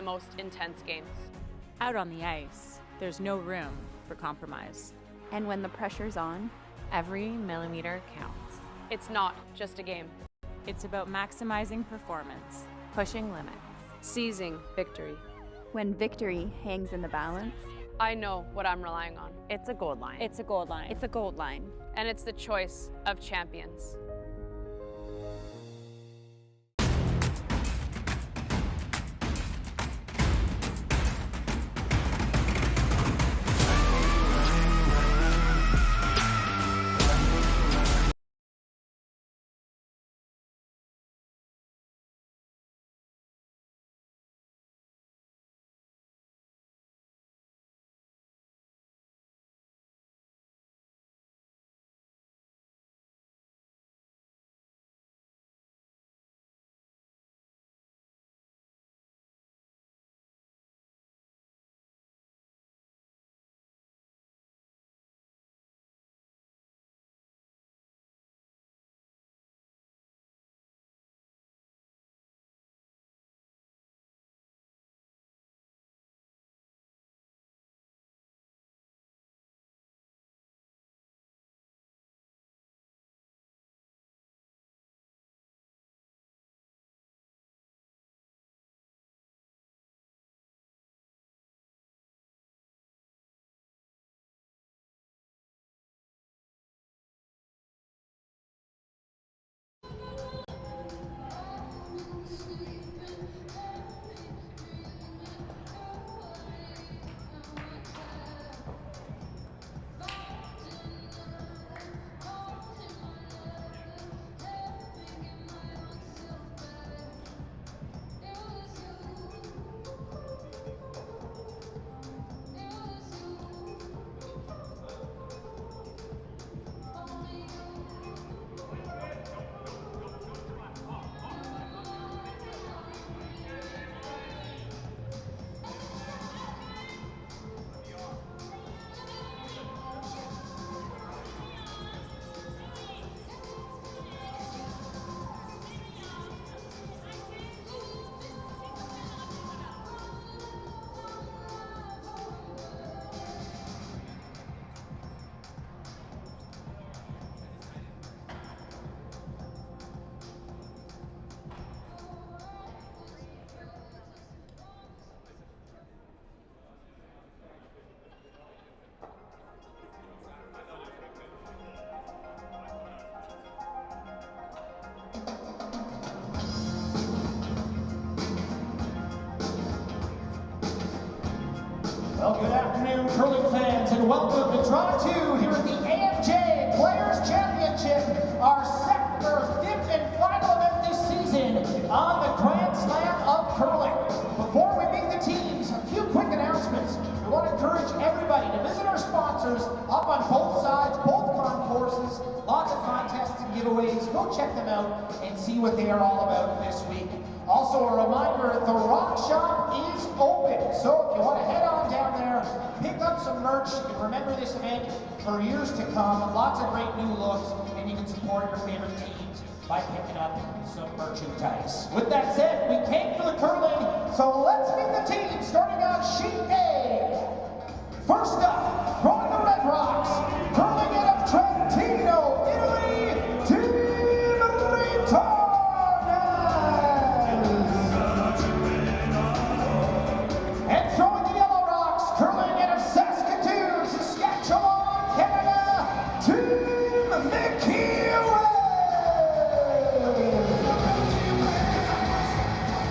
most intense games. Out on the ice, there's no room for compromise. And when the pressure's on, every millimeter counts. It's not just a game. It's about maximizing performance, pushing limits, seizing victory. When victory hangs in the balance, I know what I'm relying on. It's a gold line. It's a gold line. It's a gold line. And it's the choice of champions. Well, good afternoon, curling fans, and welcome to Draw 2 here at the AMJ Players Championship, our fifth and final event this season on the Grand Slam of Curling. Before we meet the teams, a few quick announcements. We want to encourage everybody to visit our sponsors up on both sides, both concourses, lots of contests and giveaways. Go check them out and see what they are all about this week. Also, a reminder, the Rock Shop is open, so if you want to head on down there, pick up some merch, and remember this event for years to come. Lots of great new looks, and you can support your favorite teams by picking up some merchandise. With that said, we came for the curling, so let's meet the team, starting on Sheet A. First up, throwing the Red Rocks, curling out of Trentino, Italy, Team Return. And throwing the Yellow Rocks, curling out of Saskatoon, Saskatchewan, Canada, Team Muskatewitz.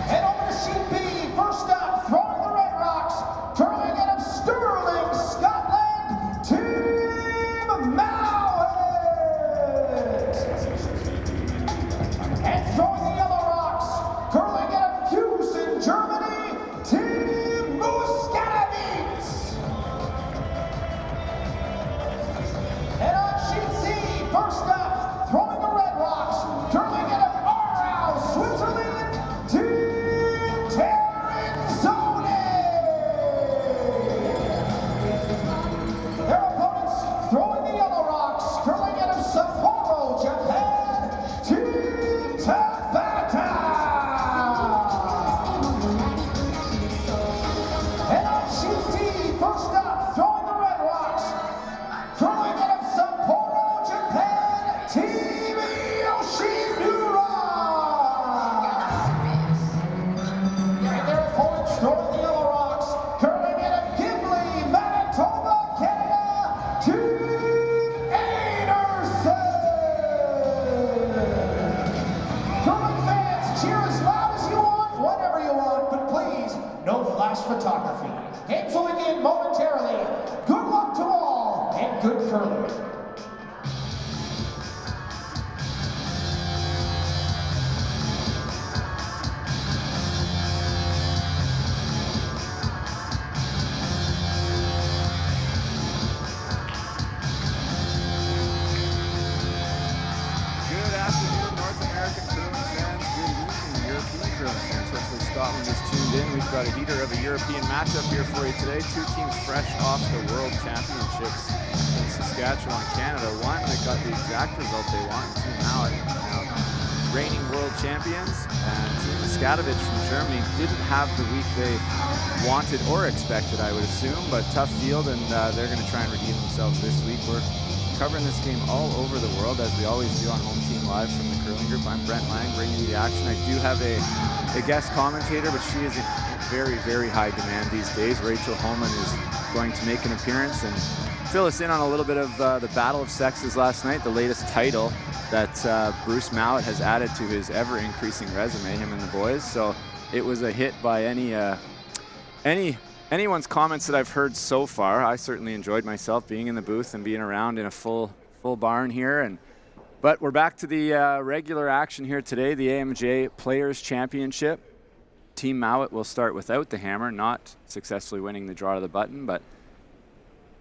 And over to Sheet B, first up, throwing the Red Rocks, curling out of Stirling, Scotland, Team Mouat. And throwing the Yellow Rocks, curling out of Fusen, Germany, Team Muskatewitz. And on Sheet C, first up, throwing the Red Rocks, curling out of Aarau, Switzerland, Team Terranzone. Their opponents throwing the Yellow Rocks, curling out of Sapporo, Japan, Team Tabata. curling. Good afternoon, North American curling fans. Good evening, European curling fans. Hopefully Scotland is tuned in. We've got a heater of a European matchup here for you today. Two teams fresh off the World Championships in Saskatchewan, Canada. One that got the exact result they want, Team Mouat, now reigning world champions. And Team Muskatewitz from Germany didn't have the week they wanted or expected, I would assume, but tough field, and they're going to try and redeem themselves this week. We're covering this game all over the world, as we always do on Home Team Live from the curling group. I'm Brent Lang, bringing you the action. I do have a guest commentator, but she is in very, very high demand these days. Rachel Holman is going to make an appearance and fill us in on a little bit of the Battle of Sexes last night, the latest title that Bruce Mouat has added to his ever-increasing resume, him and the boys. So it was a hit by anyone's comments that I've heard so far. I certainly enjoyed myself being in the booth and being around in a full barn here. But we're back to the regular action here today, the AMJ Players Championship. Team Mouat will start without the hammer, not successfully winning the draw to the button, but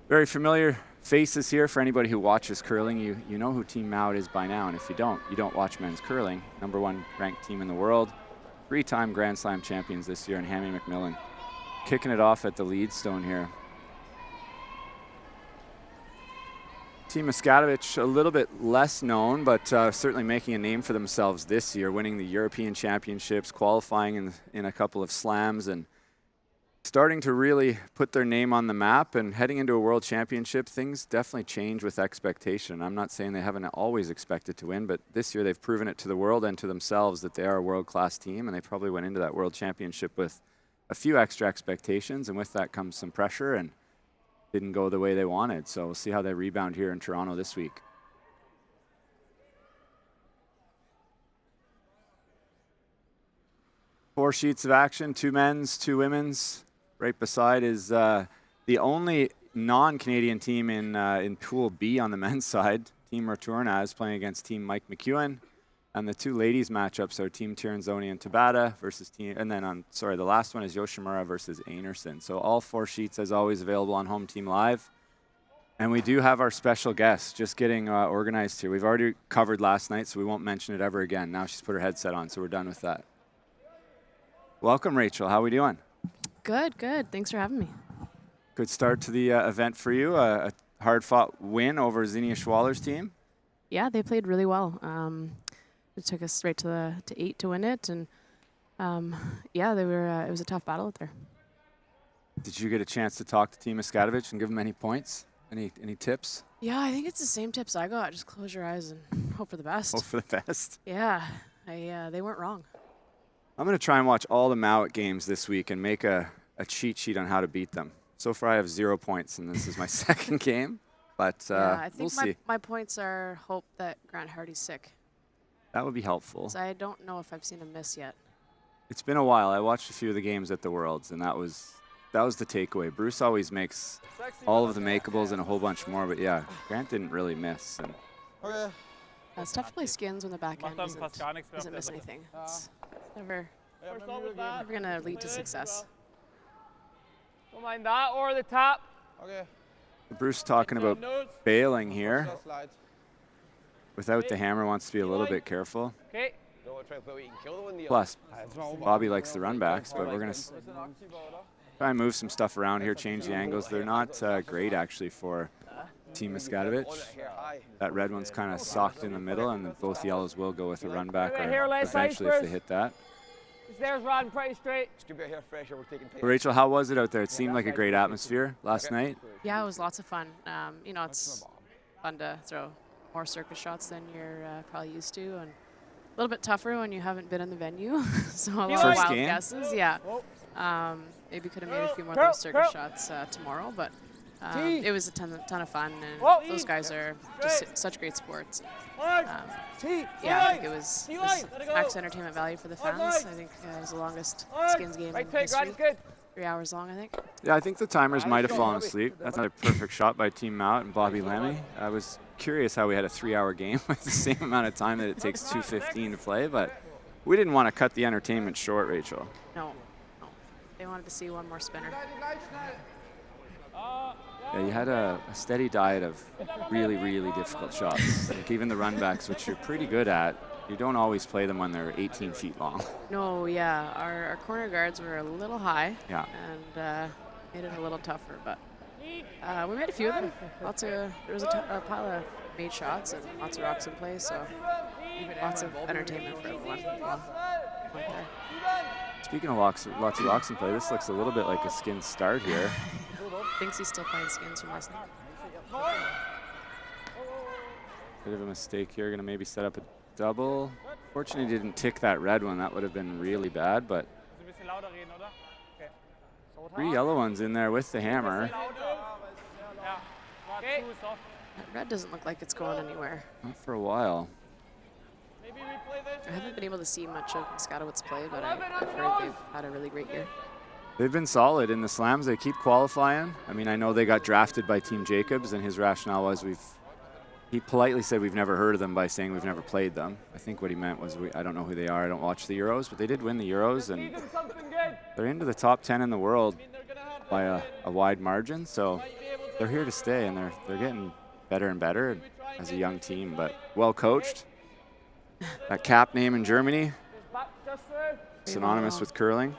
very familiar faces here for anybody who watches curling. You know who Team Mouat is by now, and if you don't watch men's curling. #1 ranked team in the world, 3-time Grand Slam champions this year, and Hammy McMillan kicking it off at the lead stone here. Team Muskatewitz, a little bit less known, but certainly making a name for themselves this year, winning the European Championships, qualifying in a couple of slams, and starting to really put their name on the map. And heading into a World Championship, things definitely change with expectation. I'm not saying they haven't always expected to win, but this year they've proven it to the world and to themselves that they are a world-class team, and they probably went into that World Championship with a few extra expectations, and with that comes some pressure, and didn't go the way they wanted. So we'll see how they rebound here in Toronto this week. Four sheets of action, 2 men's, 2 women's. Right beside is the only non-Canadian team in Pool B on the men's side. Team Rotourna playing against Team Mike McEwen. And the 2 ladies matchups are Team Tiranzoni and Tabata versus Team, and then the last one is Yoshimura versus Einarson. So all 4 sheets, as always, available on Home Team Live. And we do have our special guest just getting organized here. We've already covered last night, so we won't mention it ever again. Now she's put her headset on, so we're done with that. Welcome, Rachel. How are we doing? Good, good. Thanks for having me. Good start to the event for you. A hard-fought win over Zinnia Schwaller's team. Yeah, they played really well. It took us right to 8 to win it, and yeah, they were. It was a tough battle out there. Did you get a chance to talk to Team Muskatewitz and give them any points? Any tips? Yeah, I think it's the same tips I got. Just close your eyes and hope for the best. Hope for the best. Yeah, they weren't wrong. I'm going to try and watch all the Mouat games this week and make a cheat sheet on how to beat them. So far, I have 0 points, and this is my second game. But yeah, I think we'll see. My points are hope that Grant Hardy's sick. That would be helpful. So I don't know if I've seen him miss yet. It's been a while. I watched a few of the games at the Worlds, and that was the takeaway. Bruce always makes all of the makeables and a whole bunch more, but yeah, Grant didn't really miss. And It's tough to play skins when the back end doesn't miss anything. It's never going to lead to success. Don't mind that, or the tap. Okay. Bruce talking about bailing here. Without the hammer, wants to be a little bit careful. Okay. Plus, Bobby likes the run backs, but we're going to try and move some stuff around here, change the angles. They're not great, actually, for Team Muskatewitz. That red one's kind of socked in the middle, and both yellows will go with a run back eventually if they hit that. There's riding pretty straight. Rachel, how was it out there? It seemed like a great atmosphere last night. Yeah, it was lots of fun. You know, it's fun to throw more circus shots than you're probably used to, and a little bit tougher when you haven't been in the venue. So a lot of wild guesses. Yeah. Maybe could have made a few more of those circus shots tomorrow, but it was a ton of fun, and those guys are just such great sports. Yeah, I think it was max entertainment value for the fans. I think it was the longest skins game in history. 3 hours long, I think. Yeah, I think the timers might have fallen asleep. That's another perfect shot by Team Mouat and Bobby Lemmy. I was curious how we had a 3-hour game with the same amount of time that it takes 2:15 to play, but we didn't want to cut the entertainment short, Rachel. No. They wanted to see one more spinner. Yeah, you had a steady diet of really, really difficult shots. Like even the runbacks, which you're pretty good at, you don't always play them when they're 18 feet long. No, yeah. Our corner guards were a little high. Yeah. And made it a little tougher, but we made a few of them. There was a pile of made shots and lots of rocks in play, so lots of entertainment for everyone. Right there. Speaking of lots of rocks in play, this looks a little bit like a skin start here. Thinks he's still playing skins from last night. Bit of a mistake here. Going to maybe set up a double. Fortunately, didn't tick that red one. That would have been really bad, but 3 yellow ones in there with the hammer. That red doesn't look like it's going anywhere. Not for a while. I haven't been able to see much of Muskatewitz play, but I've heard they've had a really great year. They've been solid in the slams. They keep qualifying. I mean, I know they got drafted by Team Jacobs, and his rationale was he politely said we've never heard of them by saying we've never played them. I think what he meant was I don't know who they are. I don't watch the Euros, but they did win the Euros, and they're into the top 10 in the world by a wide margin. So they're here to stay, and they're getting better and better as a young team, but well coached. That cap name in Germany, synonymous with curling.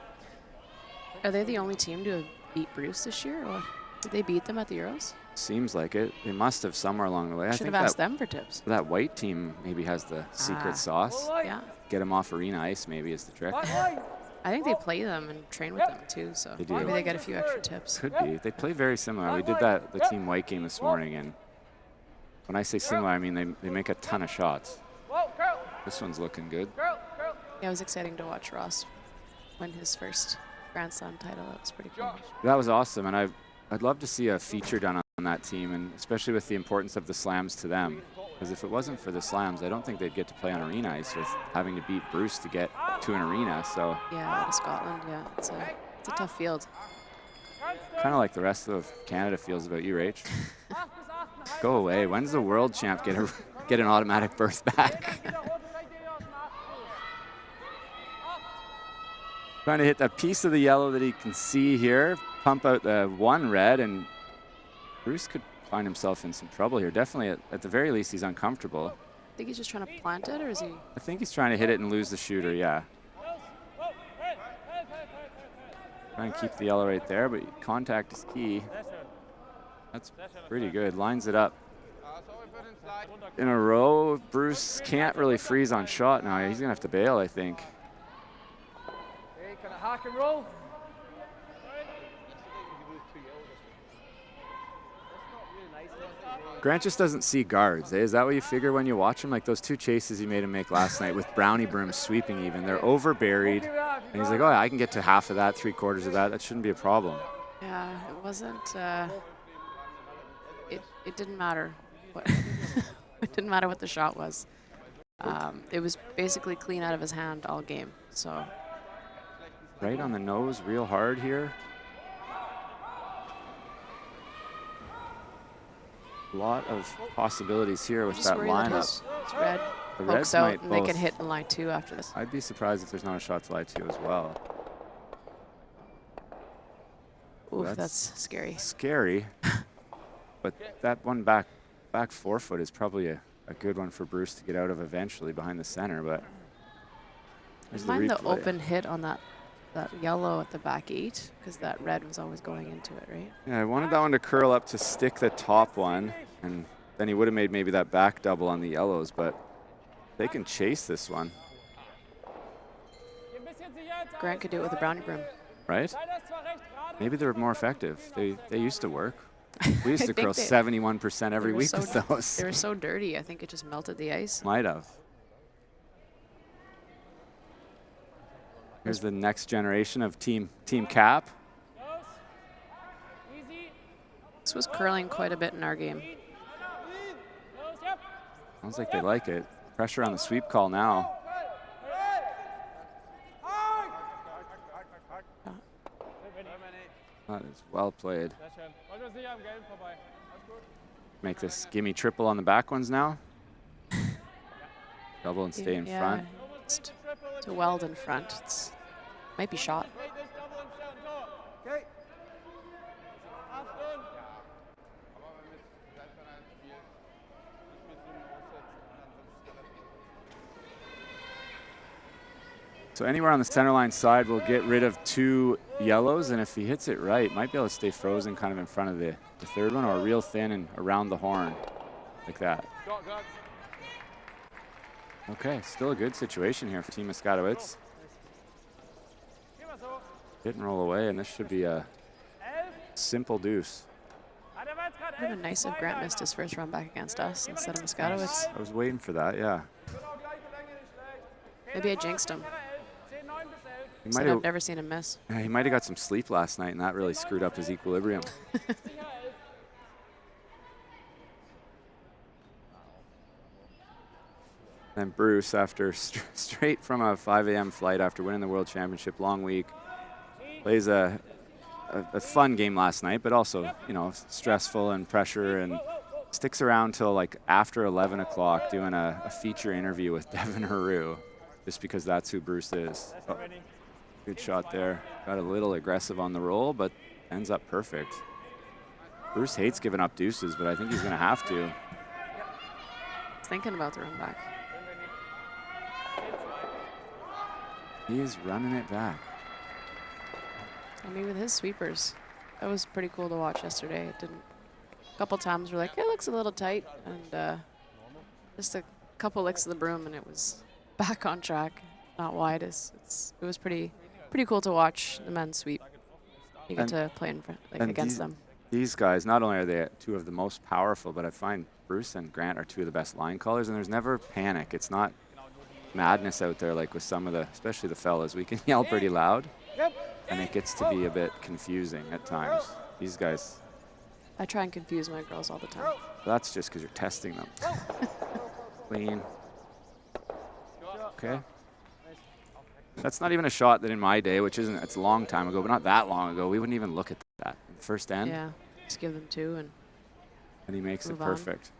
Are they the only team to have beat Bruce this year, or did they beat them at the Euros? Seems like it. They must have somewhere along the way. Should have asked them for tips. That white team maybe has the secret sauce. Yeah. Get them off arena ice maybe is the trick. I think they play them and train with them too, so They do. maybe they get a few extra tips. Could be. They play very similar. We did the team white game this morning, and when I say similar, I mean they make a ton of shots. This one's looking good. Yeah, it was exciting to watch Ross win his first Grand Slam title. That was pretty cool. That was awesome, and I'd love to see a feature done on that team, and especially with the importance of the slams to them. Because if it wasn't for the slams, I don't think they'd get to play on arena ice with having to beat Bruce to get to an arena. So yeah, out of Scotland, yeah, it's a tough field. kind of like the rest of Canada feels about you, Rach. Go away. When's the world champ get an automatic berth back? Trying to hit that piece of the yellow that he can see here, pump out the one red, and Bruce could find himself in some trouble here. Definitely, at the very least, he's uncomfortable. I think he's just trying to plant it, or is he? I think he's trying to hit it and lose the shooter, yeah. Trying to keep the yellow right there, but contact is key. That's pretty good. Lines it up in a row. Bruce can't really freeze on shot now. He's going to have to bail, I think. Can I hack and roll? Grant just doesn't see guards. Eh? Is that what you figure when you watch him? Like those 2 chases he made him make last night with Brownie Broom sweeping even. They're over-buried. And he's like, oh, yeah, I can get to half of that, 3/4 of that. That shouldn't be a problem. Yeah, it wasn't. It didn't matter. It didn't matter what the shot was. It was basically clean out of his hand all game. So. Right on the nose, real hard here. A lot of possibilities here with that lineup. Red The pokes Reds out, might and they both. can hit in line 2 after this. I'd be surprised if there's not a shot to line 2 as well. Oof, that's scary. Scary. But that one back forefoot is probably a good one for Bruce to get out of eventually behind the center. But there's the Mind the replay. open hit on that yellow at the back 8, because that red was always going into it, right? Yeah, I wanted that one to curl up to stick the top one, and then he would have made maybe that back double on the yellows, but they can chase this one. Grant could do it with a Brownie Broom. Right? Maybe they're more effective. They used to work. We used to think curl 71% every week with those. They were so dirty, I think it just melted the ice. Might have. Here's the next generation of Team Cap. This was curling quite a bit in our game. Sounds like they like it. Pressure on the sweep call now. Well played. Sehr schön. Wollen wir uns nicht am Gelb vorbei. Alles gut. Make this gimme triple on the back ones now. Double and stay in Yeah, front. just to weld in front. It's might be shot. Make this double and stay on top. Okay. Achtung. So anywhere on the center line side will get rid of 2 yellows, and if he hits it right, might be able to stay frozen kind of in front of the third one, or real thin and around the horn, like that. Okay, still a good situation here for Team Muskatewitz. Hit and roll away, and this should be a simple deuce. It would have been nice if Grant missed his first run back against us instead of Muskatewitz. I was waiting for that, yeah. Maybe I jinxed him. He Said I've never seen him miss. Yeah, he might have got some sleep last night, and that really screwed up his equilibrium. And Bruce, after straight from a 5 a.m. flight after winning the World Championship, long week, plays a fun game last night, but also, you know, stressful and pressure, and sticks around till like after 11 o'clock doing a feature interview with Devin Haru, just because that's who Bruce is. Oh, good shot there. Got a little aggressive on the roll, but ends up perfect. Bruce hates giving up deuces, but I think he's going to have to. He's thinking about the run back. He is running it back. I mean, with his sweepers, that was pretty cool to watch yesterday. It didn't. A couple times we're like, it looks a little tight, and just a couple licks of the broom, and it was back on track, not wide. It was pretty cool to watch the men sweep. You get to play in front, like against them. These guys, not only are they 2 of the most powerful, but I find Bruce and Grant are 2 of the best line callers, and there's never panic. It's not madness out there like with some of the, especially the fellas. We can yell pretty loud, and it gets to be a bit confusing at times. These guys. I try and confuse my girls all the time. That's just because you're testing them. Clean. Okay. That's not even a shot that in my day, which isn't, it's a long time ago, but not that long ago, we wouldn't even look at that. First end. Yeah, just give them 2 and he makes it on. perfect.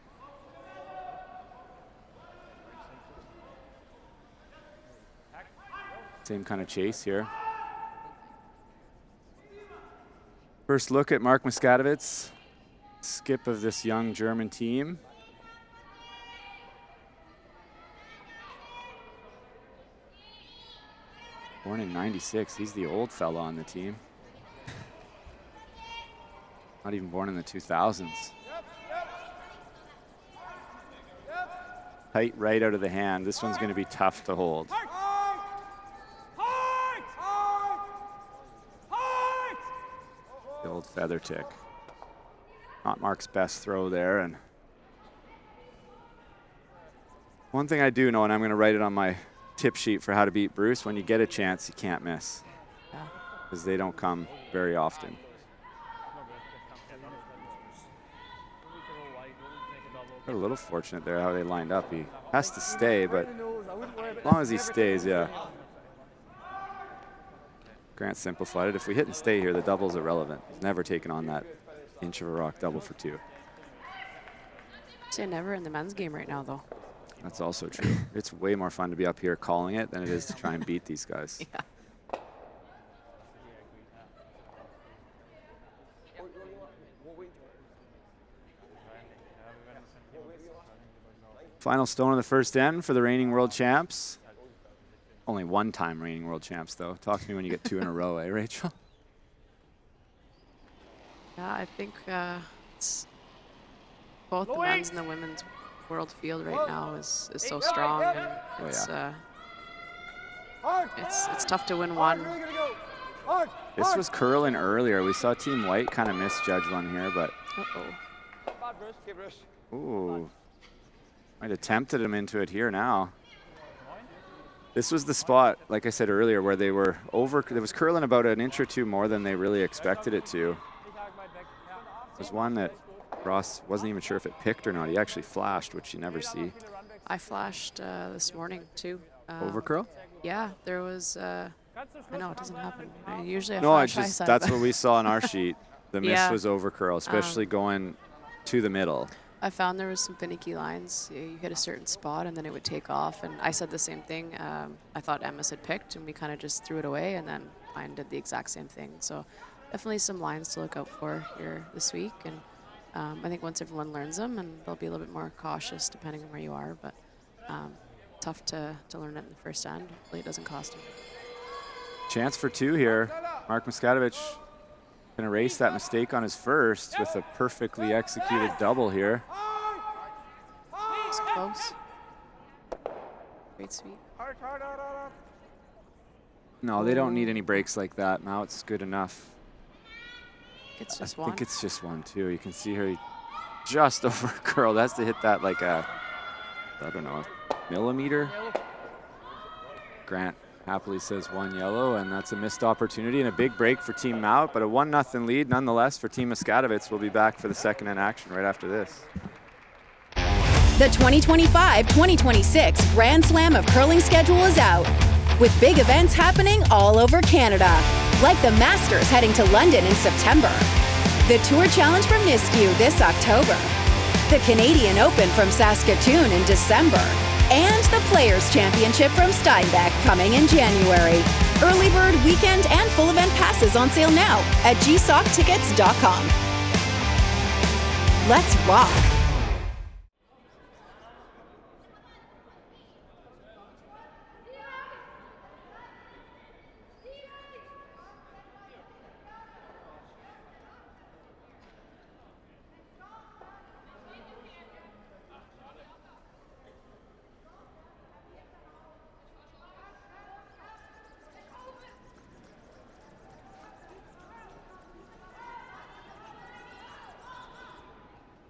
Same kind of chase here. First look at Mark Muskatewitz, skip of this young German team. Born in '96, he's the old fella on the team. Not even born in the 2000s. Tight right out of the hand. This one's going to be tough to hold. The old feather tick. Not Mark's best throw there. And one thing I do know, and I'm going to write it on my tip sheet for how to beat Bruce, when you get a chance, you can't miss. Because they don't come very often. They're a little fortunate there how they lined up. He has to stay, but as long as he stays, yeah. Grant simplified it. If we hit and stay here, the double's irrelevant. He's never taken on that inch of a rock double for 2. Say never in the men's game right now, though. That's also true. It's way more fun to be up here calling it than it is to try and beat these guys. Yeah. Final stone of the first end for the reigning world champs. Only 1-time reigning world champs, though. Talk to me when you get 2 in a row, eh, Rachel? Yeah, I think it's both the men's and the women's world field right now is so strong, and it's tough to win one. This was curling earlier. We saw Team White kind of misjudge one here, but ooh, might have tempted him into it here now. This was the spot, like I said earlier, where they were over. It was curling about an inch or 2 more than they really expected it to. There's one that Ross wasn't even sure if it picked or not. He actually flashed, which you never see. I flashed this morning too. Over curl? Yeah, there was. I know it doesn't happen. I usually no, I just that's what we saw on our sheet. The miss was over curl, especially going to the middle. I found there was some finicky lines. You hit a certain spot and then it would take off. And I said the same thing. I thought Emma's had picked and we kind of just threw it away, and then mine did the exact same thing. So definitely some lines to look out for here this week. And I think once everyone learns them, and they'll be a little bit more cautious depending on where you are. But tough to learn it in the first end. Hopefully it doesn't cost him. Chance for 2 here. Mark Muskatewitz can erase that mistake on his first with a perfectly executed double here. It's close. Great sweep. No, they don't need any breaks like that. Now it's good enough. It's just I one. think it's just one, too. You can see her just over curl. That's to hit that like a, I don't know, millimeter. Grant happily says 1 yellow, and that's a missed opportunity and a big break for Team Mouat, but a 1-0 lead nonetheless for Team Muskatewitz. We'll be back for the second in action right after this. The 2025-2026 Grand Slam of Curling schedule is out, with big events happening all over Canada, like the Masters heading to London in September, the Tour Challenge from Nisku this October, the Canadian Open from Saskatoon in December, and the Players' Championship from Steinbeck coming in January. Early bird weekend and full event passes on sale now at gsoctickets.com. Let's rock!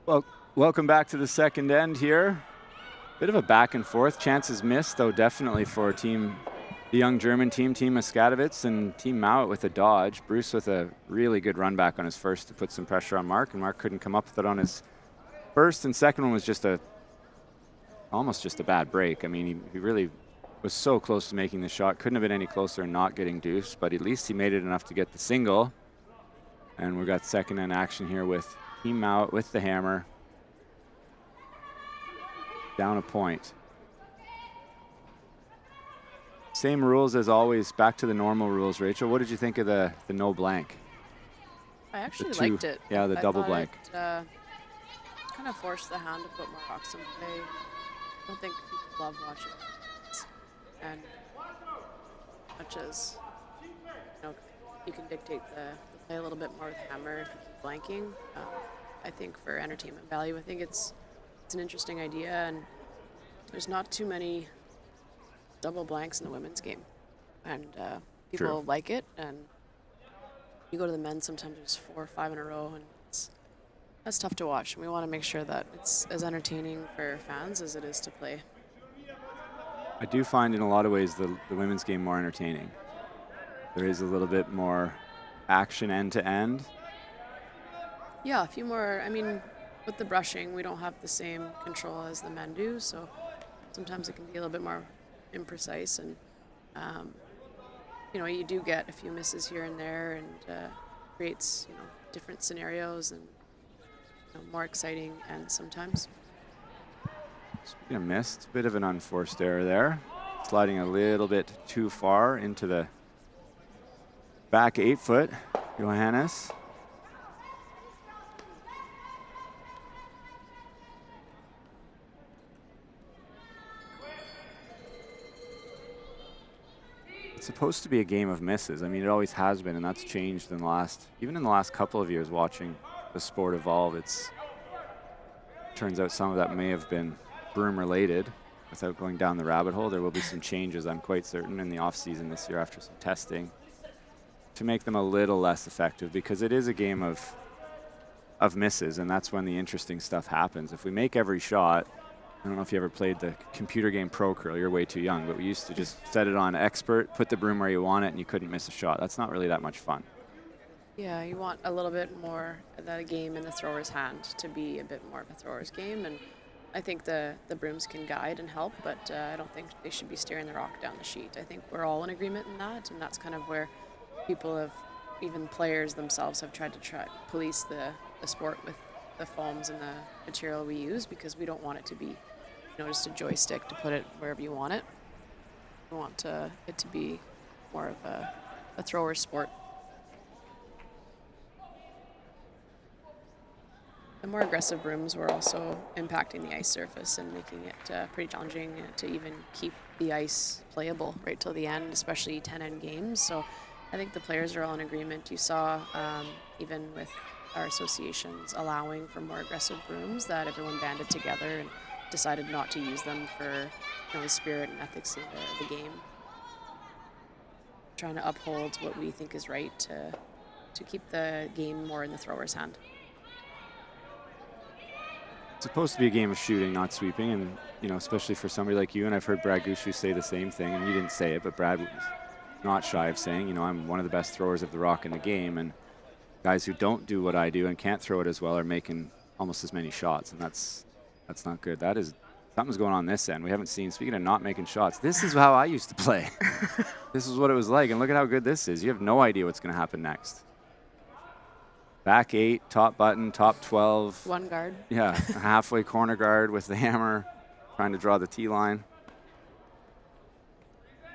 Well, welcome back to the second end here. Bit of a back and forth. Chances missed, though, definitely for the young German team, Team Muskatewitz, and Team Mouat with a dodge. Bruce with a really good run back on his first to put some pressure on Mark, and Mark couldn't come up with it on his first. And second one was just almost just a bad break. I mean, he really was so close to making the shot. Couldn't have been any closer and not getting deuced, but at least he made it enough to get the single. And we've got second in action here with Team Mouat with the hammer. Down a point. Same rules as always, back to the normal rules. Rachel, what did you think of the no blank? I actually liked it. Yeah, the double blank. It, kind of forced the hand to put more rocks in play. I don't think people love watching it. And much as you can dictate the play a little bit more with hammer if you keep blanking. I think for entertainment value, I think it's an interesting idea, and there's not too many double blanks in the women's game, and people like it. And you go to the men, sometimes there's 4 or 5 in a row, and that's tough to watch. And we want to make sure that it's as entertaining for fans as it is to play. I do find in a lot of ways the women's game more entertaining. There is a little bit more action end to end. Yeah, a few more. I mean, with the brushing, we don't have the same control as the men do, so sometimes it can be a little bit more imprecise, and you do get a few misses here and there, and creates different scenarios and more exciting ends sometimes. Speaking of missed, bit of an unforced error there, sliding a little bit too far into the back 8 foot, Johannes. It's supposed to be a game of misses. I mean, it always has been, and that's changed in even in the last couple of years watching the sport evolve. Turns out some of that may have been broom related. Without going down the rabbit hole, there will be some changes, I'm quite certain, in the off season this year after some testing to make them a little less effective, because it is a game of misses, and that's when the interesting stuff happens. If we make every shot, I don't know if you ever played the computer game Pro Curl. You're way too young, but we used to just set it on expert, put the broom where you want it, and you couldn't miss a shot. That's not really that much fun. Yeah, you want a little bit more of the game in the thrower's hand to be a bit more of a thrower's game, and I think the brooms can guide and help, but I don't think they should be steering the rock down the sheet. I think we're all in agreement in that, and that's kind of where people have even players themselves have tried to police the sport with the foams and the material we use, because we don't want it to be, just a joystick to put it wherever you want it. We want it to be more of a thrower sport. The more aggressive brooms were also impacting the ice surface and making it pretty challenging to even keep the ice playable right till the end, especially 10-end games. So I think the players are all in agreement. You saw even with our associations allowing for more aggressive brooms, that everyone banded together and decided not to use them for the spirit and ethics of the game. Trying to uphold what we think is right to keep the game more in the thrower's hand. It's supposed to be a game of shooting, not sweeping, and especially for somebody like you, and I've heard Brad Gushu say the same thing, and you didn't say it, but Brad was not shy of saying, I'm one of the best throwers of the rock in the game, and guys who don't do what I do and can't throw it as well are making almost as many shots, and that's not good. That is, something's going on this end. We haven't seen, speaking of not making shots, this is how I used to play. This is what it was like, and look at how good this is. You have no idea what's going to happen next. Back 8, top button, top 12. One guard. Yeah, a halfway corner guard with the hammer, trying to draw the tee line.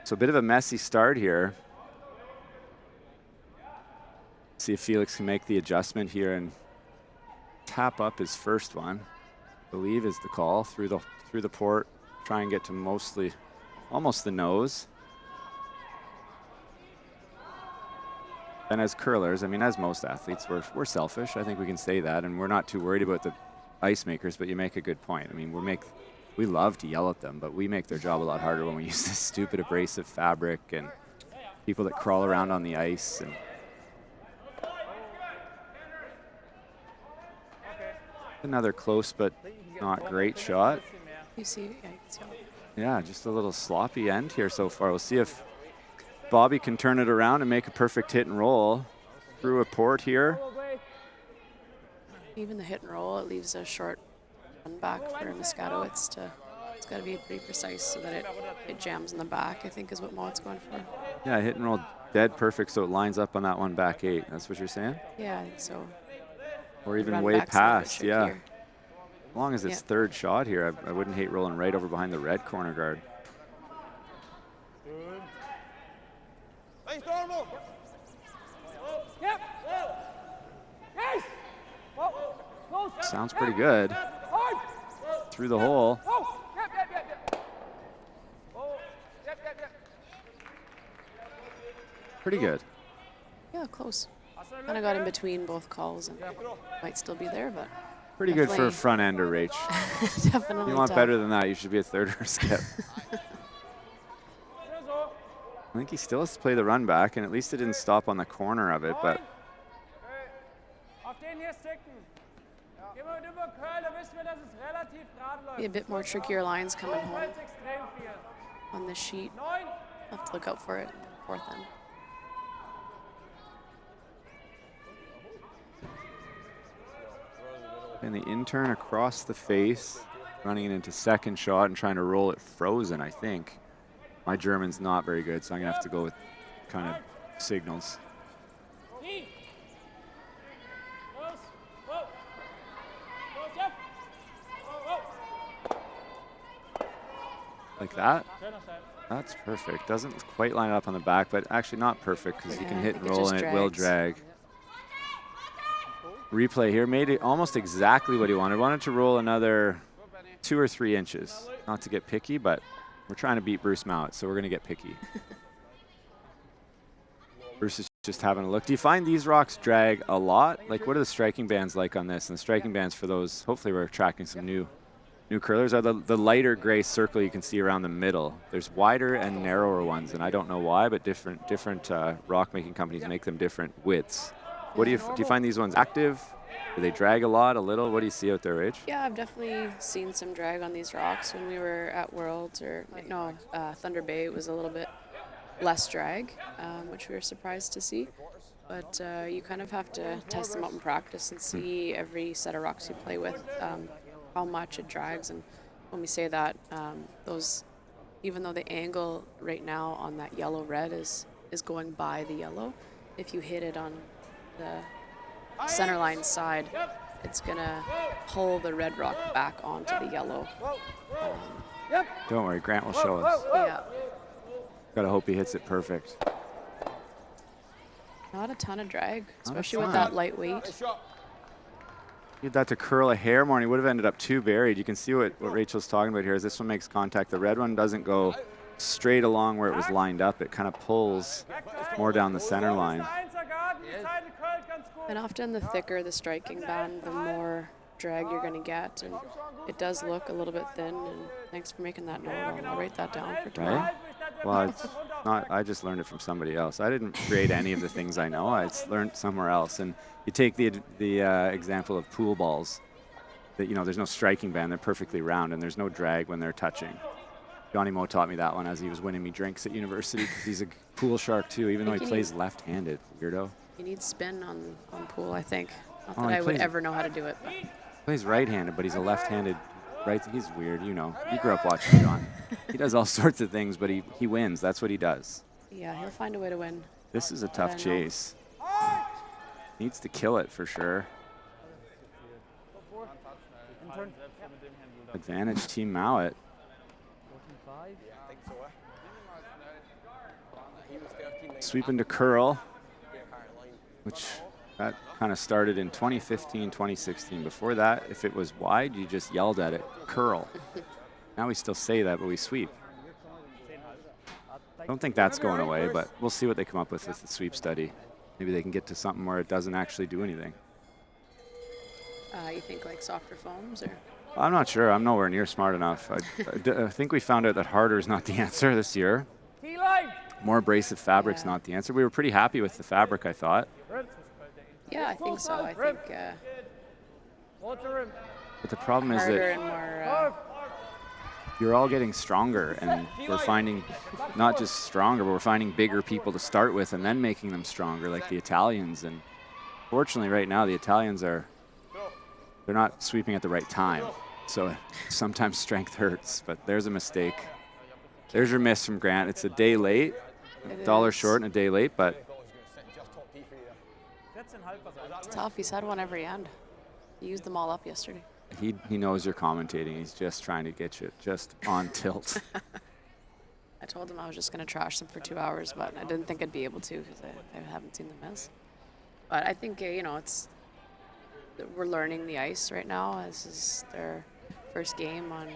So a bit of a messy start here. See if Felix can make the adjustment here and tap up his first one. I believe is the call through the port. Try and get to almost the nose. And as curlers, as most athletes, we're selfish. I think we can say that, and we're not too worried about the ice makers, but you make a good point. We love to yell at them, but we make their job a lot harder when we use this stupid abrasive fabric and people that crawl around on the ice. And another close but not great shot. You see, yeah. Yeah, just a little sloppy end here so far. We'll see if Bobby can turn it around and make a perfect hit and roll through a port here. Even the hit and roll, it leaves a short run back for Muskatewitz it's got to be pretty precise so that it jams in the back, I think is what Mouat's going for. Yeah, hit and roll dead perfect so it lines up on that one back 8. That's what you're saying? Yeah, I think so. Or even way past, yeah. As long as it's third shot here, I wouldn't hate rolling right over behind the red corner guard. Sounds pretty good. Through the hole. Pretty good. Yeah, close. Kind of got in between both calls and might still be there, but pretty good for a front ender, Rach. Definitely. You want better than that, you should be a third or skip. I think he still has to play the run back, and at least it didn't stop on the corner of it, but be a bit more trickier lines coming home on this sheet. I'll have to look out for it in the fourth end. And the in-turn across the face, running it into second shot and trying to roll it frozen, I think. My German's not very good, so I'm going to have to go with kind of signals. Like that. That's perfect. Doesn't quite line up on the back, but actually not perfect because you can hit and roll and it will drag. Replay here made it almost exactly what he wanted. Wanted to roll another 2 or 3 inches. Not to get picky, but we're trying to beat Bruce Mouat, so we're going to get picky. Bruce is just having a look. Do you find these rocks drag a lot? Like, what are the striking bands like on this? And the striking bands for those, hopefully we're attracting some new curlers, are the lighter gray circle you can see around the middle. There's wider and narrower ones, and I don't know why, but different rock making companies make them different widths. What do you find these ones active? Do they drag a lot, a little? What do you see out there, Rach? Yeah, I've definitely seen some drag on these rocks. When we were at Worlds, Thunder Bay, it was a little bit less drag, which we were surprised to see. But you kind of have to test them out in practice and see every set of rocks you play with, how much it drags. And when we say that, even though the angle right now on that yellow-red is going by the yellow, if you hit it on the center line side, it's going to pull the red rock back onto the yellow. Don't worry, Grant will show us. Yeah. Gotta hope he hits it perfect. Not a ton of drag, especially with that light weight. He did that to curl a hair more, and he would have ended up too buried. You can see what Rachel's talking about here is this one makes contact. The red one doesn't go straight along where it was lined up. It kind of pulls more down the center line. And often the thicker the striking band, the more drag you're going to get. And it does look a little bit thin. And thanks for making that note. I'll write that down for tomorrow. Right? Well, it's not. I just learned it from somebody else. I didn't create any of the things I know. I learned somewhere else. And you take the example of pool balls. That there's no striking band. They're perfectly round, and there's no drag when they're touching. Johnny Mo taught me that one as he was winning me drinks at university because he's a pool shark too, even though he plays left-handed. Weirdo. You need spin on pool, I think. Not that I would ever know how to do it. But. Plays right-handed, but he's a left-handed. Right, he's weird, You grew up watching John. He does all sorts of things, but he wins. That's what he does. Yeah, he'll find a way to win. This is a tough chase. Needs to kill it for sure. Advantage Team Mouat. Sweep into curl, which that kind of started in 2015, 2016. Before that, if it was wide, you just yelled at it, curl. Now we still say that, but we sweep. I don't think that's going away, but we'll see what they come up with the sweep study. Maybe they can get to something where it doesn't actually do anything. You think like softer foams, or? I'm not sure. I'm nowhere near smart enough. I think we found out that harder is not the answer this year. More abrasive fabric's not the answer. We were pretty happy with the fabric, I thought. Yeah, I think so. I think. But the problem is that you're all getting stronger, and we're finding not just stronger, but we're finding bigger people to start with and then making them stronger, like the Italians. And fortunately, right now, the Italians they're not sweeping at the right time. So sometimes strength hurts, but there's a mistake. There's your miss from Grant. It's a day late, $1 short and a day late, but it's tough. He's had one every end. He used them all up yesterday. He knows you're commentating. He's just trying to get you just on tilt. I told him I was just going to trash them for 2 hours, but I didn't think I'd be able to because I haven't seen the miss. But I think, we're learning the ice right now. This is their first game on.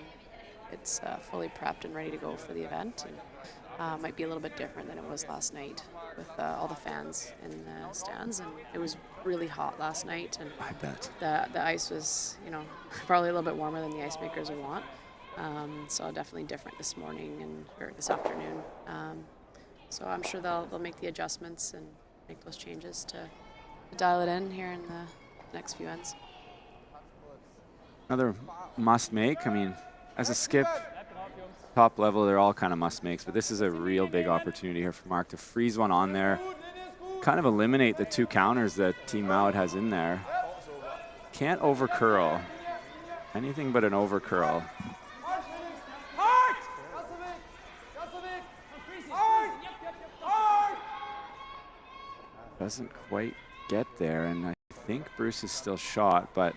It's fully prepped and ready to go for the event. And might be a little bit different than it was last night with all the fans in the stands. And it was really hot last night. And I bet. The ice was, probably a little bit warmer than the ice makers would want. So definitely different this morning or this afternoon. So I'm sure they'll make the adjustments and make those changes to dial it in here in the next few ends. Another must make. I mean, as a skip, top level, they're all kind of must makes, but this is a real big opportunity here for Mark to freeze one on there, kind of eliminate the 2 counters that Team Mouat has in there. Can't over curl. Anything but an over curl. Doesn't quite get there, and I think Bruce is still shot, but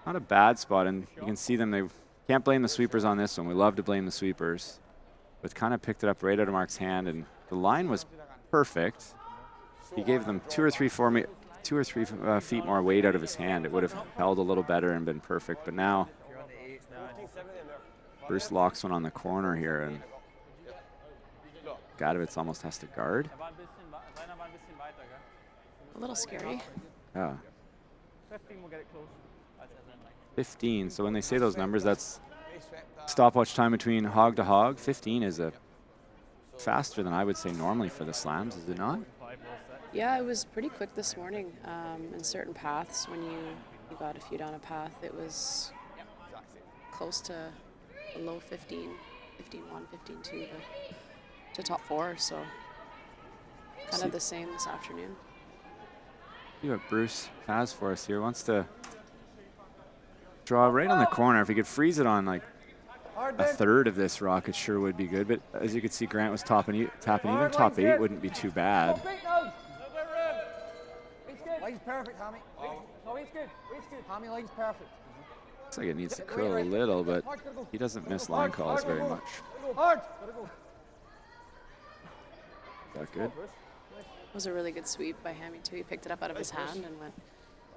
not a bad spot, and you can see them. They can't blame the sweepers on this one. We love to blame the sweepers, but kind of picked it up right out of Mark's hand, and the line was perfect. He gave them 2 or 3 feet more weight out of his hand. It would have held a little better and been perfect, but now Bruce locks one on the corner here, and Muskatewitz almost has to guard. A little scary. Yeah. 15. So when they say those numbers, that's stopwatch time between hog to hog. 15 is faster than I would say normally for the slams, is it not? Yeah, it was pretty quick this morning. In certain paths, when you got a few down a path, it was close to a low 15, 15-1, 15-2 to top 4. So kind of the same this afternoon. See what Bruce has for us here. Wants to draw right on the corner. If he could freeze it on like a third of this rock, it sure would be good. But as you can see, Grant was tapping even. Top 8 wouldn't be too bad. perfect, Hammy. No, he's good. He's good. Hammy line's perfect. Looks like it needs to curl a little, but he doesn't miss line calls very much. Hard. Is that good? It was a really good sweep by Hammy too. He picked it up out of his hand and went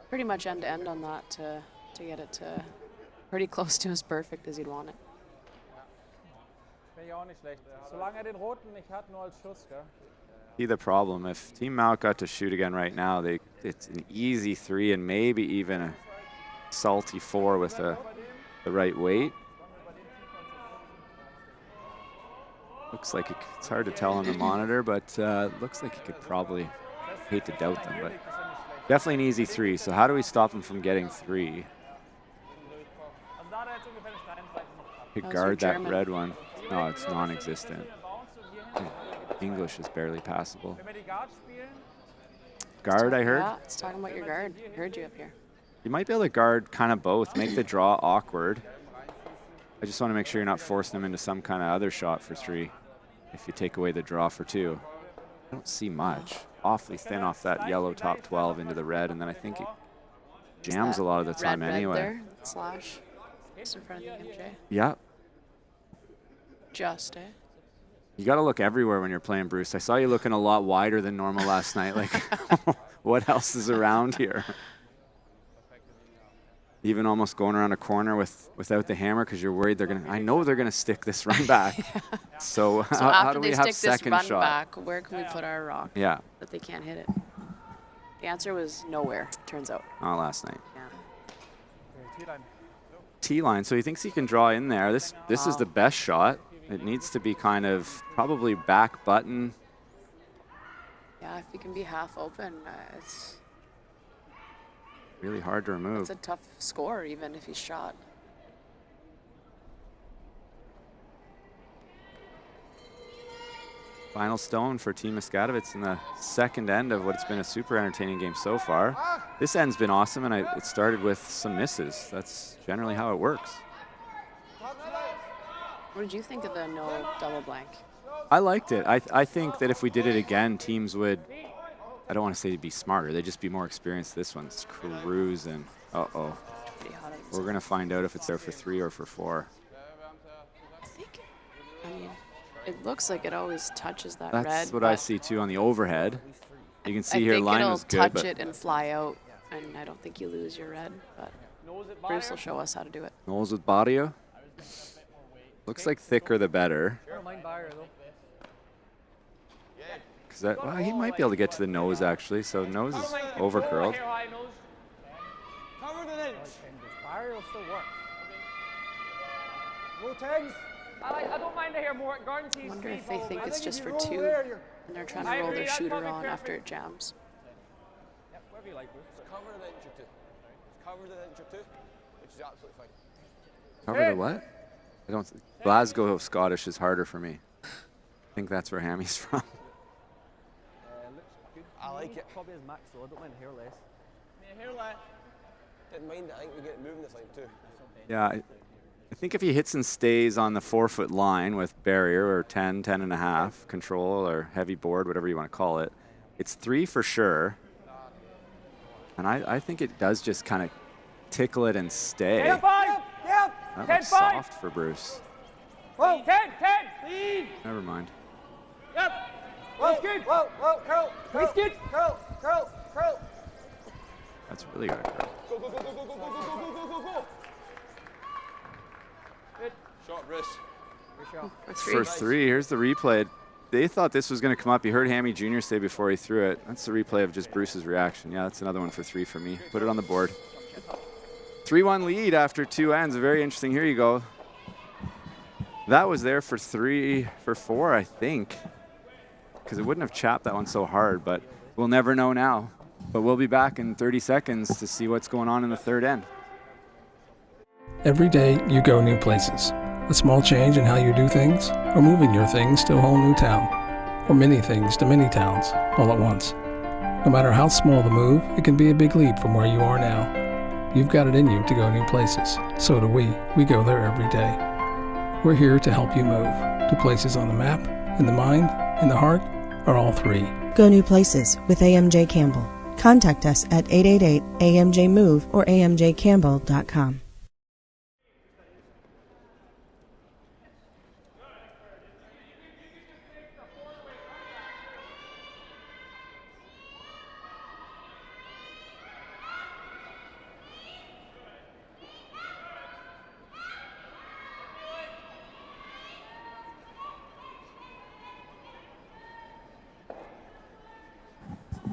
pretty much end to end on that to get it to pretty close to as perfect as he'd want it. Bin ich auch nicht schlecht. Solange er den roten nicht hat, nur als Schuss, gell? See the problem. If Team Mouat got to shoot again right now, it's an easy 3 and maybe even a salty 4 with the right weight. Looks like it's hard to tell on the monitor, but looks like he could probably, hate to doubt them, but definitely an easy 3. So how do we stop him from getting 3? Could guard that red one. No, it's non-existent. English is barely passable. Guard, I heard? Yeah, it's talking about your guard. I heard you up here. You might be able to guard kind of both, make the draw awkward. I just want to make sure you're not forcing them into some kind of other shot for 3 if you take away the draw for 2. I don't see much. Awfully thin off that yellow top 12 into the red, and then I think it jams a lot of the time anyway. There, slash, just in front of the AMJ. Yeah. Just, eh? You got to look everywhere when you're playing, Bruce. I saw you looking a lot wider than normal last night. Like, what else is around here? Even almost going around a corner without the hammer because you're worried I know they're gonna stick this run back. Yeah. So how do we have second this run shot? back, where can we put our rock? Yeah. That they can't hit it. The answer was nowhere, turns out. Not last night. Yeah. T-line, so he thinks he can draw in there. This is the best shot. It needs to be kind of probably back button. Yeah, if he can be half open, it's really hard to remove. It's a tough score, even if he's shot. Final stone for Team Muskatewitz in the second end of what's been a super entertaining game so far. This end's been awesome, and it started with some misses. That's generally how it works. What did you think of the no double blank? I liked it. I think that if we did it again, teams would, I don't want to say be smarter, they'd just be more experienced. This one's cruising. Uh-oh. We're going to find out if it's there for 3 or for 4. I mean, it looks like it always touches that red. That's what I see too on the overhead. You can see here line was good. I think it'll touch it and fly out, and I don't think you lose your red, but Bruce will show us how to do it. Nose with Barrio. Looks like thicker the better. Well, he might be able to get to the nose actually, so nose is over curled. Cover the inch. Barrio still work. Low tags. I don't mind to hear more. I wonder if they think it's just for 2 and they're trying to roll their shooter on after it jams. Yep, whatever you like, Bruce. Cover the inch or 2. Cover the inch or 2, which is absolutely fine. Cover the what? I don't. Glasgow Scottish is harder for me. I think that's where Hammy's from. Looks good. I like it. Probably as max, so I don't mind hair less. Hair less. Didn't mind it. I think we get it moving this line too. Yeah, I think if he hits and stays on the 4-foot line with barrier or 10, 10.5, control or heavy board, whatever you want to call it, it's 3 for sure. And I think it does just kind of tickle it and stay. 10-5. Yep. That looks soft for Bruce. Whoa. 10. Lead. Never mind. Yep. That's good. Whoa. Curl. That's good. Curl. That's really good. Go. Good. Shot, Bruce. For 3, here's the replay. They thought this was going to come up. You heard Hammy Jr. say before he threw it. That's the replay of just Bruce's reaction. Yeah, that's another one for 3 for me. Put it on the board. 3-1 lead after 2 ends. Very interesting. Here you go. That was there for 4, I think, because it wouldn't have chapped that one so hard, but we'll never know now. But we'll be back in 30 seconds to see what's going on in the third end. Every day you go new places. A small change in how you do things, or moving your things to a whole new town, or many things to many towns all at once. No matter how small the move, it can be a big leap from where you are now. You've got it in you to go new places. So do we. We go there every day. We're here to help you move to places on the map, in the mind, in the heart, or all 3. Go new places with AMJ Campbell. Contact us at 888-AMJ-MOVE or amjcampbell.com.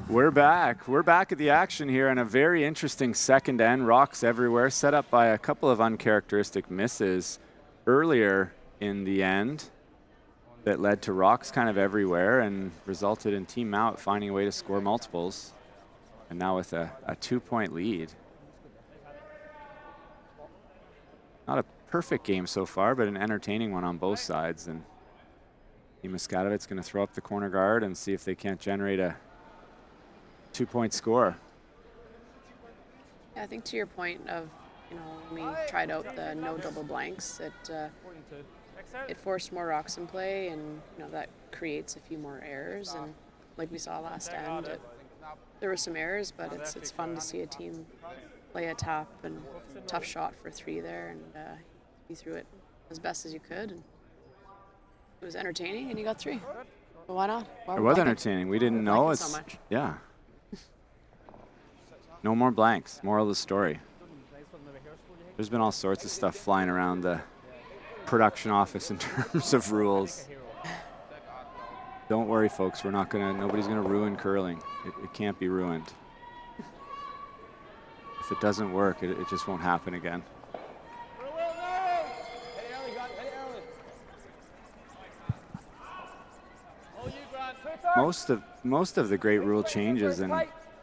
We're back. We're back at the action here, and a very interesting second end. Rocks everywhere, set up by a couple of uncharacteristic misses earlier in the end that led to rocks kind of everywhere and resulted in Team Mouat finding a way to score multiples. And now with a 2-point lead. Not a perfect game so far, but an entertaining one on both sides. And Team Muskatewitz going to throw up the corner guard and see if they can't generate a 2-point score. Yeah, I think to your point of, when we tried out the no double blanks, it forced more rocks in play, and that creates a few more errors. And like we saw last end, there were some errors, but it's fun to see a team play a tap and tough shot for 3 there, and you threw it as best as you could, and it was entertaining, and you got 3. Well, why not? It was entertaining. We didn't know it so much. Yeah. No more blanks. Moral of the story. There's been all sorts of stuff flying around the production office in terms of rules. Don't worry, folks. Nobody's gonna ruin curling. It can't be ruined. If it doesn't work, it just won't happen again. Most of the great rule changes and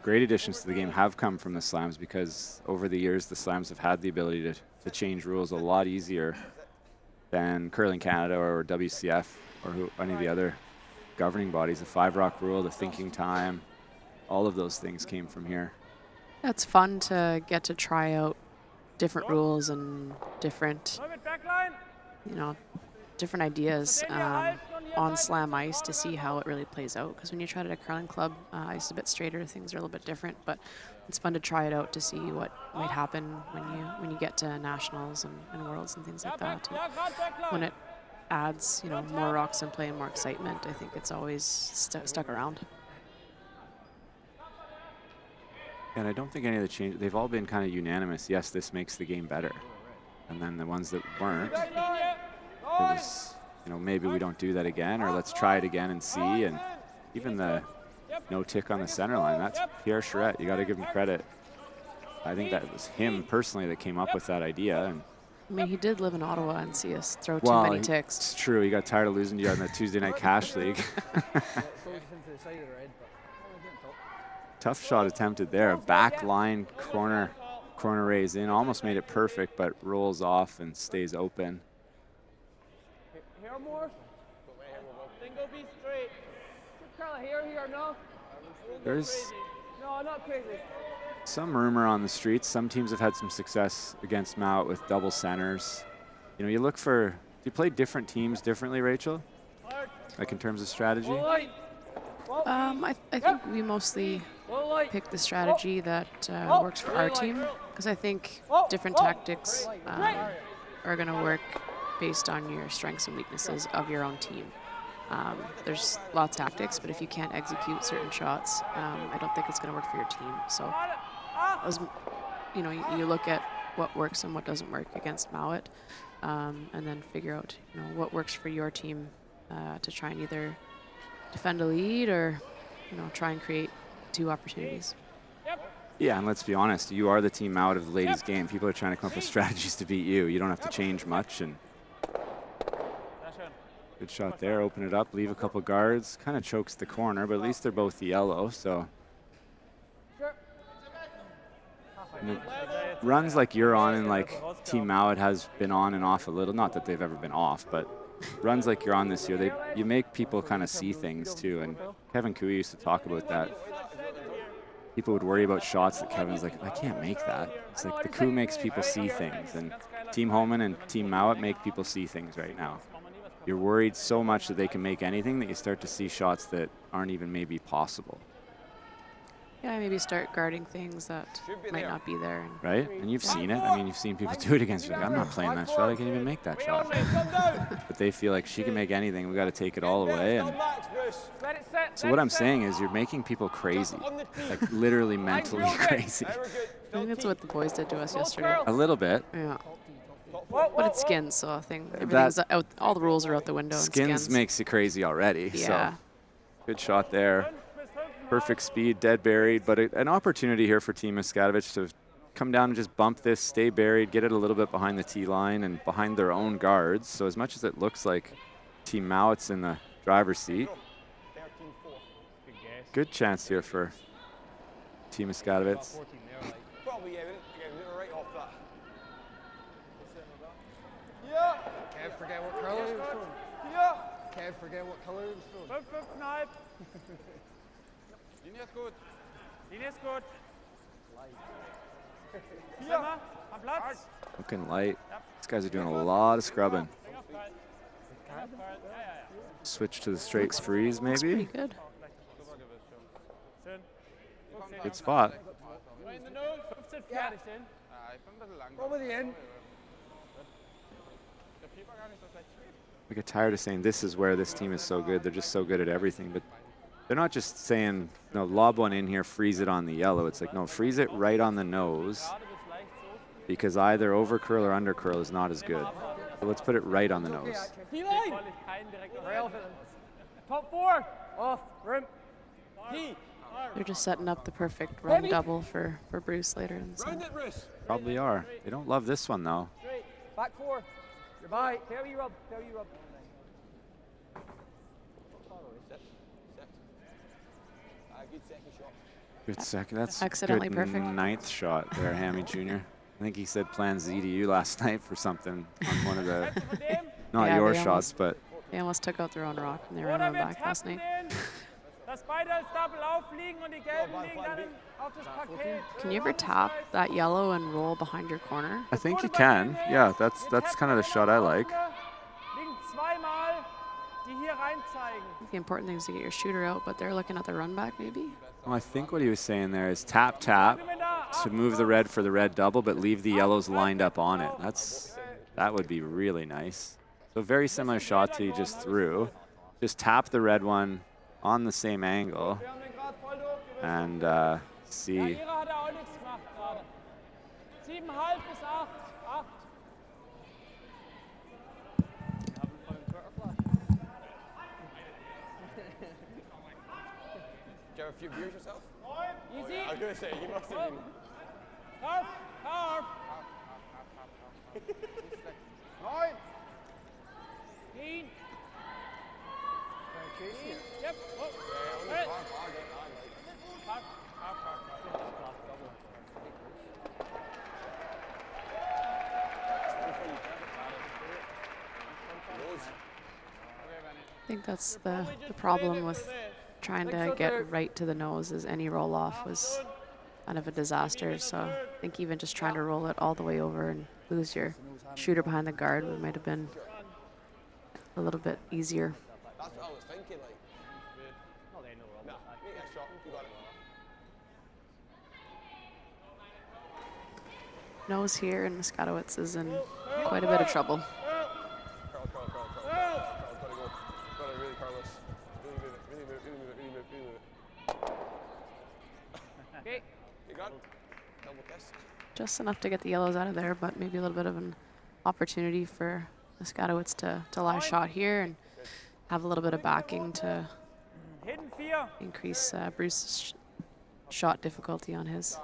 great additions to the game have come from the slams, because over the years the slams have had the ability to change rules a lot easier than Curling Canada or WCF or any of the other governing bodies. The 5-rock rule, the thinking time, all of those things came from here. It's fun to get to try out different rules and different, different ideas on slam ice to see how it really plays out. Because when you try it at a curling club, ice is a bit straighter, things are a little bit different. But it's fun to try it out to see what might happen when you get to nationals and worlds and things like that. And when it adds, more rocks in play and more excitement, I think it's always stuck around. And I don't think any of the changes, they've all been kind of unanimous. Yes, this makes the game better. And then the ones that weren't, it was, maybe we don't do that again, or let's try it again and see. And even the no tick on the center line, that's Pierre Charette. You got to give him credit. I think that was him personally that came up with that idea. And he did live in Ottawa and see us throw too many ticks. It's true. He got tired of losing to you on the Tuesday Night Cash League. Tough shot attempted there. Back line corner raise in. Almost made it perfect, but rolls off and stays open. Here more. Single be straight. Here, no. There's no, not crazy. Some rumor on the streets. Some teams have had some success against Mouat with double centers. You look for, do you play different teams differently, Rachel? Like in terms of strategy? I think we mostly pick the strategy that works for our team, because I think different tactics are going to work based on your strengths and weaknesses of your own team. There's lots of tactics, but if you can't execute certain shots, I don't think it's going to work for your team. So, you look at what works and what doesn't work against Mouat, and then figure out, what works for your team to try and either defend a lead or, try and create 2 opportunities. Yeah, and let's be honest, you are the Team Mouat of the ladies' game. People are trying to come up with strategies to beat you. You don't have to change much. And good shot there. Open it up, leave a couple guards. Kind of chokes the corner, but at least they're both yellow. So runs like you're on and like Team Mouat has been on and off a little. Not that they've ever been off, but runs like you're on this year, you make people kind of see things too. And Kevin Cooey used to talk about that. People would worry about shots that Kevin's like, I can't make that. It's like the coup makes people see things, and Team Homan and Team Mouat make people see things right now. You're worried so much that they can make anything that you start to see shots that aren't even maybe possible. Yeah, maybe start guarding things that might not be there. Right? And you've seen it. I mean, you've seen people do it against you. Like, I'm not playing that shot. I can't even make that shot. But they feel like she can make anything. We got to take it all away. And so what I'm saying is you're making people crazy, like literally mentally crazy. I think that's what the boys did to us yesterday. A little bit. Yeah. But it's skins, so I think everything's out. All the rules are out the window. Skins makes you crazy already. Yeah. So good shot there. Perfect speed, dead buried, but an opportunity here for Team Muskatewitz to come down and just bump this, stay buried, get it a little bit behind the tee line and behind their own guards. So as much as it looks like Team Mouat's in the driver's seat, good chance here for Team Muskatewitz. Can't forget what color it was from. Yeah. Can't forget what color it was from. 5,5. Linie ist gut. Linie ist gut. Simmer, am Platz. Looking light. These guys are doing a lot of scrubbing. Switch to the straight freeze, maybe. Pretty good. Good spot. We get tired of saying this is where this team is so good. They're just so good at everything. But they're not just saying, no, lob one in here, freeze it on the yellow. It's like, no, freeze it right on the nose, because either over curl or under curl is not as good. So let's put it right on the nose. Top 4. Off. Rim. They're just setting up the perfect run double for Bruce later in the set. Probably are. They don't love this one, though. Back 4. You're by. Carry you rub. Carry you rub. Good second. That's accidentally good perfect. 9th shot there, Hammy Jr. I think he said plan Z to you last night for something on one of the, not yeah, your shots, but. They almost took out their own rock when they ran one back last night. Can you ever tap that yellow and roll behind your corner? I think you can. Yeah, that's kind of the shot I like. The important thing is to get your shooter out, but they're looking at the run back maybe. Well, I think what he was saying there is tap, tap to move the red for the red double, but leave the yellows lined up on it. That would be really nice. So very similar shot to you just threw. Just tap the red one on the same angle and see. Do you have a few beers yourself? Easy. I was going to say, you must have been. Half. Half. 9. 10. Yep. Oh. Right. I think that's the problem with trying to get right to the nose, is any roll off was kind of a disaster. So I think even just trying to roll it all the way over and lose your shooter behind the guard might have been a little bit easier. That's what I was thinking, like. Nah, make that shot. You got it. Nose here in Muskatewitz is in quite a bit of trouble. Just enough to get the yellows out of there, but maybe a little bit of an opportunity for Muskatewitz to lie shot here and have a little bit of backing to increase Bruce's shot difficulty on his.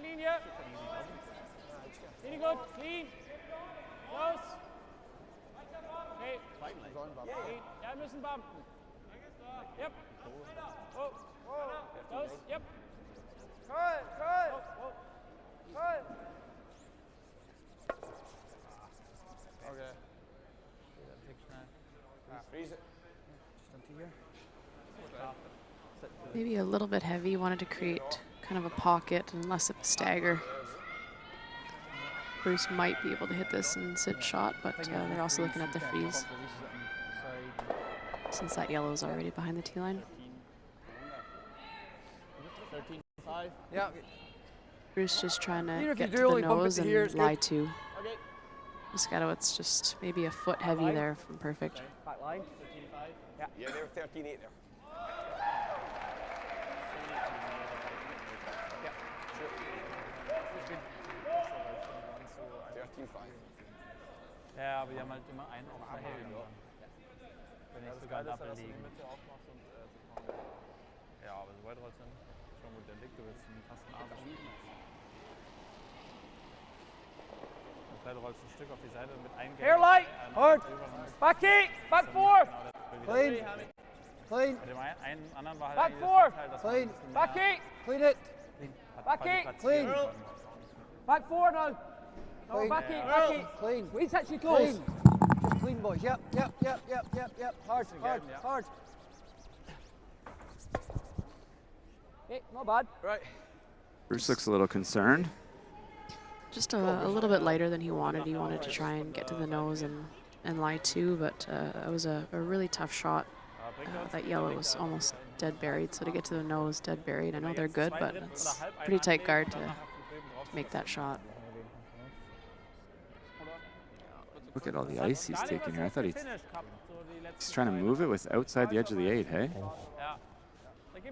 Linie. Linie gut. Clean. Los. Okay. Ja, wir müssen bumpen. Yep. Oh. Los. Yep. Okay. Freeze it. Maybe a little bit heavy. Wanted to create kind of a pocket and less of a stagger. Bruce might be able to hit this and sit shot, but they're also looking at the freeze since that yellow is already behind the tee line. 13-5. Yeah. Bruce just trying to get to the nose and lie to. Muskatewitz just maybe a foot heavy there from perfect. Back line. 13-5. Yeah, they were 13-8 there. Ja, aber die haben halt immer einen auf der Helm. Wenn nicht sogar Doppel liegen. Ja, aber so weit trotzdem. Schon gut, der liegt jetzt fast Nase. Vielleicht rollst du ein Stück auf die Seite mit einem Geld. Hairlight! Hard! Backy! Back 4! Clean! Clean! Bei dem einen anderen war halt Back eigentlich 4! Clean! Backy! Clean it! Backy! Clean! Back 4 now! No, backy, backy. Clean. Weed's actually close. Just clean, boys. Yep. Hard. Hey, not bad. Right. Bruce looks a little concerned. Just a little bit lighter than he wanted. He wanted to try and get to the nose and lie to, but it was a really tough shot. That yellow was almost dead buried, so to get to the nose dead buried, I know they're good, but it's a pretty tight guard to make that shot. Look at all the ice he's taking here. I thought he's trying to move it with outside the edge of the 8, hey?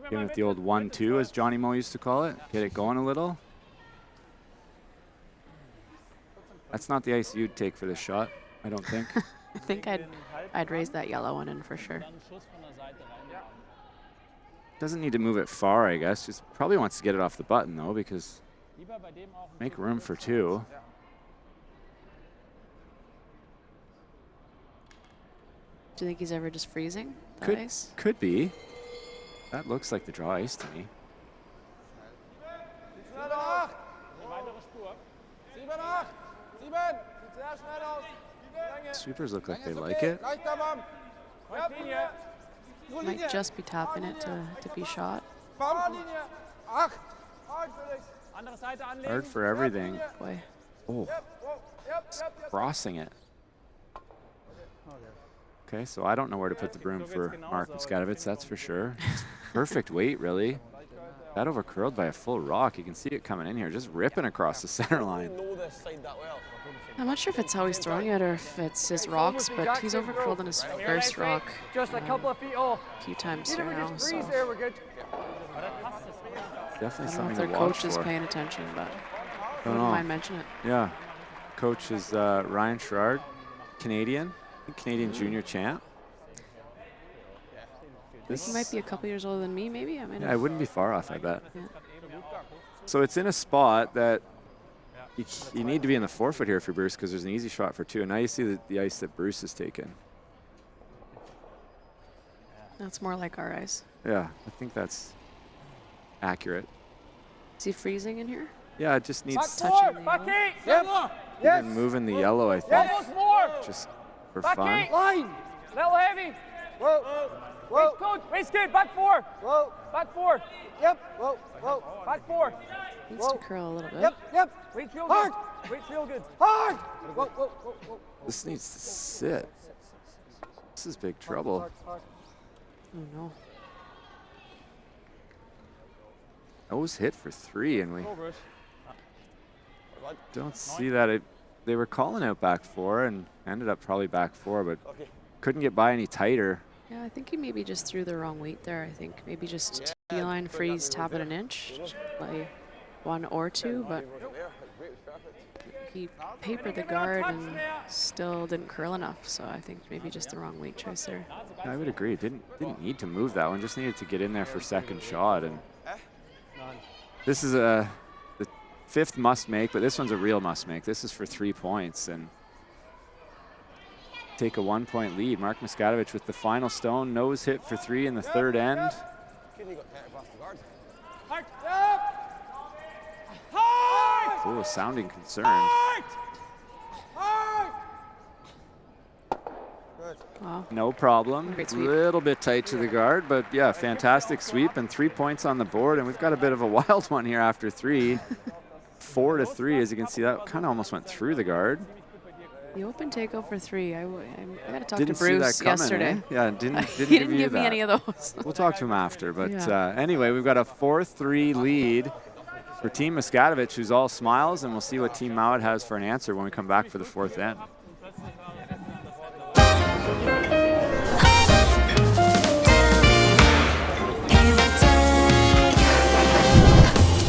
Giving it the old 1-2, as Johnny Moe used to call it. Get it going a little. That's not the ice you'd take for this shot, I don't think. I think I'd raise that yellow one in for sure. Doesn't need to move it far, I guess. Just probably wants to get it off the button, though, because make room for 2. Do you think he's ever just freezing the ice? Could be. That looks like the draw ice to me. Sweepers look like they like it. Might just be tapping it to be shot. Hard for everything. Boy. Oh, crossing it. Okay, so I don't know where to put the broom for Mark Muskatewitz, that's for sure. Perfect weight, really. That overcurled by a full rock. You can see it coming in here, just ripping across the center line. I'm not sure if it's how he's throwing it or if it's his rocks, but he's overcurled on his first rock Just a couple of feet off. a few times here now. So There, we're good. Definitely I don't know something if to their watch coach is for. paying attention, but I Don't wouldn't know. mind mentioning it. Yeah, coach is Ryan Sherrard, Canadian, Canadian junior champ. He might be a couple years older than me, maybe. I mean, Yeah, I wouldn't be far off, I bet. Yeah. So it's in a spot that you need to be in the 4-foot here for Bruce because there's an easy shot for 2. And now you see the ice that Bruce has taken. That's more like our ice. Yeah, I think that's accurate. Is he freezing in here? Yeah, it just needs touching the yellow. even moving the yellow, I think, just for fun. Line. Little heavy. Whoa. Whoa. Coach, race good. Back 4. Whoa. Back 4. Yep. Whoa. Back 4. Needs to curl a little bit. Yep. Weight real good. Weight real good. Hard. Whoa. This needs to sit. This is big trouble. Oh no. Nose hit for 3, and we don't see that. They were calling out back 4 and ended up probably back 4, but couldn't get by any tighter. Yeah, I think he maybe just threw the wrong weight there. I think maybe just T-line freeze, tap it an inch, by 1 or 2, but he papered the guard and still didn't curl enough. So I think maybe just the wrong weight choice there. I would agree. Didn't need to move that one. Just needed to get in there for second shot. And this is the 5th must make, but this one's a real must make. This is for 3 points and take a 1-point lead. Mark Muskatewitz with the final stone, nose hit for 3 in the 3rd end. Oh, sounding concerned. Wow. No problem. Great A sweep. little bit tight to the guard, but yeah, fantastic sweep and 3 points on the board. And we've got a bit of a wild one here after 3. 4-3, as you can see, that kind of almost went through the guard. The open takeout for 3. I got to talk Didn't to Bruce see that coming, yesterday. eh? Yeah, didn't He give didn't you give me that. any of those. We'll talk to him after. But Yeah. Anyway, we've got a 4-3 lead for Team Muskatewitz, who's all smiles, and we'll see what Team Mouat has for an answer when we come back for the 4th end.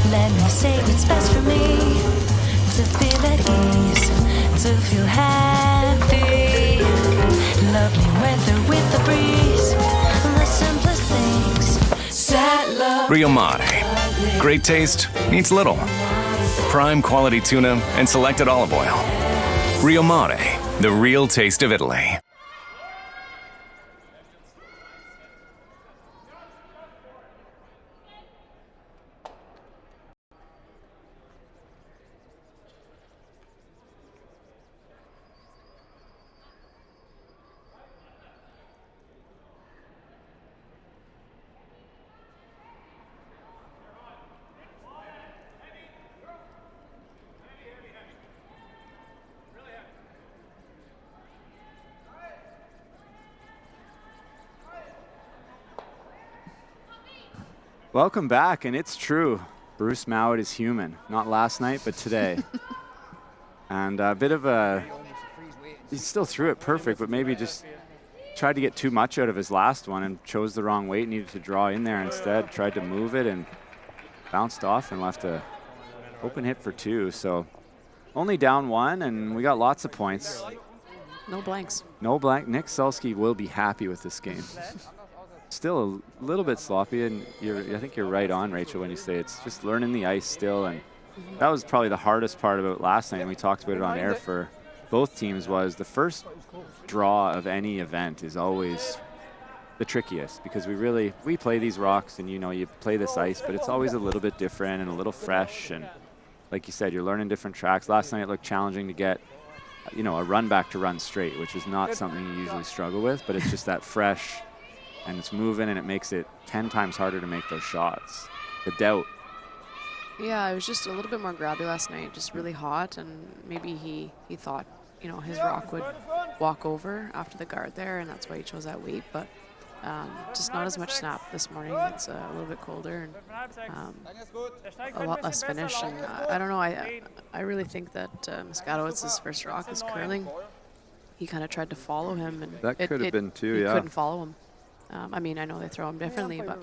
Let me say what's best for me, to feel at ease, to feel happy. Lovely weather with the breeze, the simplest things. Sad love. Rio Mare. Great taste needs little. Prime quality tuna and selected olive oil. Rio Mare, the real taste of Italy. Welcome back, and it's true. Bruce Mouat is human. Not last night, but today. And a bit of a... He still threw it perfect, but maybe just tried to get too much out of his last one and chose the wrong weight, needed to draw in there instead, tried to move it and bounced off and left a open hit for 2. So only down 1, and we got lots of points. No blanks. No blank. Nick Sulsky will be happy with this game. Still a little bit sloppy, and I think you're right on, Rachel, when you say it's just learning the ice still. And that was probably the hardest part about last night, and we talked about it on air for both teams, was the first draw of any event is always the trickiest, because we play these rocks, and you play this ice, but it's always a little bit different and a little fresh. And like you said, you're learning different tracks. Last night it looked challenging to get a run back to run straight, which is not something you usually struggle with, but it's just that fresh, and it's moving, and it makes it 10 times harder to make those shots. The doubt. Yeah, it was just a little bit more grabby last night, just really hot, and maybe he thought, his rock would walk over after the guard there, and that's why he chose that weight, but just not as much snap this morning. It's a little bit colder and a lot less finish, and I don't know, I really think that Muskatewitz's first rock is curling. He kind of tried to follow him, and that could have been too, he yeah. couldn't follow him. I mean, I know they throw him differently, but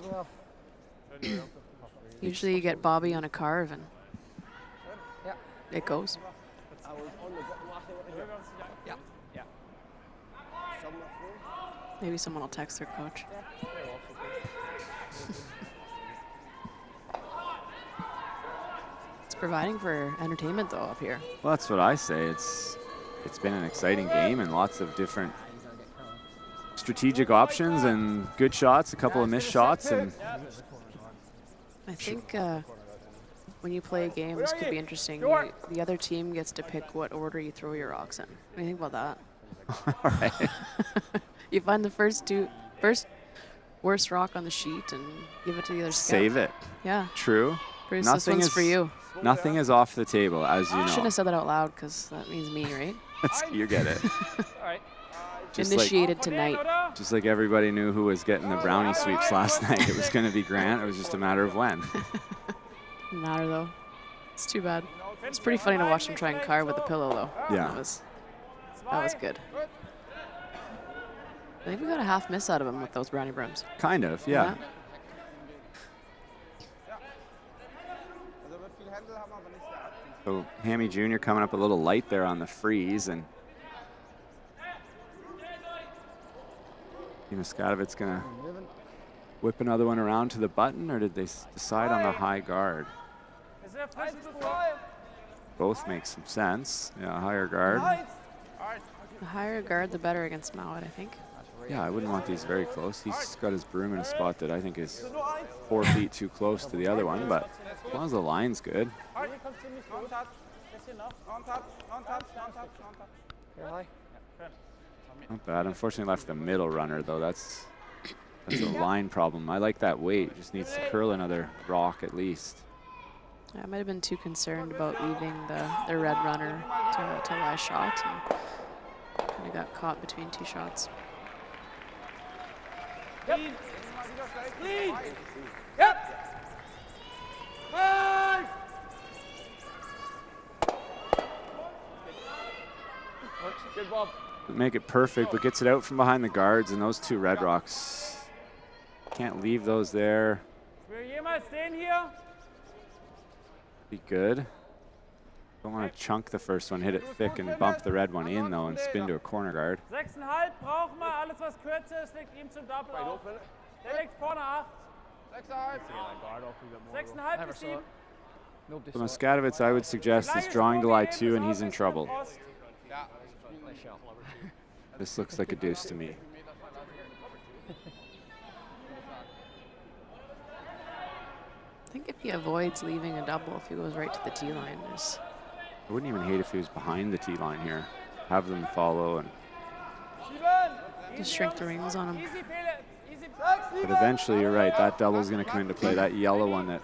usually you get Bobby on a carve and it goes. Maybe someone will text their coach. It's providing for entertainment, though, up here. Well, that's what I say. It's been an exciting game and lots of different strategic options and good shots, a couple of missed shots. And I think when you play a game, this could be interesting. The other team gets to pick what order you throw your rocks in. What do you think about that? All right. You find the first worst rock on the sheet and give it to the other scout. Save it. Yeah. True. Bruce, this one's for you. Nothing is off the table, as you know. I shouldn't have said that out loud, because that means me, right? You get it. Initiated tonight. Just like everybody knew who was getting the brownie sweeps last night. It was going to be Grant. It was just a matter of when. Doesn't matter, though. It's too bad. It's pretty funny to watch him try and carve with a pillow, though. Yeah. That was good. I think we got a half miss out of him with those brownie brooms. Kind of, yeah. So Hammy Jr. coming up a little light there on the freeze, and Muskatewitz gonna whip another one around to the button, or did they decide on the high guard? Both make some sense. Yeah, higher guard. The higher guard, the better against Mouat, I think. Yeah, I wouldn't want these very close. He's got his broom in a spot that I think is 4 feet too close to the other one, but as long as the line's good. Not bad. Unfortunately, left the middle runner, though. That's a line problem. I like that weight. Just needs to curl another rock at least. I might have been too concerned about leaving the red runner to lie shot, and kind of got caught between two shots. Yep. Clean. Yep. Five. Good ball. Make it perfect, but gets it out from behind the guards, and those two red rocks. Can't leave those there. Be good. Don't want to chunk the first one, hit it thick and bump the red one in though and spin to a corner guard. 6,5 brauchen wir. Alles was kürzer ist, liegt ihm zum Doppel auf. Der legt vorne 8. 6,5 bis 7. So Muskatewitz, I would suggest, is drawing to lie 2, and he's in trouble. This looks like a deuce to me. I think if he avoids leaving a double, if he goes right to the tee line, I wouldn't even hate if he was behind the tee line here. Have them follow and just shrink the rings on him. But eventually, you're right, that double is going to come into play. That yellow one that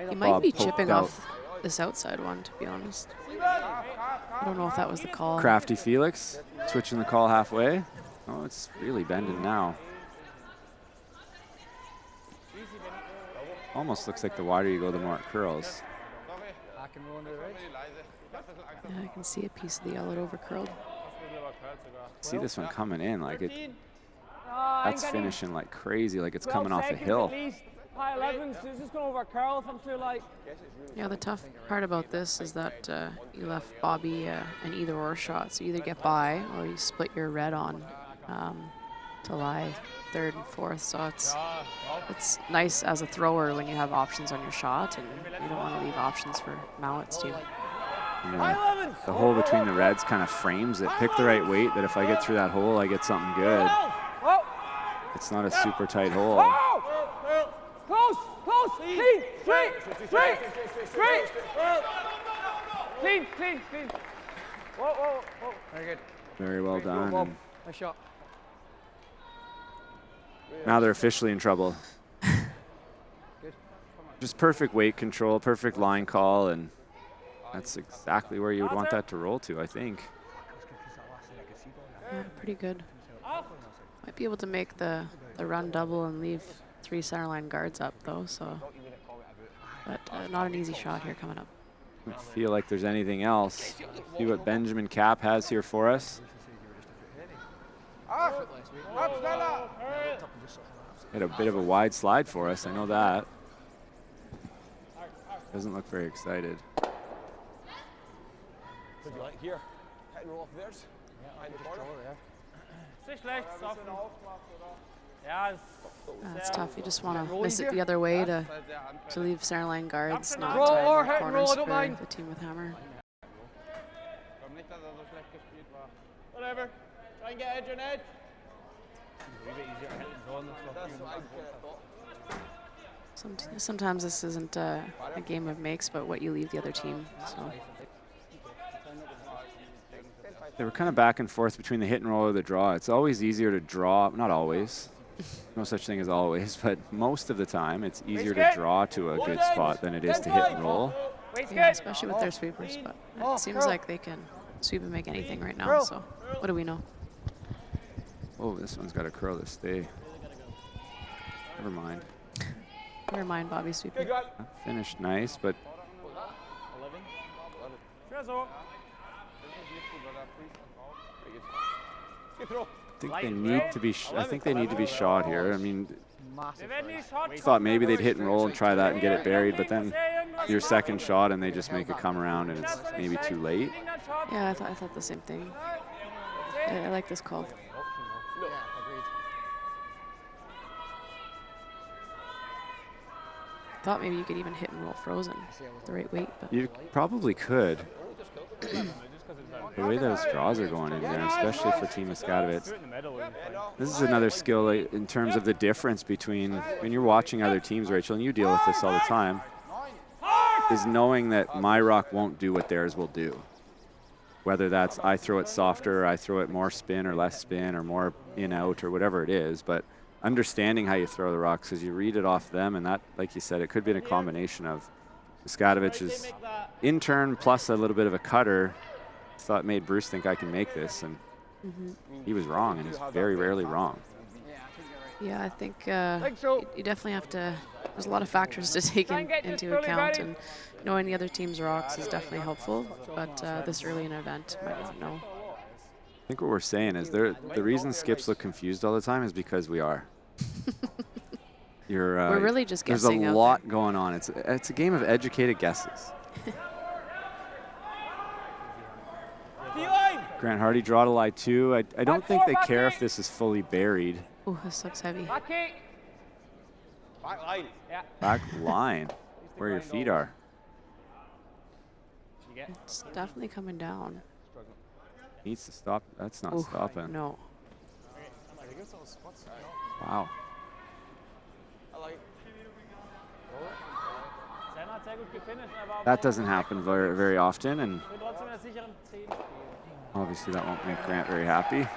He might Bob be poked chipping out. off this outside one, to be honest. I don't know if that was the call. Crafty Felix switching the call halfway. Oh, it's really bending now. Almost looks like the wider you go, the more it curls. Yeah, I can see a piece of the yellow over curled. See this one coming in like it. That's finishing like crazy, like it's coming off a hill. Yeah, the tough part about this is that you left Bobby an either-or shot. So you either get by or you split your red on to lie third and fourth. So it's nice as a thrower when you have options on your shot, and you don't want to leave options for Mouat's team. Yeah, the hole between the reds kind of frames it. Pick the right weight that if I get through that hole, I get something good. It's not a super tight hole. Close, close, clean, straight, straight, straight. Clean, clean, clean. Whoa, whoa, whoa. Very good. Very well done. And Nice shot. now they're officially in trouble. Just perfect weight control, perfect line call, and that's exactly where you would want that to roll to, I think. Yeah, pretty good. Might be able to make the run double and leave 3 centerline guards up though, so. But not an easy shot here coming up. I don't feel like there's anything else. See what Benjamin Cap has here for us. Had a bit of a wide slide for us, I know that. Doesn't look very excited. Would you like here? Hit and roll off theirs? Behind the corner? It's tough. You just want to miss it the other way to leave centerline guards, not Roll, hit and corners roll, I don't for mind. the team with hammer. Whatever. Try and get edge on edge. Sometimes this isn't a game of makes, but what you leave the other team. So. They were kind of back and forth between the hit and roll or the draw. It's always easier to draw, not always, no such thing as always, but most of the time it's easier to draw to a good spot than it is to hit and roll. Yeah, especially with their sweepers, but it seems like they can sweep and make anything right now, so what do we know? Oh, this one's got to curl to stay. Never mind. Never mind, Bobby sweeping. Finished nice, but I think they need to be. I think they need to be shot here. I mean, thought maybe they'd hit and roll and try that and get it buried, but then your second shot and they just make it come around and it's maybe too late. Yeah, I thought the same thing. I like this call. Thought maybe you could even hit and roll frozen, the right weight. But You probably could. The way those draws are going in there, especially for Team Muskatewitz. This is another skill in terms of the difference between, when you're watching other teams, Rachel, and you deal with this all the time, is knowing that my rock won't do what theirs will do. whether that's I throw it softer, or I throw it more spin or less spin or more in out or whatever it is. But understanding how you throw the rocks, because you read it off them, and that, like you said, it could be a combination of Muskatewicz's in-turn plus a little bit of a cutter. Thought made Bruce think I can make this, and he was wrong, and he's very rarely wrong. Yeah, I think you definitely have to. There's a lot of factors to take into account, and knowing the other team's rocks is definitely helpful. But this early in an event, might not know. I think what we're saying is the reason skips look confused all the time is because we are. We're really just guessing. There's a lot going on. It's a game of educated guesses. Grant Hardy draw to lie 2. I don't think they care if this is fully buried. Oh, this looks heavy. Back line. Yeah. Back line, where your feet are. It's definitely coming down. Needs to stop. That's not stopping. No. Wow. That doesn't happen very, very often, and obviously that won't make Grant very happy.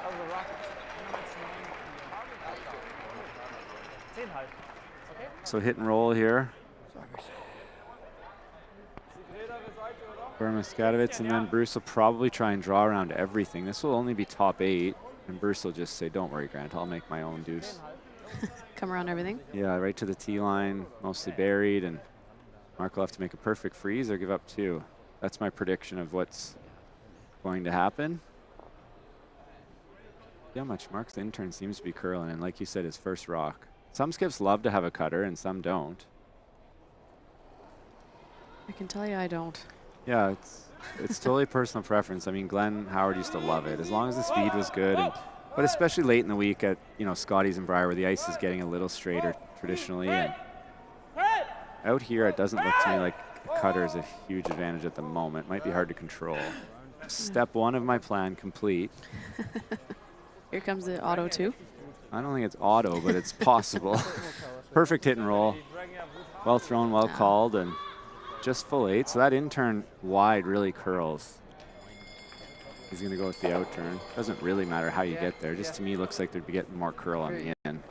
So hit and roll here for Muskatewitz, and then Bruce will probably try and draw around everything. This will only be top 8, and Bruce will just say, don't worry, Grant, I'll make my own deuce. Come around everything? Yeah, right to the tee line, mostly buried, and Mark will have to make a perfect freeze or give up 2. That's my prediction of what's going to happen. See how much Mark's intern seems to be curling, and like you said, his first rock. Some skips love to have a cutter, and some don't. I can tell you I don't. Yeah, it's totally personal preference. I mean, Glenn Howard used to love it, as long as the speed was good. But especially late in the week at, Scotty's and Briar, where the ice is getting a little straighter traditionally. And out here, it doesn't look to me like a cutter is a huge advantage at the moment. Might be hard to control. Step 1 of my plan complete. Here comes the auto 2. I don't think it's auto, but it's possible. Perfect hit and roll. Well thrown, well called, and just full 8. So that in-turn wide really curls. He's going to go with the out turn. Doesn't really matter how you get there. Just to me, looks like they'd be getting more curl on the in.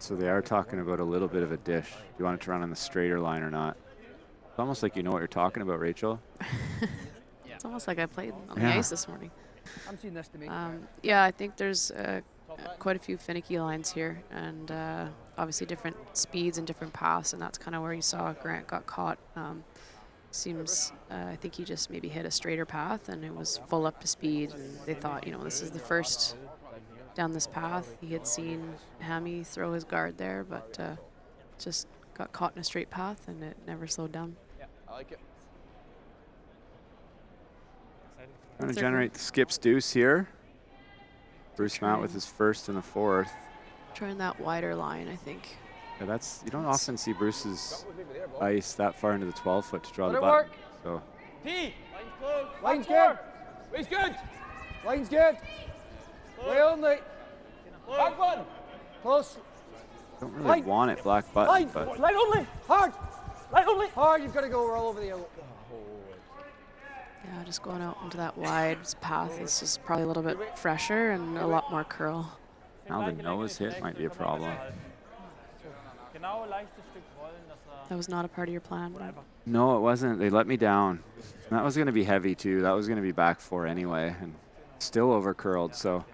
So they are talking about a little bit of a dish. Do you want it to run on the straighter line or not? It's almost like you know what you're talking about, Rachel. It's almost like I played on the ice this morning. I'm seeing this to me. Yeah, I think there's quite a few finicky lines here, and obviously different speeds and different paths, and that's kind of where you saw Grant got caught. Seems, I think he just maybe hit a straighter path, and it was full up to speed, and they thought, this is the first down this path. He had seen Hammy throw his guard there, but just got caught in a straight path, and it never slowed down. Yeah, I like it. Trying to generate the skips deuce here. Bruce Mouat with his first and the 4th. Trying that wider line, I think. Yeah, you don't often see Bruce's ice that far into the 12-foot to draw the button. So. P. Line's close. Line's good. Line's good. Line's good. Way only. Back one. Close. Don't really want it black button, but. Line only. Hard. Line only. Hard. You've got to go all over the out. Yeah, just going out into that wide path is just probably a little bit fresher and a lot more curl. Now the nose hit might be a problem. That was not a part of your plan? No, it wasn't. They let me down. That was going to be heavy, too. That was going to be back 4 anyway, and still over curled. So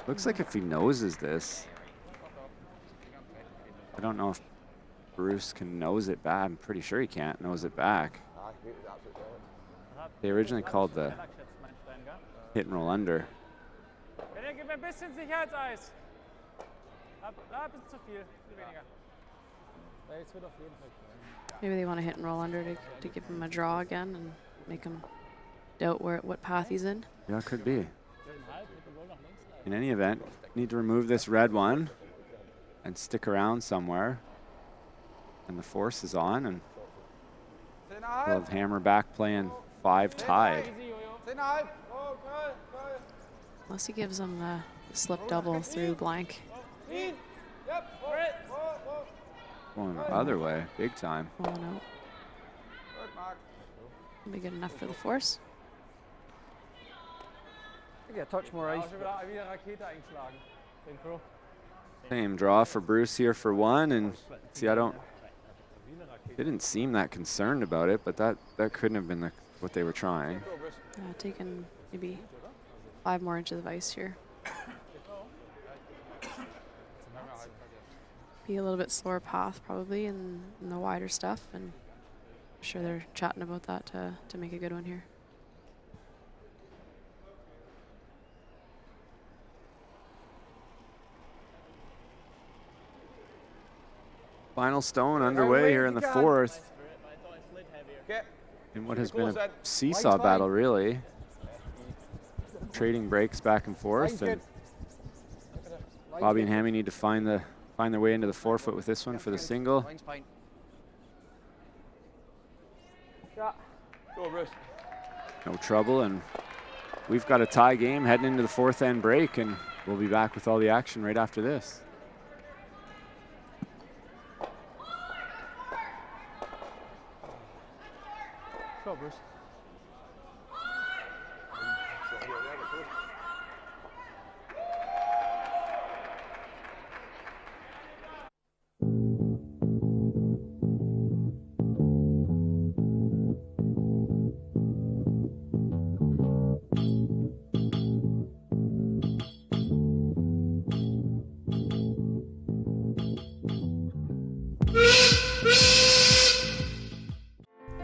looks like if he noses this, I don't know if Bruce can nose it back. I'm pretty sure he can't nose it back. They originally called the hit and roll under. Maybe they want to hit and roll under to give him a draw again and make him doubt what path he's in. Yeah, it could be. In any event, need to remove this red one and stick around somewhere. And the force is on, and we'll have Hammer back playing 5 tied. Unless he gives them the slip double through blank. Going the other way, big time. Oh no. Be good enough for the force. Get a touch more ice. Same draw for Bruce here for one, and see, didn't seem that concerned about it, but that couldn't have been what they were trying. Taking maybe 5 more inches of ice here. Be a little bit slower path probably in the wider stuff, and I'm sure they're chatting about that to make a good one here. Final stone underway here in the 4th. In what has been a seesaw battle, really. Trading breaks back and forth, and Bobby and Hammy need to find their way into the 4-foot with this one for the single. No trouble, and we've got a tie game heading into the 4th end break, and we'll be back with all the action right after this. Go, Bruce.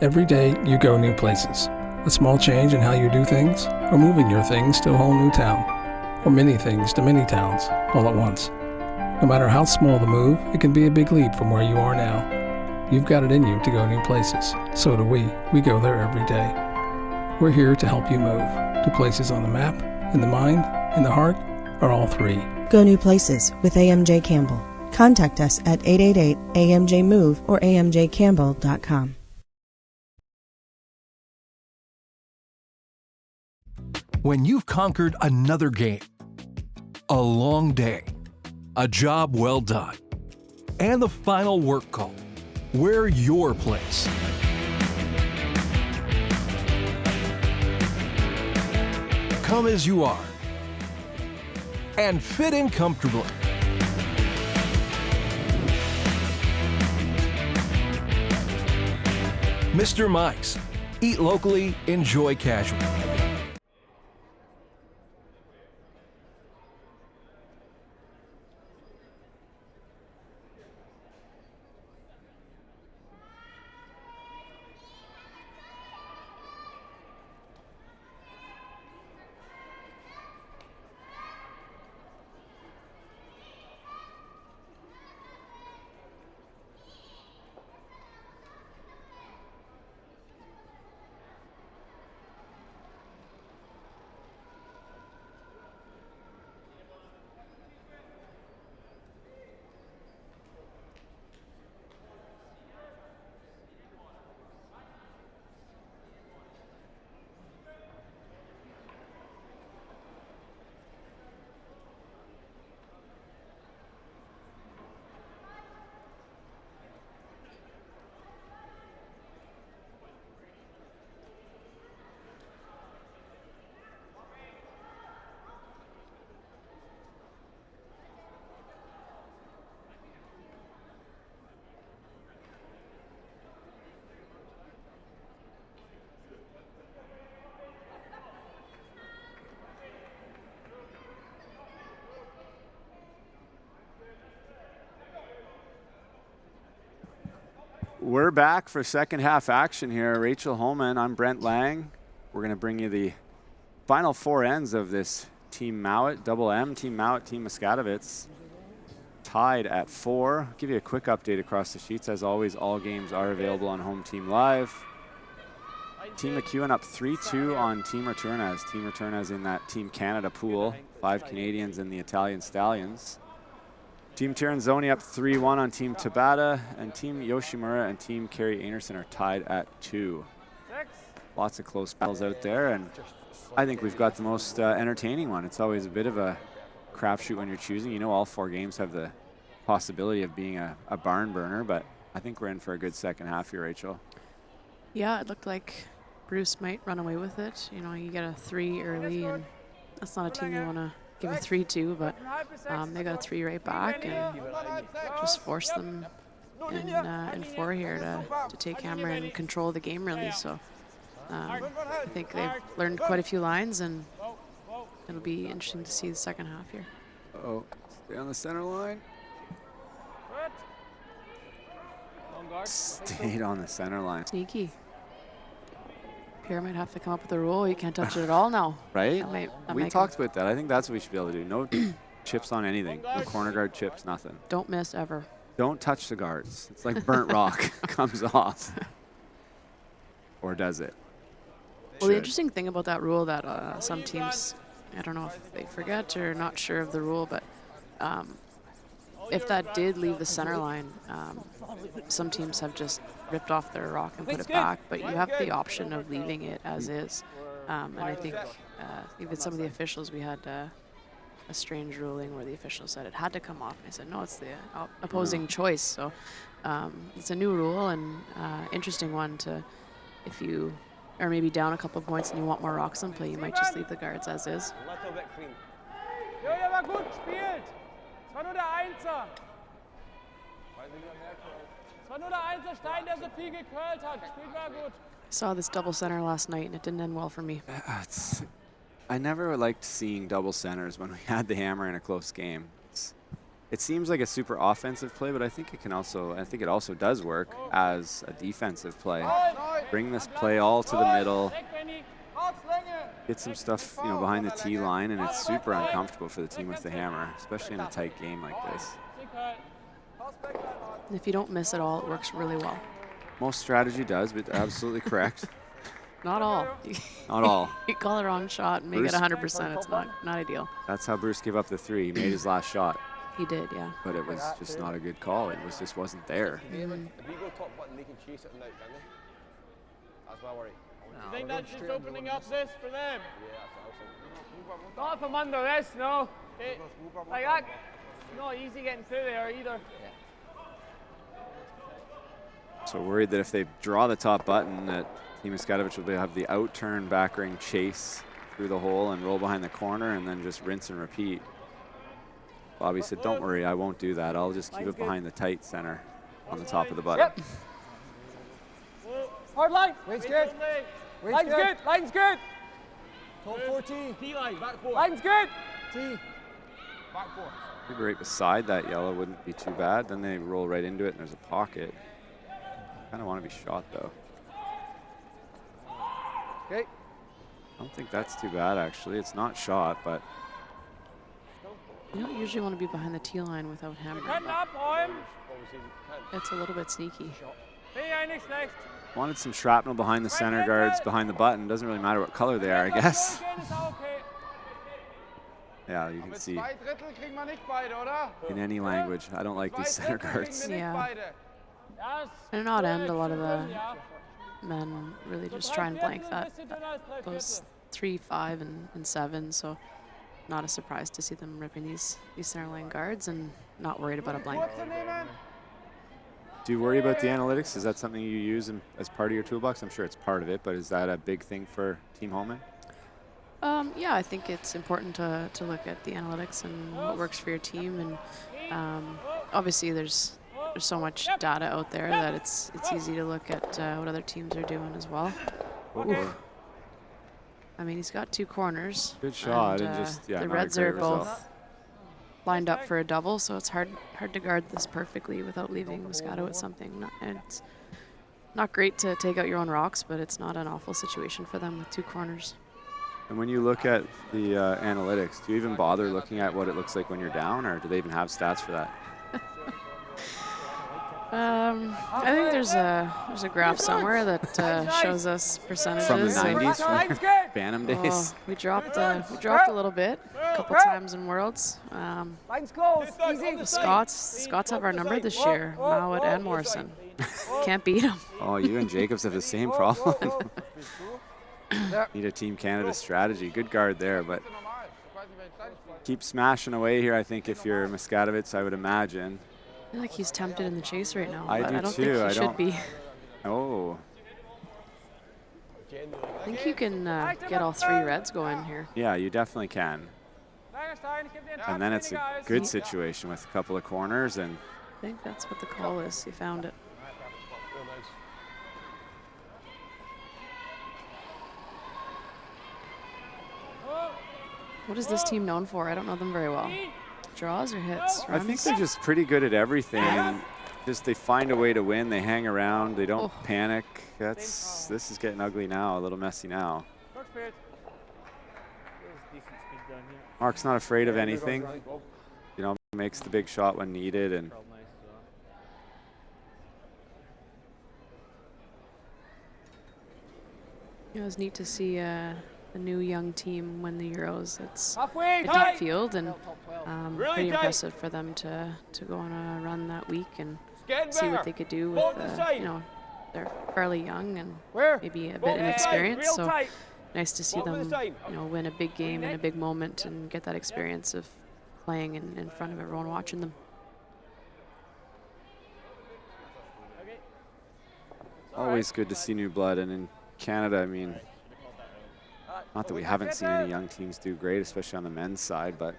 Every day you go new places. A small change in how you do things, or moving your things to a whole new town, or many things to many towns all at once. No matter how small the move, it can be a big leap from where you are now. You've got it in you to go new places. So do we. We go there every day. We're here to help you move to places on the map, in the mind, in the heart, or all three. Go new places with AMJ Campbell. Contact us at 888-AMJ-MOVE or amjcampbell.com. When you've conquered another game, a long day, a job well done, and the final work call, we're your place. Come as you are and fit in comfortably. Mr. Mike's. Eat locally, enjoy casual. We're back for second half action here. Rachel Holman, I'm Brent Lang. We're going to bring you the final 4 ends of this Team Mouat, Double M, Team Mouat, Team Muskatewitz. Tied at 4. I'll give you a quick update across the sheets. As always, all games are available on Home Team Live. Team McEwen up 3-2 on Team Returnas. Team Returnas in that Team Canada pool. 5 Canadians in the Italian Stallions. Team Tiranzoni up 3-1 on Team Tabata, and Team Yoshimura and Team Kerry Anderson are tied at 2. Lots of close battles out there, and I think we've got the most entertaining one. It's always a bit of a crapshoot when you're choosing. You know, all 4 games have the possibility of being a barn burner, but I think we're in for a good second half here, Rachel. Yeah, it looked like Bruce might run away with it. You know, you get a 3 early, and that's not a team you want to give a 3 to, but they got a 3 right back and just forced them in 4 here to take hammer and control the game, really. So I think they've learned quite a few lines, and it'll be interesting to see the second half here. Oh, stay on the center line. Stayed on the center line. Sneaky. Pierre might have to come up with a rule. You can't touch it at all now. Right? That We might talked about that. I think that's what we should be able to do. No chips on anything. No corner guard chips, nothing. Don't miss ever. Don't touch the guards. It's like burnt rock comes off. Or does it? Well, the interesting thing about that rule that some teams, I don't know if they forget or not sure of the rule, but if that did leave the center line, some teams have just ripped off their rock and put it back, but you have the option of leaving it as is. And I think even some of the officials, we had a strange ruling where the official said it had to come off. And I said, no, it's the opposing choice. So it's a new rule and interesting one to, if you are maybe down a couple of points and you want more rocks in play, you might just leave the guards as is. I saw this double center last night and it didn't end well for me. I never liked seeing double centers when we had the hammer in a close game. It seems like a super offensive play, but I think it also does work as a defensive play. Bring this play all to the middle. Get some stuff, behind the tee line, and it's super uncomfortable for the team with the hammer, especially in a tight game like this. And if you don't miss at all, it works really well. Most strategy does, but absolutely correct. Not all. Not all. You call a wrong shot and make it 100%. It's not ideal. That's how Bruce gave up the 3. He made his last shot. He did, yeah. But it was just not a good call. It just wasn't there. If we go top button, they can chase it and out, can they? That's my worry. You think that's just opening up this for them? Not from under this, no. Like that, it's not easy getting through there either. So worried that if they draw the top button, that Team Muskatewitz will have the out-turn back ring chase through the hole and roll behind the corner and then just rinse and repeat. Bobby said, don't worry, I won't do that. I'll just keep it behind the tight center on the top of the button. Yep. Hard line. Line's good. Line's good. Line's good. Top 14. T line, back 4. Line's good. T. Back 4. Maybe right beside that yellow wouldn't be too bad. Then they roll right into it and there's a pocket. Kind of want to be shot though. Okay. I don't think that's too bad actually. It's not shot, but you don't usually want to be behind the tee line without hammering. It's a little bit sneaky. Wanted some shrapnel behind the center guards, behind the button. Doesn't really matter what color they are, I guess. Yeah, you can see in any language. I don't like these center guards. Yeah. And an odd end, a lot of the men really just try and blank those 3, 5, and 7. So not a surprise to see them ripping these center line guards and not worried about a blank. Do you worry about the analytics? Is that something you use as part of your toolbox? I'm sure it's part of it, but is that a big thing for Team Holman? Yeah, I think it's important to look at the analytics and what works for your team. And obviously there's so much data out there that it's easy to look at what other teams are doing as well. I mean, he's got 2 corners. Good shot. And just, the Reds are both lined up for a double, so it's hard to guard this perfectly without leaving Muskatewitz something. It's not great to take out your own rocks, but it's not an awful situation for them with 2 corners. And when you look at the analytics, do you even bother looking at what it looks like when you're down, or do they even have stats for that? I think there's a graph somewhere that shows us percentages. From the 90s, from Bantam days. We dropped a little bit, a couple times in Worlds. The Scots have our number this year, Mouat and Morrison. Can't beat them. Oh, you and Jacobs have the same problem. Need a Team Canada strategy. Good guard there, but keep smashing away here, I think, if you're Muskatewitz, I would imagine. I feel like he's tempted in the chase right now. I but do I don't too. think he should be. Oh. I think you can get all 3 reds going here. Yeah, you definitely can. And then it's a good situation with a couple of corners. And I think that's what the call is. He found it. What is this team known for? I don't know them very well. Draws or hits? I think they're just pretty good at everything. And just they find a way to win. They hang around. They don't panic. This is getting ugly now, a little messy now. Mark's not afraid of anything. You know, makes the big shot when needed. And it was neat to see a new young team win the Euros. It's a deep field, and pretty impressive for them to go on a run that week and see what they could do with, you know, they're fairly young and maybe a bit inexperienced. So nice to see them, you know, win a big game in a big moment and get that experience of playing in front of everyone watching them. Always good to see new blood, and in Canada, I mean, not that we haven't seen any young teams do great, especially on the men's side, but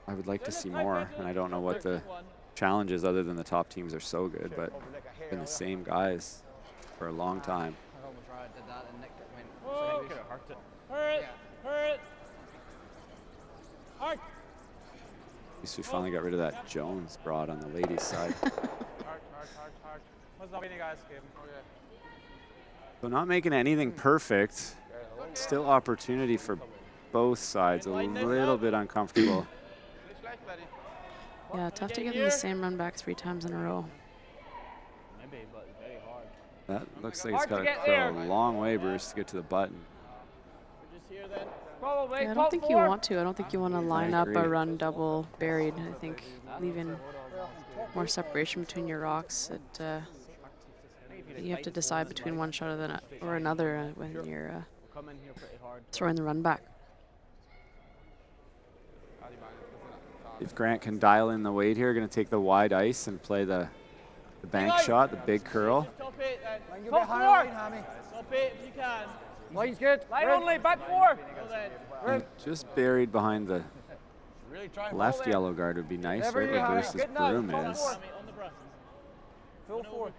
I would like to see more. And I don't know what the challenge is other than the top teams are so good, but been the same guys for a long time. At least we finally got rid of that Jones broad on the ladies' side. So not making anything perfect. Still opportunity for both sides. A little bit uncomfortable. Yeah, tough to get them the same run back 3 times in a row. That looks like it's got to go a long way, Bruce, to get to the button. Yeah, I don't think you want to. I don't think you want to line up a run double buried. I think leaving more separation between your rocks. You have to decide between one shot or another when you're throwing the run back. If Grant can dial in the weight here, going to take the wide ice and play the bank shot, the big curl. Stop it if you can. Line's good. Line only, back 4. And just buried behind the left yellow guard would be nice, right where Bruce's broom is. Full 4.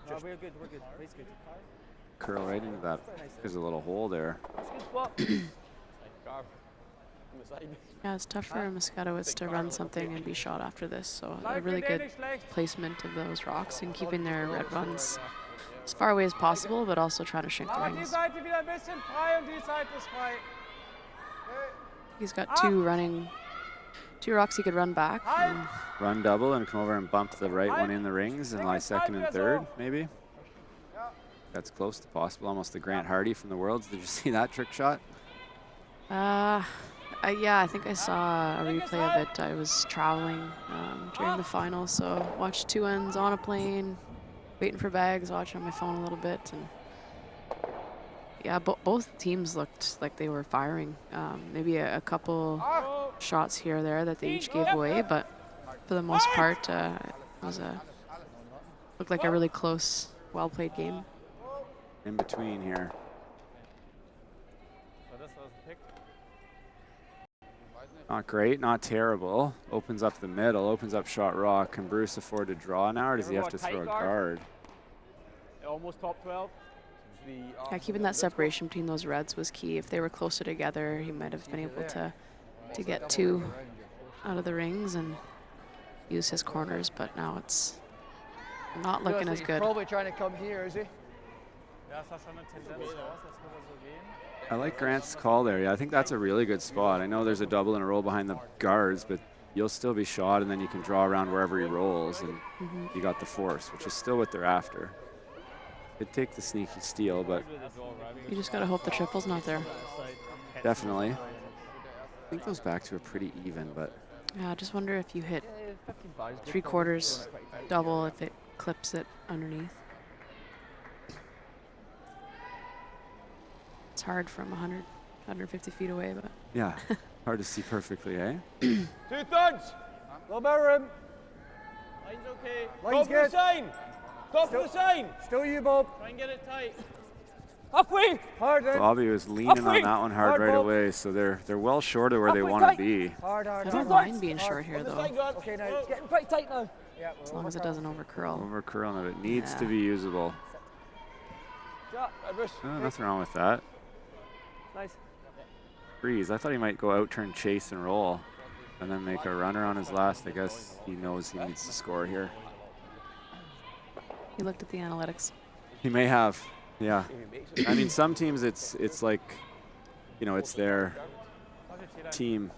No, we're good, we're good. Race good. Curl right into that. There's a little hole there. Yeah, it's tough for Muskatewitz to run something and be shot after this. So a really good placement of those rocks and keeping their red runs as far away as possible, but also trying to shrink the rings. He's got 2 rocks he could run back. Run double and come over and bump the right one in the rings and lie second and third, maybe. That's close to possible. Almost the Grant Hardy from the Worlds. Did you see that trick shot? Yeah, I think I saw a replay of it. I was traveling during the final, so watched 2 ends on a plane, waiting for bags, watching on my phone a little bit, and yeah, both teams looked like they were firing. Maybe a couple shots here or there that they each gave away, but for the most part, it was looked like a really close, well-played game. In between here. Not great, not terrible. Opens up the middle, opens up shot rock. Can Bruce afford to draw now, or does he have to throw a guard? Almost top 12. Yeah, keeping that separation between those reds was key. If they were closer together, he might have been able to get 2 out of the rings and use his corners, but now it's not looking as good. Probably trying to come here, is he? I like Grant's call there. Yeah, I think that's a really good spot. I know there's a double in a roll behind the guards, but you'll still be shot, and then you can draw around wherever he rolls, and you got the force, which is still what they're after. It'd take the sneaky steal, but you just gotta hope the triple's not there. Definitely. I think those backs were pretty even, but yeah, I just wonder if you hit 3/4 double, if it clips it underneath. It's hard from 150 feet away, but. Yeah, hard to see perfectly, eh? 2/3. Go better rim. Line's okay. Line's Go for the good. sign. Go for the sign. Still you, Bob. Try and get it tight. Halfway. Hard in. Bobby was leaning on that one hard right away, so they're well short of where they want to be. Hard, hard, I hard. don't mind being short here, though. Okay, now it's getting pretty tight now. Yeah, As long as it doesn't overcurl. Overcurl, and it needs to be usable. Nothing wrong with that. Nice. Breeze. I thought he might go out, turn, chase, and roll, and then make a runner on his last. I guess he knows he needs to score here. He looked at the analytics. He may have, yeah. I mean, some teams it's like, you know, it's their team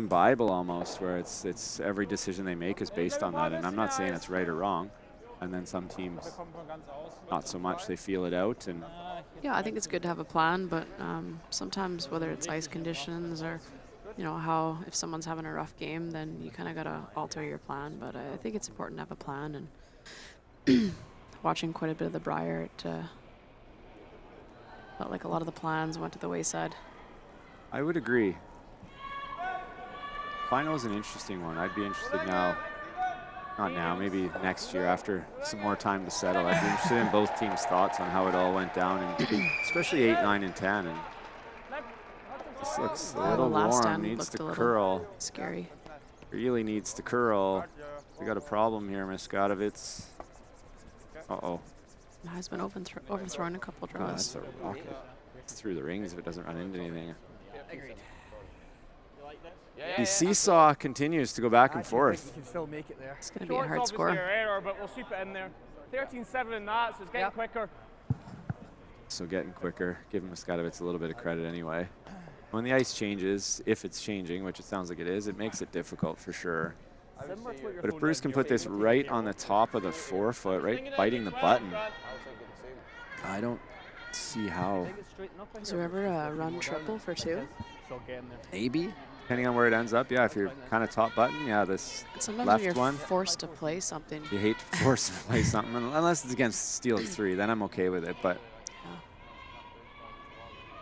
Bible almost, where it's every decision they make is based on that. And I'm not saying it's right or wrong. And then some teams, not so much. They feel it out. And Yeah, I think it's good to have a plan, but sometimes whether it's ice conditions or, you know, if someone's having a rough game, then you kind of got to alter your plan. But I think it's important to have a plan. And watching quite a bit of the Brier, it felt like a lot of the plans went to the wayside. I would agree. Final is an interesting one. I'd be interested now. Not now, maybe next year after some more time to settle. I'd be interested in both teams' thoughts on how it all went down, and especially 8, 9, and 10. And this looks a little warm, needs to curl. Scary. Really needs to curl. We got a problem here, Muskatewitz. Uh-oh. He's been overthrown a couple Oh, draws. that's a rocket. It's through the rings if it doesn't run into anything. Agreed. The seesaw continues to go back and forth. You can still make it there. It's going to be a hard score. Error, but we'll sweep it in there. 13-7 in that, so it's getting quicker. So getting quicker, giving Muskatewitz a little bit of credit anyway. When the ice changes, if it's changing, which it sounds like it is, it makes it difficult for sure. But if Bruce can put this right on the top of the forefoot, right biting the button, I don't see how. Is there ever a run triple for 2? Maybe, depending on where it ends up. Yeah, if you're kind of top button, yeah, this Sometimes left when you're one. forced to play something. You hate to force to play something, unless it's against Steel 3, then I'm okay with it. But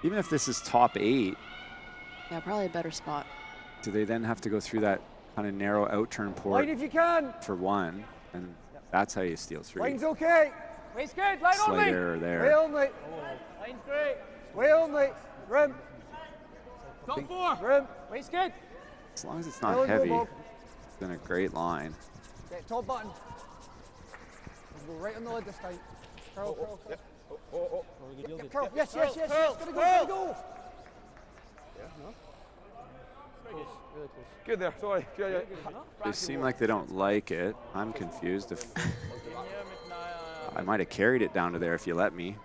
even if this is top 8, yeah, probably a better spot. do they then have to go through that kind of narrow out-turn port Line if you can. for 1? And that's how you steal 3. Line's okay. Wait's good. Line Slight only. error there. Way only. Line's great. Way only. Rim. Top 4. Rim. Wait's good. As long as it's not Well done, heavy, Bob. it's been a great line. Get top button. We'll go right on the lid this time. Curl, curl, curl. Yep, curl. Yes, yes, yes, yes. Gotta go, gotta go. Good there, sorry. They seem like they don't like it. I'm confused. If I might have carried it down to there if you let me.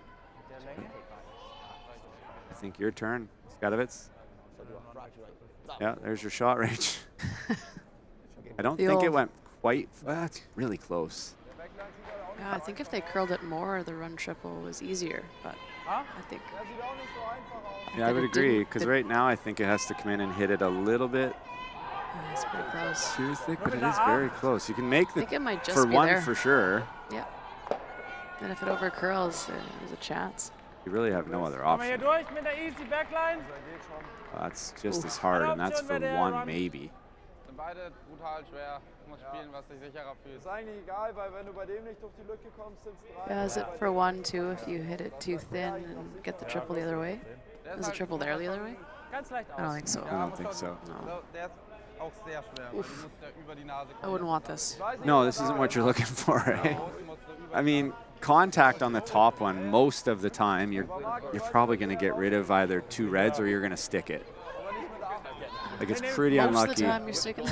I think your turn, Muskatewitz. Yeah, there's your shot range. I don't think it went quite. That's really close. Yeah, I think if they curled it more, the run triple was easier. But I think. Yeah, I would agree, because right now I think it has to come in and hit it a little bit. It's pretty close. Too thick, but it is very close. You can make the I think it might just for be 1 there. for sure. Yeah. And if it overcurls, there's a chance. You really have no other option. durch mit der easy backline. That's just as hard, and that's for 1 maybe. Beide brutal schwer. Du musst spielen, was dich sicherer fühlt. Ist eigentlich egal, weil wenn du bei dem nicht durch die Lücke kommst, sind's 3. Yeah, is it for 1, 2 if you hit it too thin and get the triple the other way? Is the triple there the other way? I don't think so. I don't think so. No. Der ist auch sehr schwer. Du musst da über die Nase I wouldn't want this. No, this isn't what you're looking for, right? I mean, contact on the top one, most of the time, you're probably going to get rid of either 2 reds or you're going to stick it. Like, it's pretty unlucky. Most of the time you're sticking.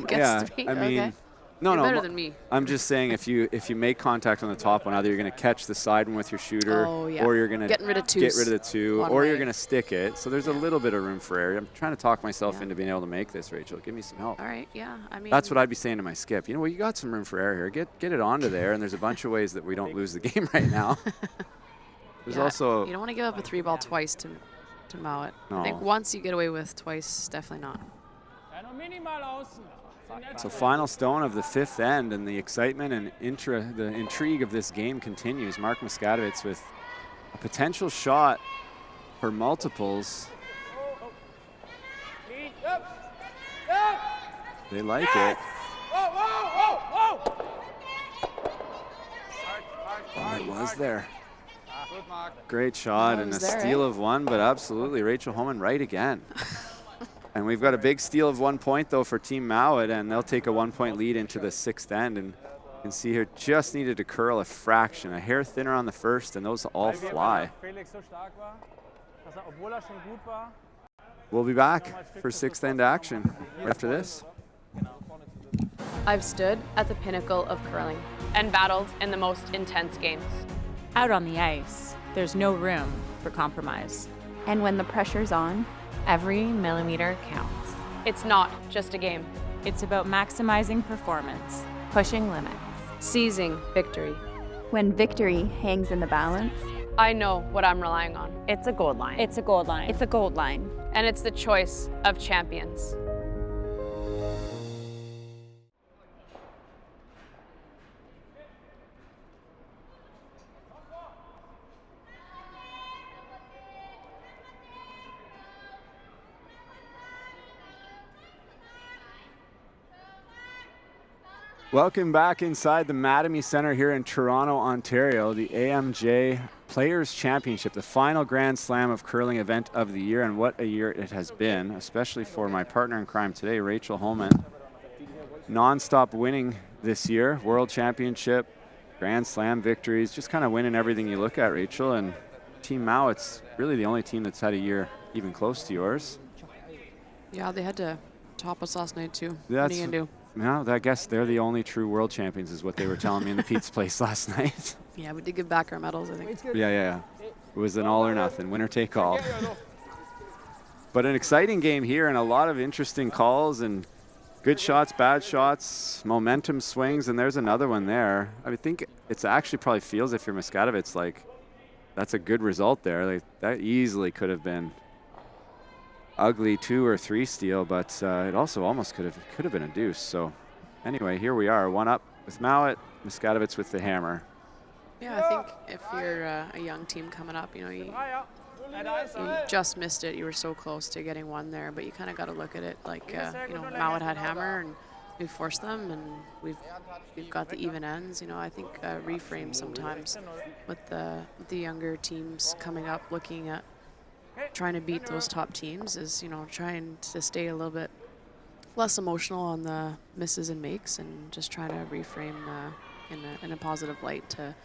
Yeah, 3? I mean, Okay. no, You're no. better than me. I'm just saying if you make contact on the top one, either you're going to catch the side one with your shooter, or you're going to Getting rid of get rid of the 2, one or you're way. going to stick it. So there's a little bit of room for error. I'm trying to talk myself into being able to make this, Rachel. Give me some help. All right, yeah. I mean, That's what I'd be saying to my skip. You know, well, you got some room for error here. Get it onto there, and there's a bunch of ways that we don't lose the game right now. There's also you don't want to give up a 3-ball twice to Mouat. I think No. once you get away with twice, definitely not. So final stone of the 5th end, and the excitement and the intrigue of this game continues. Mark Muskatewitz with a potential shot for multiples. They like it. Oh, it was there. Great shot and a steal of one, but absolutely Rachel Holman right again. And we've got a big steal of 1 point, though, for Team Mouat, and they'll take a 1 point lead into the 6th end. And you can see here, just needed to curl a fraction, a hair thinner on the first, and those all fly. We'll be back for 6th end action right after this. I've stood at the pinnacle of curling and battled in the most intense games. Out on the ice, there's no room for compromise. And when the pressure's on, every millimeter counts. It's not just a game. It's about maximizing performance, pushing limits, seizing victory. When victory hangs in the balance, I know what I'm relying on. It's a gold line. It's a gold line. It's a gold line. And it's the choice of champions. Welcome back inside the Mattamy Center here in Toronto, Ontario. The AMJ Players Championship, the final Grand Slam of curling event of the year, and what a year it has been, especially for my partner in crime today, Rachel Holman. Non-stop winning this year, World Championship, Grand Slam victories, just kind of winning everything you look at, Rachel. And Team Mouat's really the only team that's had a year even close to yours. Yeah, they had to top us last night too. That's, what are you gonna do? No, I guess they're the only true world champions is what they were telling me in the pizza place last night. Yeah, we did give back our medals, I think. Yeah. It was an all or nothing, winner take all. But an exciting game here and a lot of interesting calls and good shots, bad shots, momentum swings, and there's another one there. I think it's actually probably feels if you're Muskatewitz like that's a good result there. Like that easily could have been ugly 2 or 3 steal, but it also almost could have been a deuce. So anyway, here we are, 1 up with Mouat, Muskatewitz with the hammer. Yeah, I think if you're a young team coming up, you know, you just missed it. You were so close to getting 1 there, but you kind of got to look at it like, you know, Mouat had hammer and we forced them, and we've got the even ends. You know, I think reframe sometimes with the younger teams coming up, looking at trying to beat those top teams is, you know, trying to stay a little bit less emotional on the misses and makes and just trying to reframe in a positive light to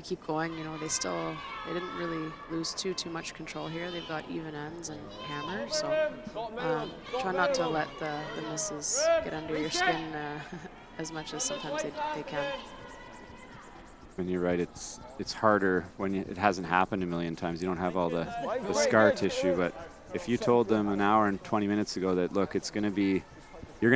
keep going. You know, they didn't really lose too much control here. They've got even ends and hammer, so try not to let the misses get under your skin as much as sometimes they can. And you're right, it's harder when it hasn't happened a million times. You don't have all the scar tissue, but if you told them an hour and 20 minutes ago that, look, you're going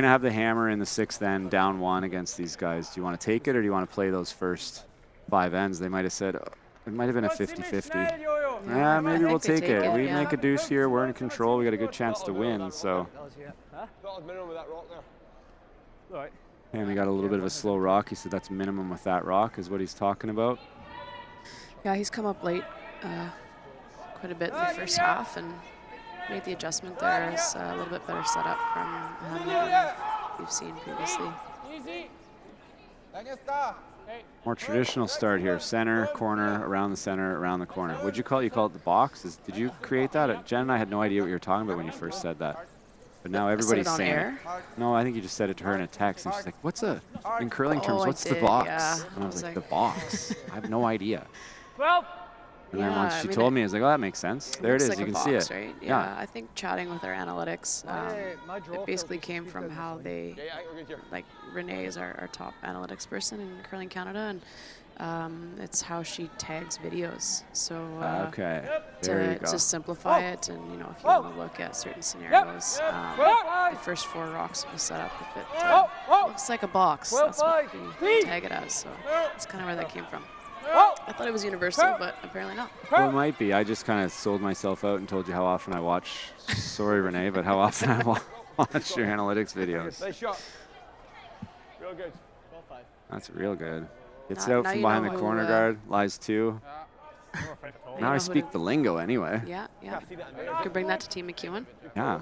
to have the hammer in the 6th end, down 1 against these guys. Do you want to take it or do you want to play those first 5 ends? They might have said, it might have been a 50-50. Yeah, maybe we'll take it. We make a deuce here. We're in control. We got a good chance to win, so. And we got a little bit of a slow rock. He said that's minimum with that rock is what he's talking about. Yeah, he's come up late quite a bit in the first half and made the adjustment there. It's a little bit better setup from him than we've seen previously. More traditional start here. Center, corner, around the center, around the corner. What'd you call it? You call it the box? Did you create that? Jen and I had no idea what you were talking about when you first said that. But now everybody's saying it. No, I think you just said it to her in a text, and she's like, in curling terms, what's the box? Yeah. And I was like, the box? I have no idea. 12. And then once she told me, I was like, oh, that makes sense. There it is, like you can box, see it. Right? Yeah, I think chatting with our analytics, it basically came from how they, like Renee is our top analytics person in Curling Canada, and it's how she tags videos. So okay, there you go. To simplify it, and you know, if you want to look at certain scenarios, the first 4 rocks will set up if it looks like a box. That's what we tag it as. So that's kind of where that came from. I thought it was universal, but apparently not. Well, it might be. I just kind of sold myself out and told you how often I watch. Sorry, Renee, but how often I watch your analytics videos. Nice shot. Real good. That's real good. Gets it out from behind the corner guard. Lies 2. Now I speak the lingo anyway. Yeah, yeah. You could bring that to Team McEwen. Yeah.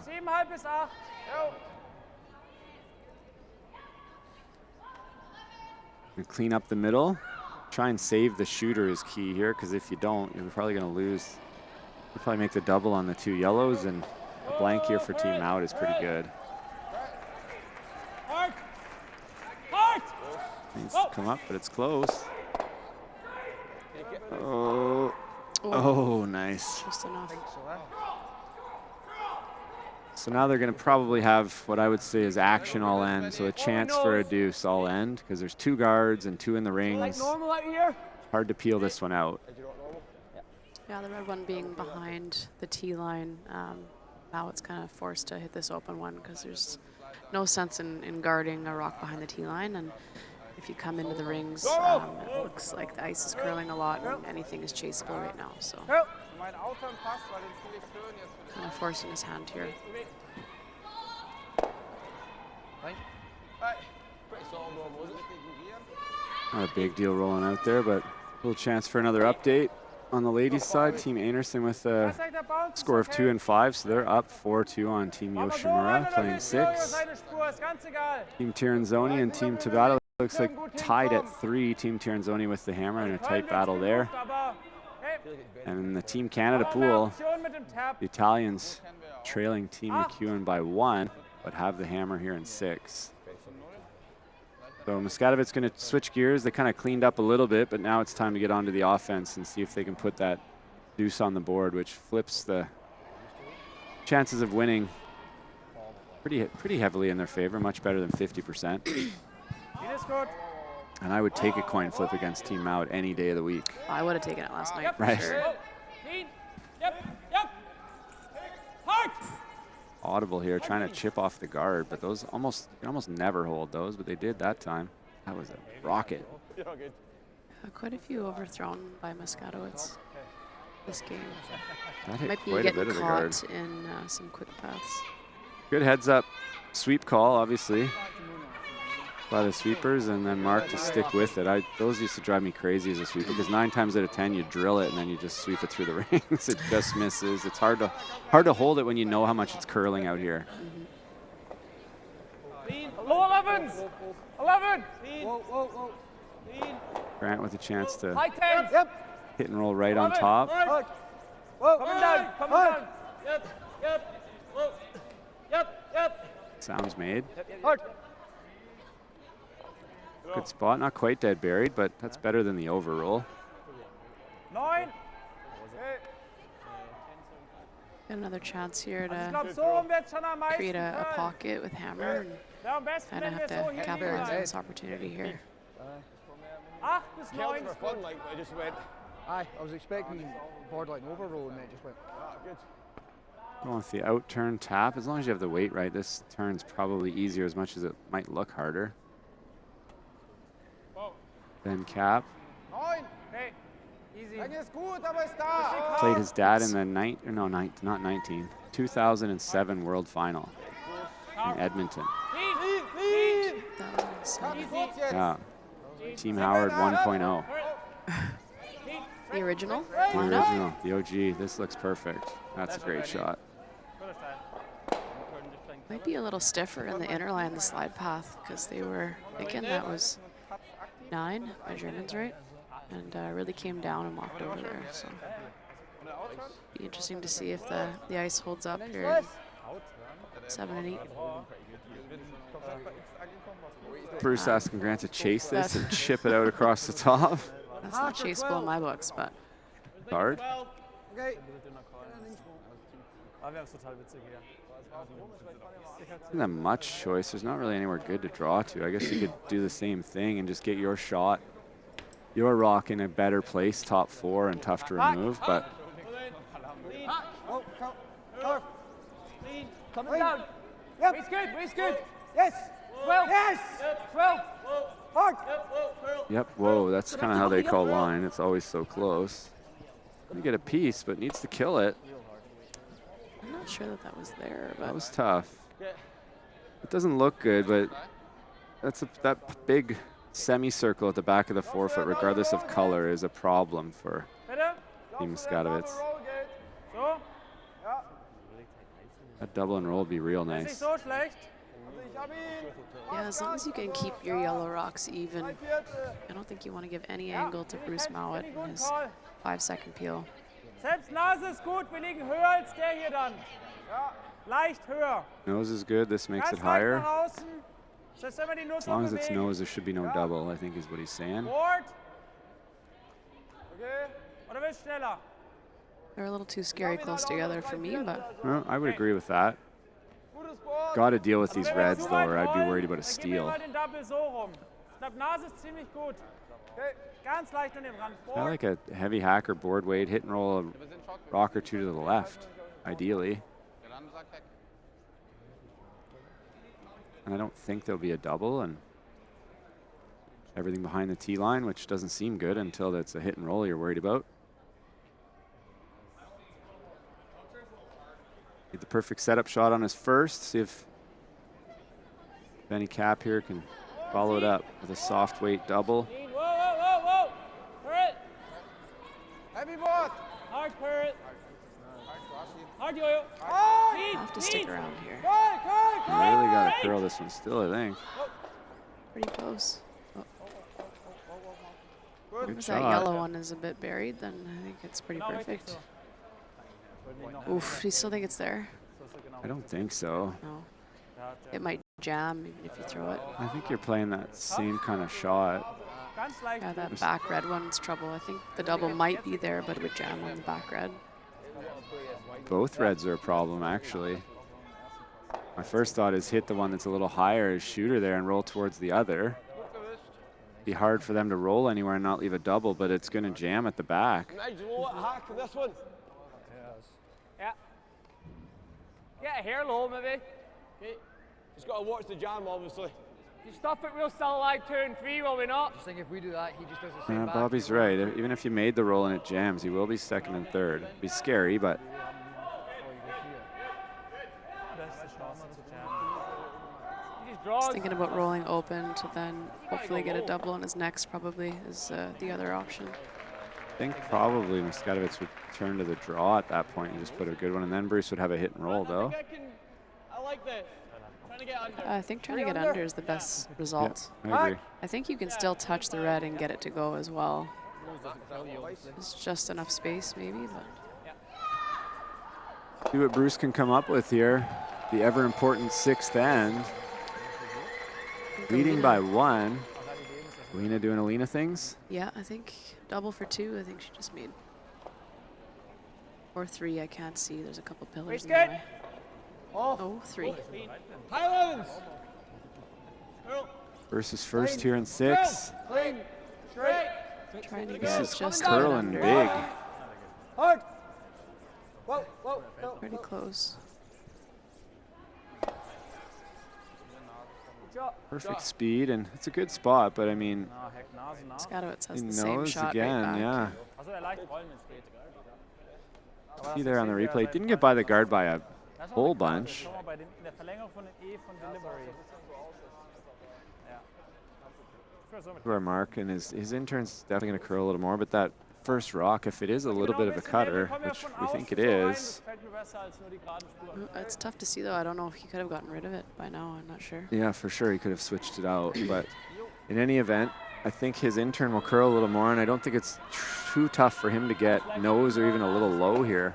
And clean up the middle. Try and save the shooter is key here, because if you don't, you're probably going to lose. You'll probably make the double on the 2 yellows, and a blank here for Team Mouat is pretty good. Needs to come up, but it's close. Oh, oh, nice. Just enough. So now they're going to probably have what I would say is action all end, so a chance for a deuce all end, because there's 2 guards and 2 in the rings. Hard to peel this one out. Yeah, the red one being behind the tee line. Mouat's kind of forced to hit this open one because there's no sense in guarding a rock behind the tee line. And if you come into the rings, it looks like the ice is curling a lot and anything is chaseable right now. So kind of forcing his hand here. Not a big deal rolling out there, but a little chance for another update. On the ladies' side, Team Anderson with a score of 2 and 5, so they're up 4-2 on Team Yoshimura, playing 6. Team Tiranzoni and Team Tabata looks like tied at 3. Team Tiranzoni with the hammer in a tight battle there. And in the Team Canada pool, the Italians trailing Team McEwen by 1, but have the hammer here in 6. So Muskatewitz going to switch gears. They kind of cleaned up a little bit, but now it's time to get onto the offense and see if they can put that deuce on the board, which flips the chances of winning pretty heavily in their favor, much better than 50%. And I would take a coin flip against Team Mouat any day of the week. I would have taken it last night, for right. sure. Audible here, trying to chip off the guard, but those you almost never hold those, but they did that time. That was a rocket. Quite a few overthrown by Muskatewitz this game. That hit might be quite a bit getting of the guard. caught in some quick paths. Good heads up sweep call, obviously, by the sweepers, and then Mark to stick with it. Those used to drive me crazy as a sweeper, because 9 times out of 10 you drill it and then you just sweep it through the rings. It just misses. It's hard to hold it when you know how much it's curling out here. Low 11s. 11. Grant with a chance to High 10s. hit and roll right on top. Coming down. Coming down. Sounds made. Good spot, not quite dead buried, but that's better than the overroll. 9. Got another chance here to create a pocket with hammer and kind of have to capitalize on this opportunity here. I was expecting borderline overroll and then it just went. Going with the out turn tap. As long as you have the weight right, this turn's probably easier, as much as it might look harder. Then cap. Played his dad in the 2007 World Final in Edmonton. Yeah. Team Howard 1.0. The original? The original, the OG. This looks perfect. That's a great shot. Might be a little stiffer in the inner line, the slide path, because they were thinking that was 9 by Germans, right? And really came down and walked over there. So be interesting to see if the ice holds up here in 7 and 8. Bruce asking Grant to chase this and chip it out across the top. That's not chaseable in my books, but hard. Isn't that much choice? There's not really anywhere good to draw to. I guess you could do the same thing and just get your shot, your rock in a better place, top 4, and tough to remove. But coming down. Yep. Race good. Yes. 12. Yes. 12. Hard. Yep. Whoa, that's kind of how they call line. It's always so close. You get a piece, but needs to kill it. I'm not sure that was there. But that was tough. It doesn't look good, but that big semicircle at the back of the forefoot, regardless of color, is a problem for Team Muskatewitz. So? Ja. That double and roll would be real Ist nicht nice. so schlecht. Also ich habe ihn. Yeah, as long as you can keep your yellow rocks even. I don't think you want to give any angle to Bruce Mouat in his 5-second peel. Selbst Nase ist gut, wir liegen höher als der hier dann. Ja. Leicht höher. Nose is good. This makes it Ganz leicht higher. nach außen. Selbst wenn wir die nur As so long as it's bewegen. nose, there should be no double, I think is what he's saying. Board. Okay. Oder willst du schneller? They're a little too scary close together for me, but Well, I would agree with that. Got to deal with these reds, though, or I'd be worried about a Dann gib mir steal. mal den Double so rum. Ich glaube, Nase ist ziemlich gut. Okay. Ganz leicht an den Rand. I like a heavy hacker board weight, hit and roll a rock or two to the left, ideally. And I don't think there'll be a double, and everything behind the tee line, which doesn't seem good until it's a hit and roll you're worried about. Get the perfect setup shot on his first. See if Benny Cap here can follow it up with a soft weight double. Whoa, whoa, whoa, whoa. Current. Heavy board. Hard current. Hard yo-yo. I'll have to stick around here. You really got to curl this one still, I think. Pretty close. Oh. Good If shot. that yellow one is a bit buried, then I think it's pretty perfect. Oof, do you still think it's there? I don't think so. No. It might jam even if you throw it. I think you're playing that same kind of shot. Yeah, that back red one's trouble. I think the double might be there, but it would jam on the back red. Both reds are a problem, actually. My first thought is hit the one that's a little higher as shooter there and roll towards the other. Be hard for them to roll anywhere and not leave a double, but it's going to jam at the back. Nice roll at hack on this one. Yeah. Get a hair low, maybe. Okay. Just got to watch the jam, obviously. You stuff it real still like 2 and 3, will we not? Just think if we do that, he just does the same back. Bobby's right. Even if you made the roll and it jams, you will be second and third. Be scary, but Just thinking about rolling open to then hopefully get a double on his next probably is the other option. I think probably Muskatewitz would turn to the draw at that point and just put a good one, and then Bruce would have a hit and roll, though. I like this. Trying to get under. I think trying to get under is the best result. Yeah, I agree. I think you can still touch the red and get it to go as well. It's just enough space maybe, but See what Bruce can come up with here. The ever important sixth end. Leading by 1. Alina doing Alina things. yeah, I think double for 2. I think she just made. Or 3, I can't see. There's a couple pillars in the way. Oh, 3. Highlands. Bruce's first here in 6. Clean. Straight. Trying to This get is just curling under. big. Hard. Whoa, whoa, whoa. Pretty close. Perfect speed, and it's a good spot, but I mean, Muskatewitz has he the same knows shot again, right back. yeah. Also er leicht rollen, wenn's geht. See there on the replay, didn't get by the guard by a whole bunch. Schau mal bei den, in der Verlängerung von dem E von Delivery. Ja. To our mark, and his intern's definitely going to curl a little more, but that first rock, if it is a little bit of a cutter, which we think it is, It's tough to see though. I don't know if he could have gotten rid of it by now. I'm not sure. yeah, for sure he could have switched it out. But in any event, I think his intern will curl a little more, and I don't think it's too tough for him to get nose or even a little low here.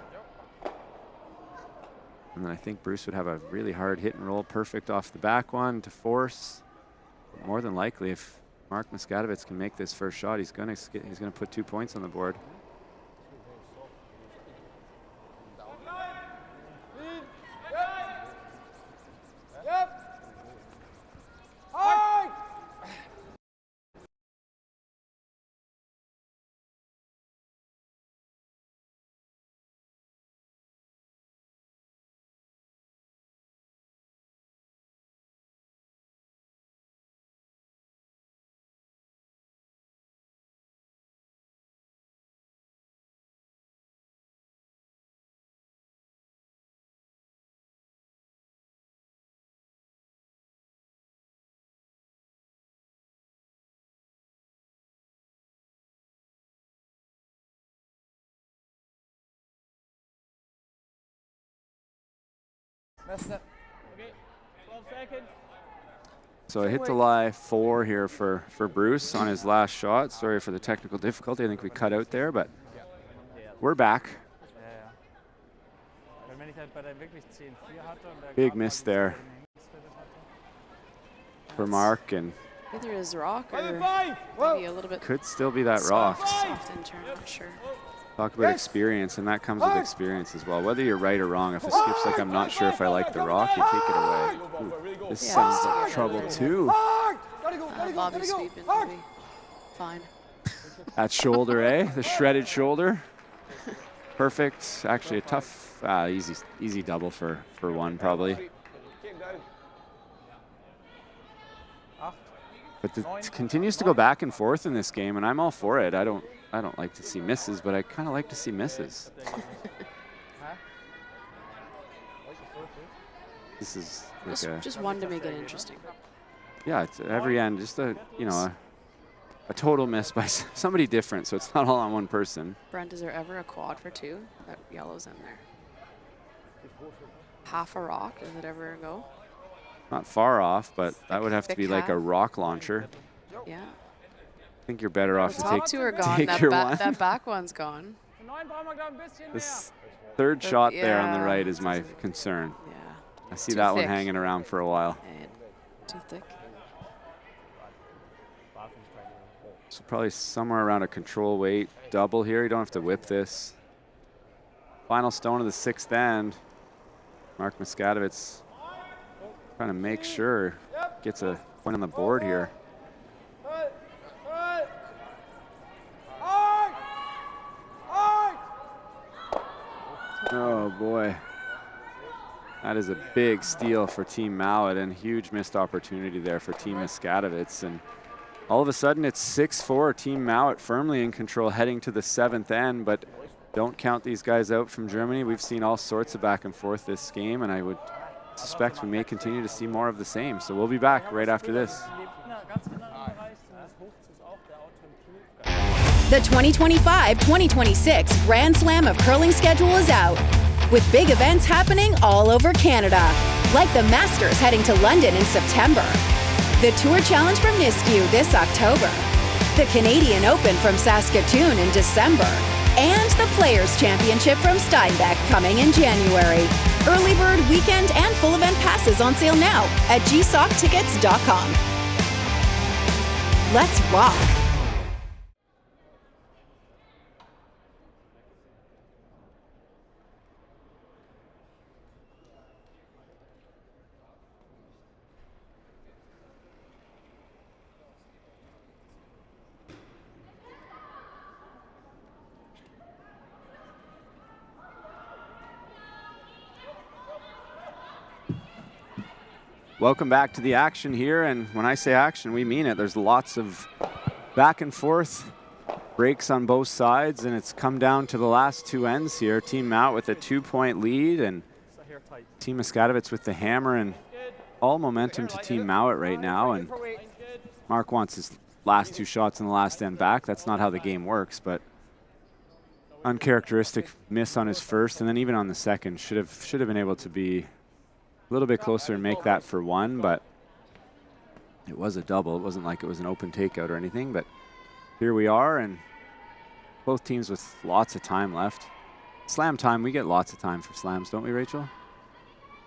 And then I think Bruce would have a really hard hit and roll perfect off the back one to force. But more than likely, if Mark Muskatewitz can make this first shot, he's gonna put 2 points on the board. Missing it. Okay, 12 seconds. So I hit the lie 4 here for Bruce on his last shot. Sorry for the technical difficulty. I think we cut out there, but we're back. Big miss there for Mark, and either his rock or maybe a little bit. Could still be that rock. Soft intern, not sure. Talk about experience, and that comes with experience as well. Whether you're right or wrong, if a skip's like, I'm not sure if I like the rock, you take it away. Ooh, this sounds like trouble too. Bobby's sweeping, maybe. Fine. That shoulder, eh? The shredded shoulder. Perfect. Actually, a tough, easy double for one probably. But it continues to go back and forth in this game, and I'm all for it. I don't like to see misses, but I kind of like to see misses. This is like just one to make it interesting. Yeah, it's at every end, just a total miss by somebody different, so it's not all on one person. Brent, is there ever a quad for 2? That yellow's in there. Half a rock, does it ever go? Not far off, but that would have to be like a rock launcher. Yeah. I think you're better off to top 2 are gone. That back one's gone. This third shot there on the right is my concern. Yeah. I see that one hanging around for a while. Too thick. So probably somewhere around a control weight double here. You don't have to whip this. Final stone of the 6th end. Mark Muskatewitz trying to make sure gets a point on the board here. Oh boy. That is a big steal for Team Mouat, and huge missed opportunity there for Team Muskatewitz. And all of a sudden it's 6-4, Team Mouat firmly in control heading to the 7th end, but don't count these guys out from Germany. We've seen all sorts of back and forth this game, and I would suspect we may continue to see more of the same. So we'll be back right after this. The 2025-2026 Grand Slam of Curling schedule is out, with big events happening all over Canada, like the Masters heading to London in September, the Tour Challenge from Nisku this October, the Canadian Open from Saskatoon in December, and the Players' Championship from Steinbeck coming in January. Early bird weekend and full event passes on sale now at gsoctickets.com. Let's rock. Welcome back to the action here, and when I say action, we mean it. There's lots of back and forth breaks on both sides, and it's come down to the last 2 ends here. Team Mouat with a 2-point lead, and Team Muskatewitz with the hammer, and all momentum to Team Mouat right now. And Mark wants his last 2 shots in the last end back. That's not how the game works, but uncharacteristic miss on his first, and then even on the second should have been able to be a little bit closer and make that for 1, but it was a double. It wasn't like it was an open takeout or anything, but here we are, and both teams with lots of time left. Slam time, we get lots of time for slams, don't we, Rachel?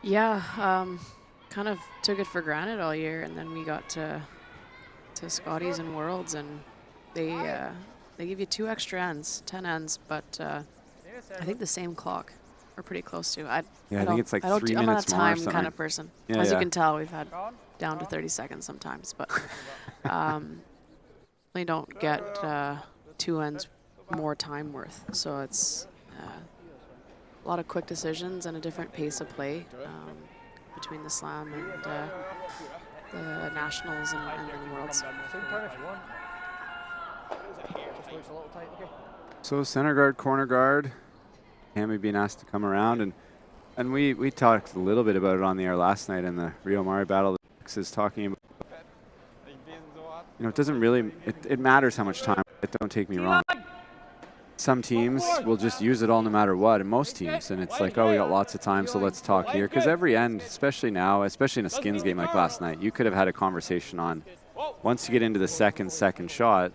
Yeah, kind of took it for granted all year, and then we got to Scotties and Worlds, and they give you 2 extra ends, 10 ends, but I think the same clock. We're pretty close to. I think it's like 3 minutes more. I'm not a time or kind of person. Yeah, As you can tell, we've had down to 30 seconds sometimes, but we don't get 2 ends more time worth. So it's a lot of quick decisions and a different pace of play between the Slam and the Nationals and the Worlds. So center guard, corner guard. Hammy being asked to come around, and we talked a little bit about it on the air last night in the Rio Mare battle. Is talking about, it doesn't really, it matters how much time. Don't take me wrong. some teams will just use it all no matter what, and most teams, and it's like, oh, we got lots of time, so let's talk here. Because every end, especially now, especially in a skins game like last night, you could have had a conversation on, once you get into the second shot,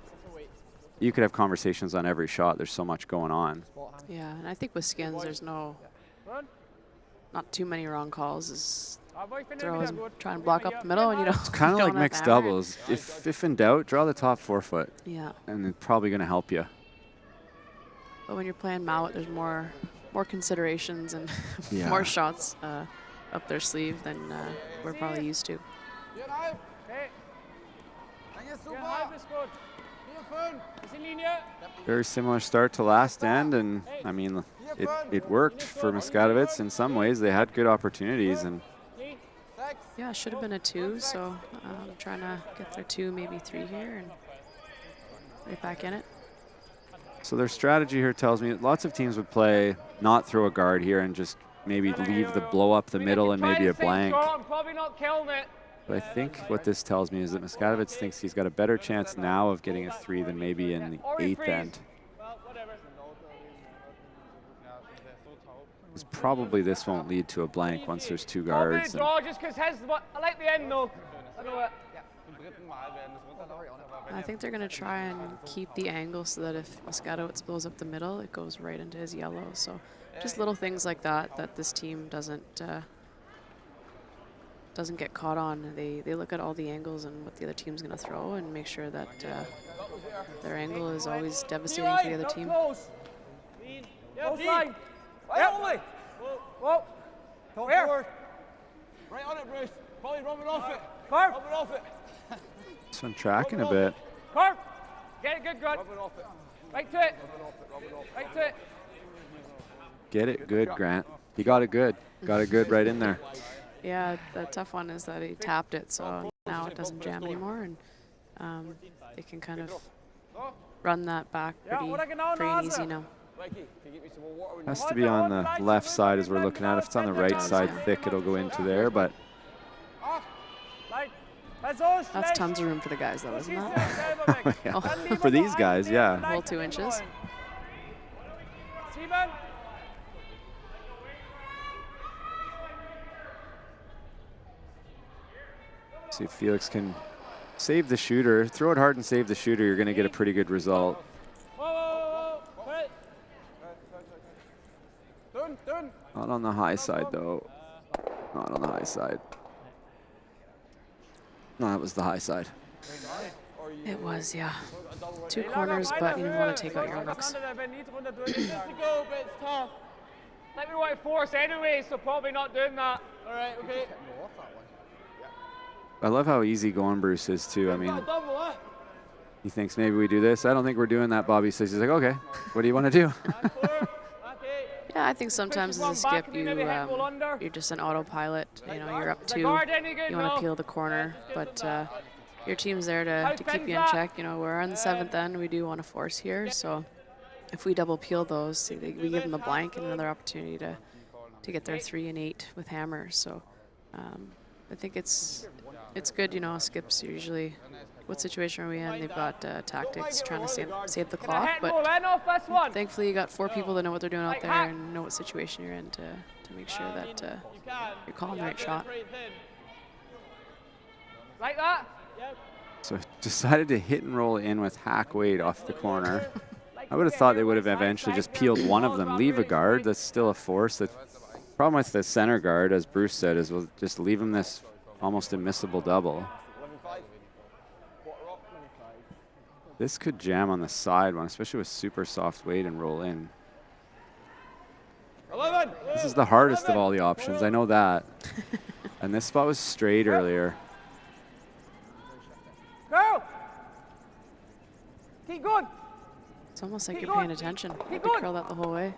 you could have conversations on every shot. There's so much going on. Yeah, and I think with skins, there's not too many wrong calls. They're always trying to block up the middle, and you know. It's kind of like mixed doubles. If in doubt, draw the top 4 foot. Yeah. And it's probably going to help you. But when you're playing Mouat, there's more considerations and more shots up their sleeve than we're probably used to. Very similar start to last end, and I mean, it worked for Muskatewitz in some ways. They had good opportunities, and yeah, it should have been a 2. So trying to get their 2, maybe 3 here, and right back in it. So their strategy here tells me lots of teams would play not throw a guard here and just maybe leave the blow up the middle and maybe a blank. But I think what this tells me is that Muskatewitz thinks he's got a better chance now of getting a 3 than maybe in the 8th end. Because probably this won't lead to a blank once there's 2 guards. I like the end though. I think they're going to try and keep the angle so that if Muskatewitz blows up the middle, it goes right into his yellow. So just little things like that this team doesn't get caught on. They look at all the angles and what the other team's going to throw and make sure that their angle is always devastating for the other team. Right on it, Bruce. Probably rubbing off it. Rubbing off it. So I'm tracking a bit. Carp! Get it good, Grant. Right to it. Right to it. Get it good, Grant. He got it good. Got it good right in there. Yeah, the tough one is that he tapped it, so now it doesn't jam anymore, and they can kind of run that back pretty easy now. Has to be on the left side as we're looking at. If it's on the right side thick, it'll go into there, but that's tons of room for the guys, though, isn't that? yeah. For these guys, yeah. Whole 2 inches. See if Felix can save the shooter. Throw it hard and save the shooter. You're going to get a pretty good result. Not on the high side, though. Not on the high side. No, that was the high side. It was, yeah. 2 corners, but you don't want to take out your looks. Let me want force anyway, so probably not doing that. All right, okay. I love how easy going Bruce is, too. I mean, he thinks maybe we do this. I don't think we're doing that, Bobby says. He's like, okay, what do you want to do? Yeah, I think sometimes as a skip, you're just an autopilot. You know, you're up 2, you want to peel the corner, but your team's there to keep you in check. You know, we're on the 7th end. We do want to force here, so if we double peel those, we give them the blank and another opportunity to get their 3 and 8 with hammers. So I think it's good. You know, skips usually. What situation are we in? They've got tactics trying to save the clock, but thankfully you got 4 people that know what they're doing out there and know what situation you're in to make sure that you're calling the right shot. Like that? So decided to hit and roll in with hack weight off the corner. I would have thought they would have eventually just peeled one of them, leave a guard. That's still a force. The problem with the center guard, as Bruce said, is we'll just leave him this almost immiscible double. This could jam on the side one, especially with super soft weight and roll in. This is the hardest of all the options. I know that. And this spot was straight earlier. Go! Keep going! It's almost like you're paying attention. You could curl that the whole way.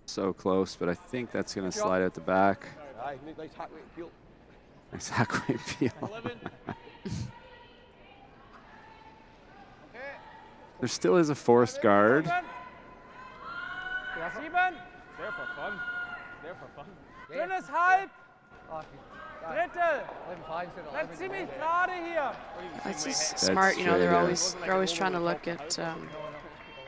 So close, but I think that's going to slide out the back. Nice hack weight peel. There still is a forced guard. There for fun. There for fun. Dünnes halb. Drittel. Bleib ziemlich gerade hier. It's just smart, you know. They're always trying to look at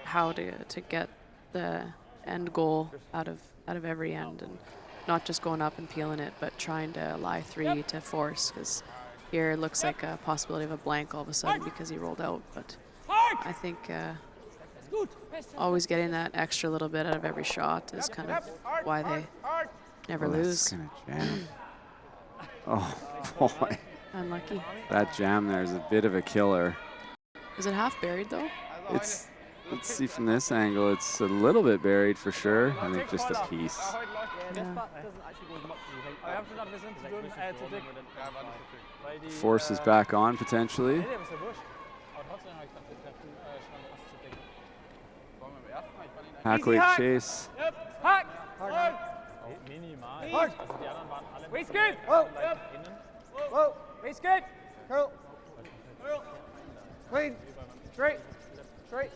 how to get the end goal out of every end, and not just going up and peeling it, but trying to lie 3 to force. Because here it looks like a possibility of a blank all of a sudden because he rolled out. But I think always getting that extra little bit out of every shot is kind of why they never lose. That's gonna jam. Oh boy. Unlucky. That jam there is a bit of a killer. Is it half buried though? It's, let's see from this angle, it's a little bit buried for sure. I think just a piece. Yeah. Force is back on potentially. Hackaway chase. Hack! Waist good! Whoa! Waist good! Curl. Clean. Straight. Straight.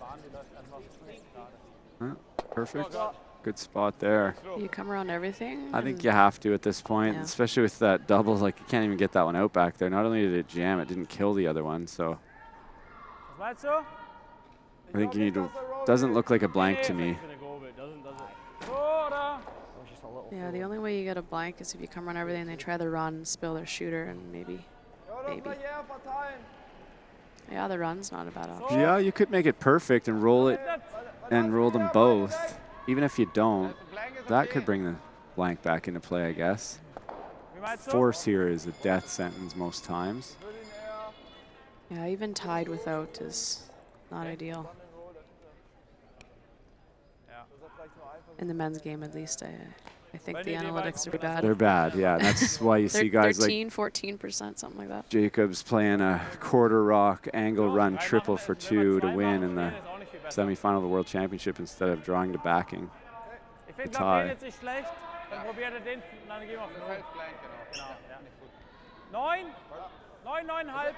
Perfect. Good spot there. You come around everything? I think you have to at this point, Yeah. especially with that double. Like, you can't even get that one out back there. Not only did it jam, it didn't kill the other one. So I think you need to. Doesn't look like a blank to me. Yeah, the only way you get a blank is if you come around everything and they try the run, spill their shooter, and maybe. Yeah, the run's not a bad option. Yeah, you could make it perfect and roll it and roll them both. Even if you don't, that could bring the blank back into play, I guess. Force here is a death sentence most times. Yeah, even tied without is not ideal. In the men's game, at least, I think the analytics are bad. They're bad, yeah. That's why you see guys 13, like 14%, something like that. Jacobs playing a quarter rock angle run triple for 2 to win in the semifinal of the World Championship instead of drawing to backing. The tie. 9, 9,5.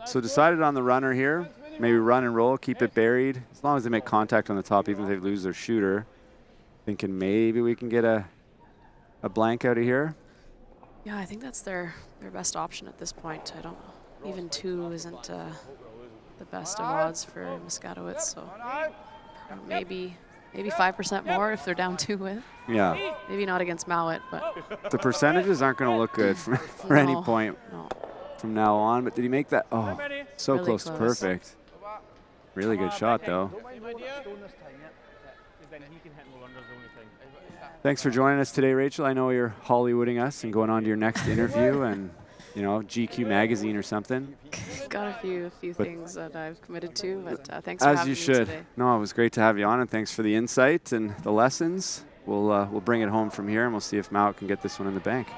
So decided on the runner here. Maybe run and roll, keep it buried. As long as they make contact on the top, even if they lose their shooter. Thinking maybe we can get a blank out of here. Yeah, I think that's their best option at this point. I don't. Even 2 isn't the best of odds for Muskatewitz, so maybe 5% more if they're down 2 with. Yeah. Maybe not against Mouat, but The percentages aren't going to look good for any point from now on. But did he make that? Oh, so Really close to close. perfect. Really good shot, though. Thanks for joining us today, Rachel. I know you're Hollywooding us and going on to your next interview and, you know, GQ magazine or something. got a few things that I've committed to, but thanks for As having you me should. today. No, it was great to have you on, and thanks for the insight and the lessons. We'll bring it home from here, and we'll see if Mouat can get this one in the bank.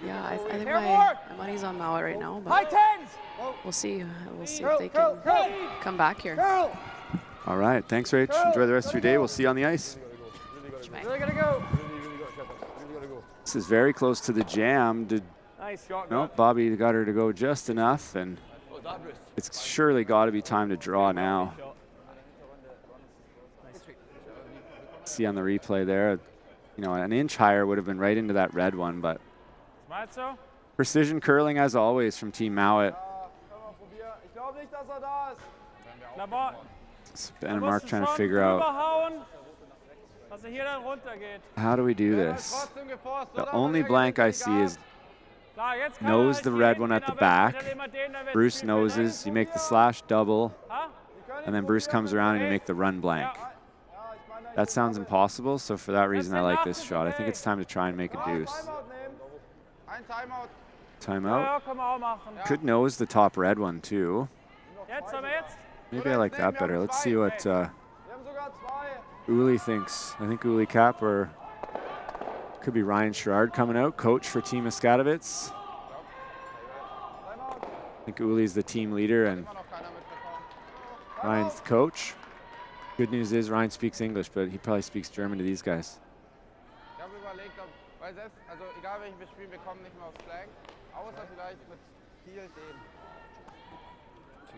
Yeah, I think my money's on Mouat right now, but we'll see. We'll see if they can come back here. All right. Thanks, Rach. Enjoy the rest of your day. We'll see you on the ice. Really gotta go. This is very close to the jam. Nice shot. Nope, Bobby got her to go just enough, and it's surely got to be time to draw now. See on the replay there, you know, an inch higher would have been right into that red one, but precision curling as always from Team Mouat. Ben and Mark trying to figure out how do we do this. The only blank I see is nose the red one at the back. Bruce noses, you make the slash double, and then Bruce comes around and you make the run blank. That sounds impossible, so for that reason I like this shot. I think it's time to try and make a deuce. Timeout. Could nose the top red one too. Maybe I like that better. Let's see what Uli thinks. I think Uli Cap or could be Ryan Sherrard coming out, coach for Team Muskatewitz. I think Uli's the team leader and Ryan's the coach. Good news is Ryan speaks English, but he probably speaks German to these guys.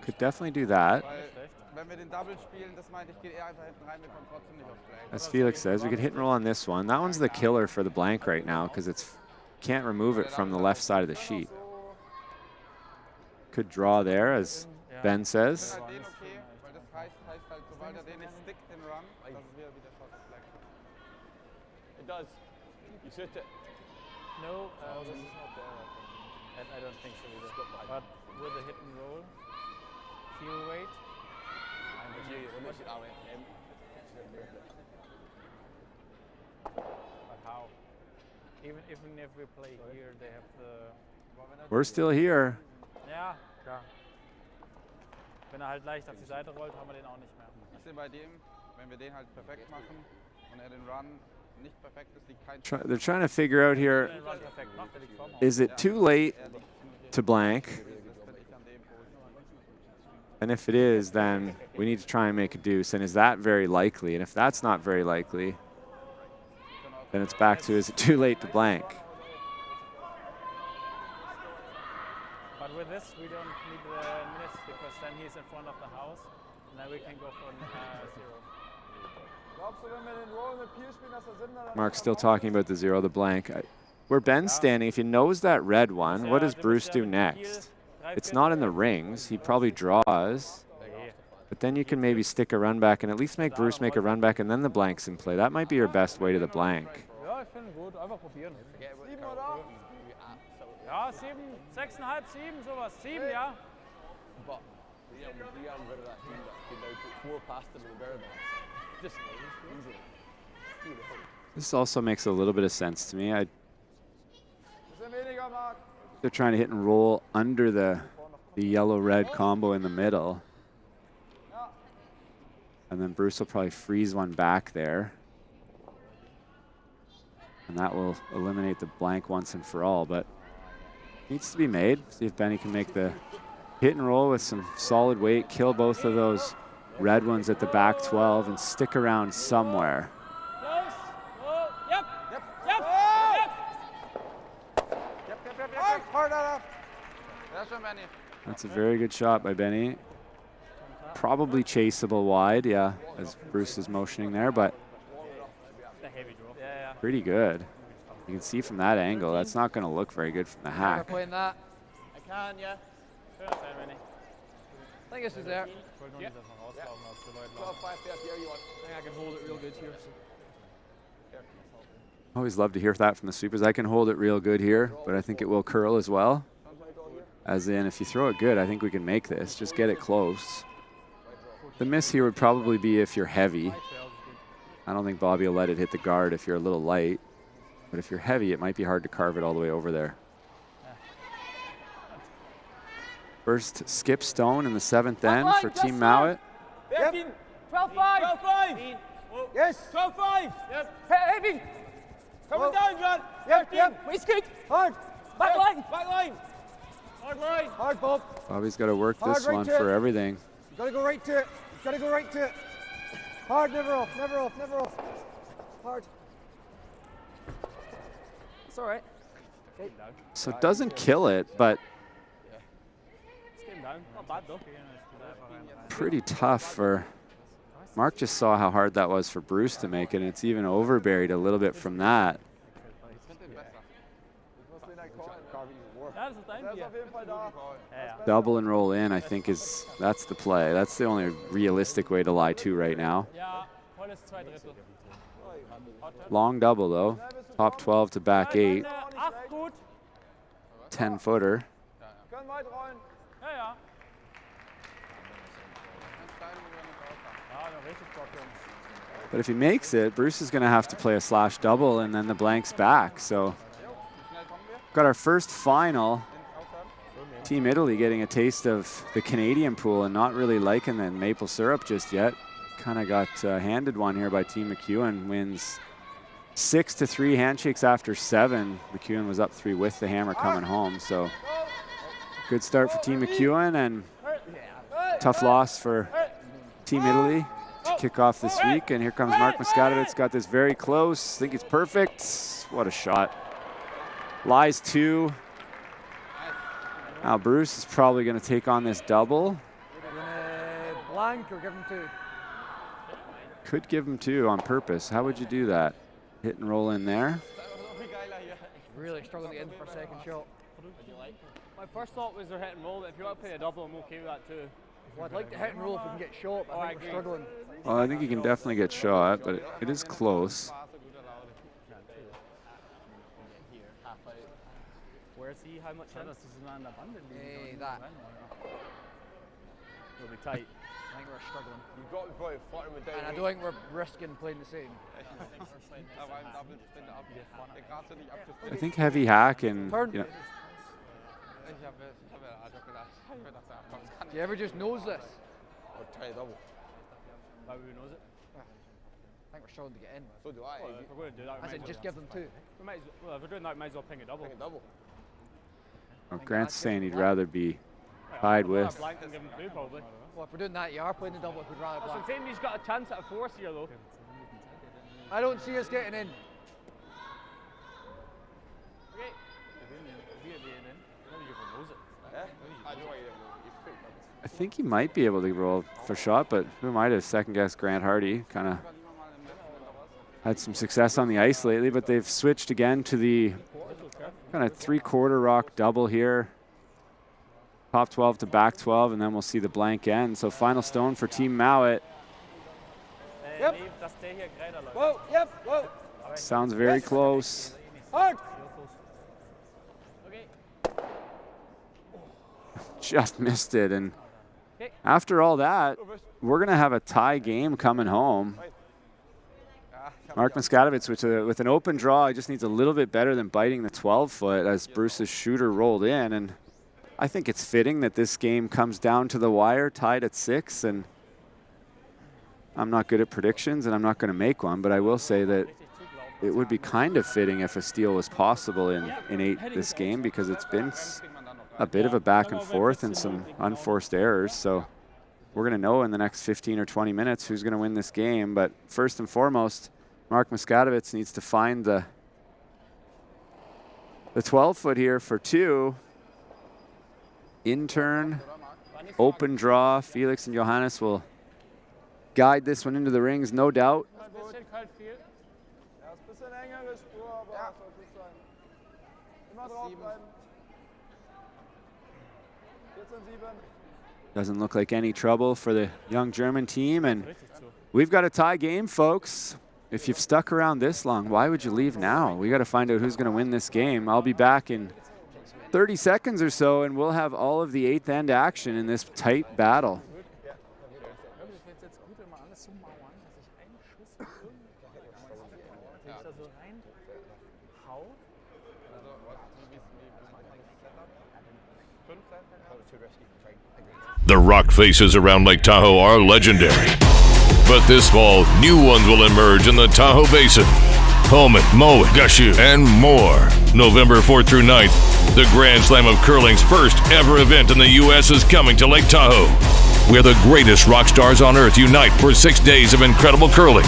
Could definitely do that. As Felix says, we could hit and roll on this one. That one's the killer for the blank right now because it's can't remove it from the left side of the sheet. Could draw there, as Ben says. It does. You shoot it. No, this is not there. I don't think so either. But with a hit and roll, heel weight. But how? Even if we play here, they have the. We're still here. Ja, klar. Wenn halt leicht auf die Seite rollt, haben wir den auch nicht mehr. Ich sehe bei dem, wenn wir den halt perfekt machen und den Run nicht perfekt ist, liegt kein. They're trying to figure out here, is it too late to blank? And if it is, then we need to try and make a deuce. And is that very likely? And if that's not very likely, then it's back to, is it too late to blank? But with this, we don't need the miss because then he's in front of the house, and then we can go for 0. Mark's still talking about the 0, the blank. Where Ben's standing, if he knows that red one, what does Bruce do next? It's not in the rings. He probably draws. But then you can maybe stick a run back and at least make Bruce make a run back and then the blank's in play. That might be your best way to the blank. Ja, ich finde gut. Einfach probieren. 7 oder 8? Ja, 7, 6,5, 7, sowas. 7, ja. This also makes a little bit of sense to me. They're trying to hit and roll under the yellow-red combo in the middle. And then Bruce will probably freeze one back there. And that will eliminate the blank once and for all, but needs to be made. See if Benny can make the hit and roll with some solid weight, kill both of those red ones at the back 12 and stick around somewhere. That's a very good shot by Benny. Probably chaseable wide, yeah, as Bruce is motioning there, but pretty good. You can see from that angle, that's not going to look very good from the hack. Playing that. I can, yeah. I think this is there. Yeah. 12, 5, 30, you want. I think I can hold it real good here. Always love to hear that from the sweepers. I can hold it real good here, but I think it will curl as well. As in, if you throw it good, I think we can make this. Just get it close. The miss here would probably be if you're heavy. I don't think Bobby will let it hit the guard if you're a little light. But if you're heavy, it might be hard to carve it all the way over there. First skip stone in the 7th end for Team Mouat. 13, 12, 5. 12, 5. Yes. 12, 5. Yep. Heavy. Coming down, John. Yep. Waist kick. Hard. Back line. Back line. Hard line. Hard, Bob. Bobby's got to work this right one to for it. everything. You gotta go right to it. You gotta go right to it. Hard, never off, never off, never off. Hard. It's all right. Okay. So it doesn't kill it, but pretty tough for Mark. Just saw how hard that was for Bruce to make it, and it's even overburied a little bit from that. Double and roll in, I think, that's the play. That's the only realistic way to lie to right now. Long double, though. Top 12 to back 8. 10-footer. But if he makes it, Bruce is going to have to play a slash double and then the blank's back. So got our first final. Team Italy getting a taste of the Canadian pool and not really liking the maple syrup just yet. Kind of got handed one here by Team McEwen. Wins 6-3, handshakes after 7. McEwen was up 3 with the hammer coming home. So good start for Team McEwen and tough loss for Team Italy to kick off this week. And here comes Mark Muskatewitz, got this very close. I think it's perfect. What a shot. Lies 2. Now Bruce is probably going to take on this double. blank or give him 2. Could give him 2 on purpose. How would you do that? Hit and roll in there. Really struggling to get in for a second shot. My first thought was they're hit and roll, but if you want to play a double, I'm okay with that too. Well, I'd like to hit and roll if we can get shot, but I think we're struggling. Well, I think he can definitely get shot, but it is close. Where is he? How much in? Hey, that. It'll be tight. I think we're struggling. You've got to probably flutter him down. And I don't think we're risking playing the same. I think heavy hack and you know, do you ever just nose this? Or try double. Why would we nose it? I think we're struggling to get in. So do I. Well, if we're going to do that, I said just give them 2. Well, if we're doing that, we might as well ping a double. Ping a double. well, Grant's saying he'd rather be tied with. Blank and give him 2 probably. Well, if we're doing that, you are playing the double if we'd rather That's what blank. I'm saying, he's got a chance at a 4th here though. I don't see us getting in. Okay. I think he might be able to roll for shot, but who might have second-guessed Grant Hardy? Kind of had some success on the ice lately, but they've switched again to the kind of 3/4 rock double here. Top 12 to back 12, and then we'll see the blank end. So final stone for Team Mouat. Yep. Whoa, yep, whoa. Sounds very close. Hard. Just missed it, and after all that, we're gonna have a tie game coming home. Mark Muskatewitz with an open draw. He just needs a little bit better than biting the 12-foot as Bruce's shooter rolled in, and I think it's fitting that this game comes down to the wire, tied at 6, and I'm not good at predictions, and I'm not going to make one, but I will say that it would be kind of fitting if a steal was possible in 8 this game, because it's been a bit of a back and forth and some unforced errors. So we're going to know in the next 15 or 20 minutes who's going to win this game. But first and foremost, Mark Muskatewitz needs to find the 12-foot here for 2. In-turn, open draw. Felix and Johannes will guide this one into the rings, no doubt. Doesn't look like any trouble for the young German team, and we've got a tie game, folks. If you've stuck around this long, why would you leave now? We got to find out who's going to win this game. I'll be back in 30 seconds or so, and we'll have all of the 8th end action in this tight battle. The rock faces around Lake Tahoe are legendary. But this fall, new ones will emerge in the Tahoe Basin. Pullman, Mouat, Gushue, and more. November 4th through 9th, the Grand Slam of Curling's first ever event in the U.S. is coming to Lake Tahoe, where the greatest rock stars on earth unite for 6 days of incredible curling,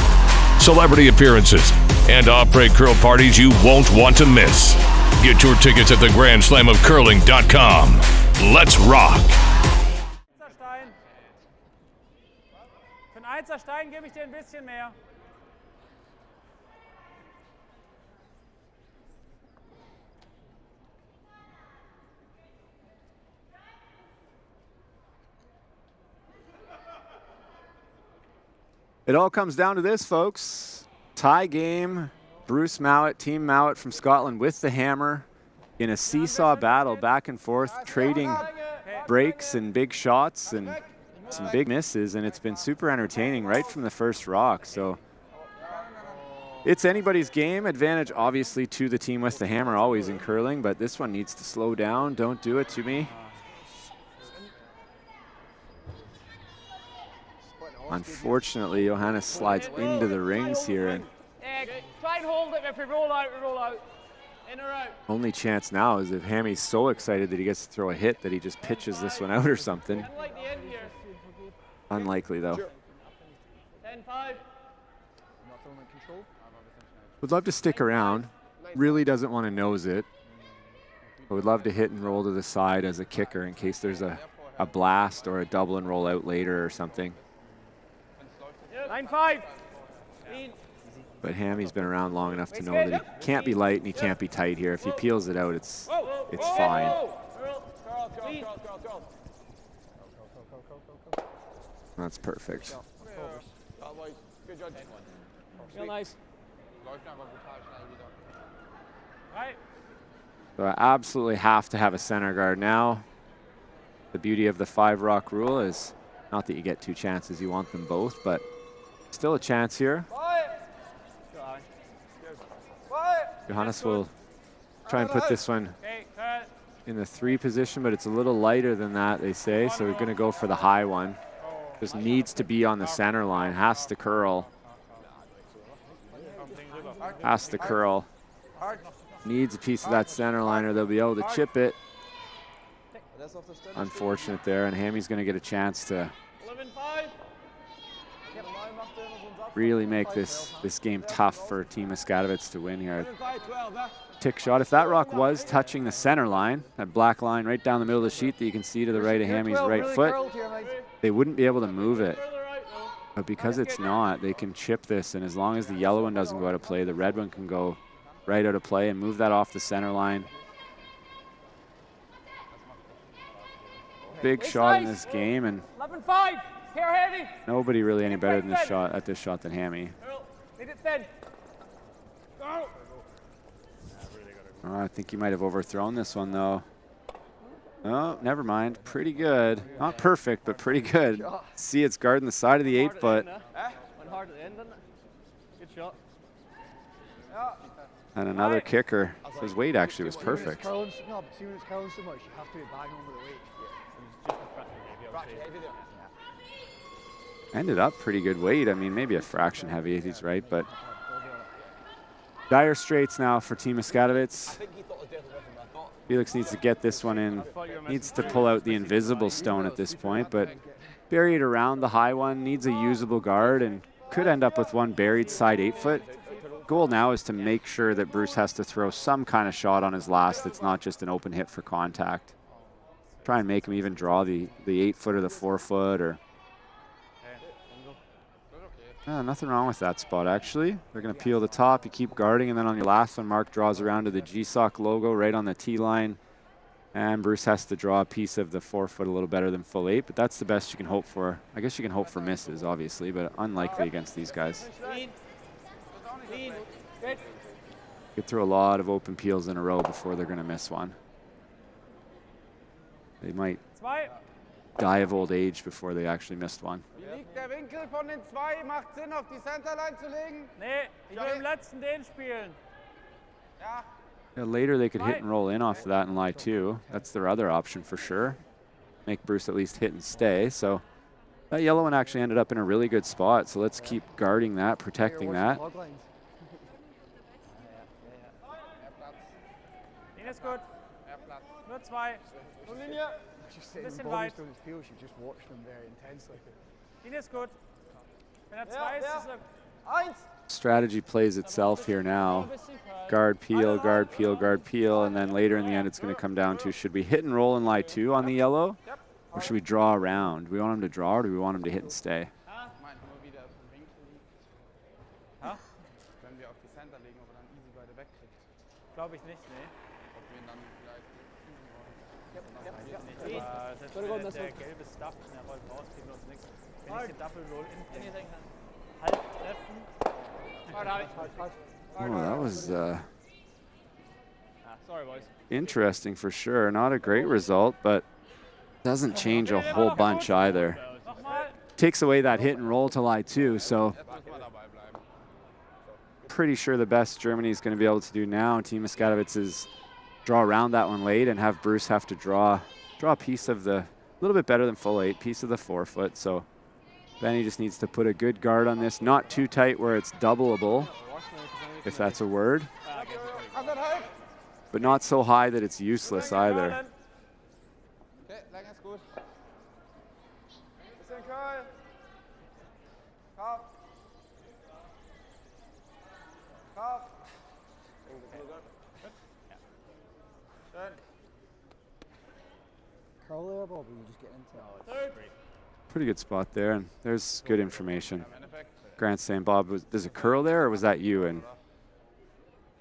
celebrity appearances, and après curl parties you won't want to miss. Get your tickets at theGrandSlamOfCurling.com. Let's rock! Für einen Einser Stein gebe ich dir ein bisschen mehr. It all comes down to this, folks. Tie game. Bruce Mouat, Team Mouat from Scotland with the hammer in a seesaw battle, back and forth, trading breaks and big shots and some big misses, and it's been super entertaining right from the first rock. So it's anybody's game. Advantage obviously to the team with the hammer always in curling, but this one needs to slow down. Don't do it to me. Unfortunately, Johannes slides into the rings here, and Try and hold it. If we roll out, we roll out. In or out. only chance now is if Hammy's so excited that he gets to throw a hit that he just pitches this one out or something. Unlikely though. 10-5. Would love to stick around. Really doesn't want to nose it. But would love to hit and roll to the side as a kicker in case there's a a blast or a double and roll out later or something. 9-5. But Hammy's been around long enough to know that he can't be light and he can't be tight here. If he peels it out, it's fine. That's perfect. Real nice. Right. So I absolutely have to have a center guard now. The beauty of the 5-rock rule is not that you get 2 chances, you want them both, but still a chance here. Johannes will try and put this one in the 3 position, but it's a little lighter than that, they say, so we're going to go for the high one. Just needs to be on the center line, has to curl. Has to curl. Needs a piece of that center line or they'll be able to chip it. Unfortunate there, and Hammy's going to get a chance to really make this game tough for Team Muskatewitz to win here. Tick shot. If that rock was touching the center line, that black line right down the middle of the sheet that you can see to the right of Hammy's right foot, they wouldn't be able to move it. But because it's not, they can chip this, and as long as the yellow one doesn't go out of play, the red one can go right out of play and move that off the center line. Big shot in this game, and 11-5. Here, Hammy. nobody really any better than this shot than Hammy. Lead it thin. Go. Oh, I think he might have overthrown this one though. Oh, never mind. Pretty good. Not perfect, but pretty good. See, it's guarding the side of the 8-foot. Went hard at the end, didn't it? Good shot. And another kicker. So his weight actually was perfect. No, but see when it's curling so much, you have to be banging over the weight. Ended up pretty good weight. I mean, maybe a fraction heavy if he's right, but dire straits now for Team Muskatewitz. Felix needs to get this one in. Needs to pull out the invisible stone at this point, but buried around the high one, needs a usable guard and could end up with one buried side 8-foot. Goal now is to make sure that Bruce has to throw some kind of shot on his last that's not just an open hit for contact. Try and make him even draw the 8-foot or the 4-foot or... nothing wrong with that spot, actually. They're going to peel the top, you keep guarding, and then on your last one, Mark draws around to the GSOC logo right on the tee line. And Bruce has to draw a piece of the 4-foot a little better than full 8, but that's the best you can hope for. I guess you can hope for misses, obviously, but unlikely against these guys. Get through a lot of open peels in a row before they're going to miss one. They might die of old age before they actually missed one. Der Winkel von den 2 macht Sinn, auf die Centerline zu legen? Nee, ich will im letzten den spielen. Ja. Yeah, later they could hit and roll in off of that and lie 2. That's their other option for sure. Make Bruce at least hit and stay. So that yellow one actually ended up in a really good spot. So let's keep guarding that, protecting that. Den ist gut. Nur 2. Linie. Bisschen weit. You just watched them very intensely. Den ist gut. Wenn 2 ist, ist 1. Strategy plays itself here now. Guard, peel, guard, peel, guard, peel, and then later in the end it's going to come down to, should we hit and roll and lie 2 on the yellow, or should we draw around? Do we want him to draw, or do we want him to hit and stay? Wenn wir auf die Center legen, ob er dann easy beide wegkriegt. Glaube ich nicht, nee. Ob wir ihn dann vielleicht... Der gelbe Stuff, der rollt raus, kriegen wir uns nichts. Wenn ich den Double Roll in Halt treffen. Oh, that was sorry, boys. interesting for sure. Not a great result, but doesn't change a whole bunch either. Takes away that hit and roll to lie 2, so pretty sure the best Germany is going to be able to do now, Team Muskatewitz, is draw around that one late and have Bruce have to draw a piece of the, a little bit better than full 8, piece of the 4-foot. So Benny just needs to put a good guard on this, not too tight where it's doubleable, if that's a word, but not so high that it's useless either. Okay, lang ist gut. Bisschen curl. Kopf. Kopf. Schön. hill there, Bob, or you just get into it? Pretty good spot there, and there's good information. Grant's saying, Bob, there's a curl there, or was that you? And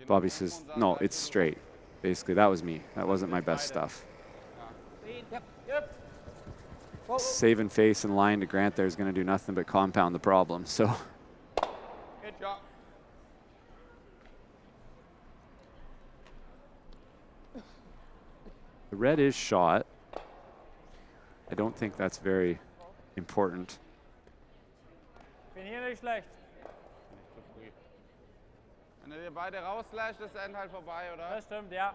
Bobby says, no, it's straight. Basically, that was me. That wasn't my best stuff. Yep. Saving face and line to Grant there is going to do nothing but compound the problem. So. Good job. The red is shot. I don't think that's very important. Bin hier nicht schlecht. Wenn ihr beide rauslasht, ist der End halt vorbei, oder? Das stimmt, ja.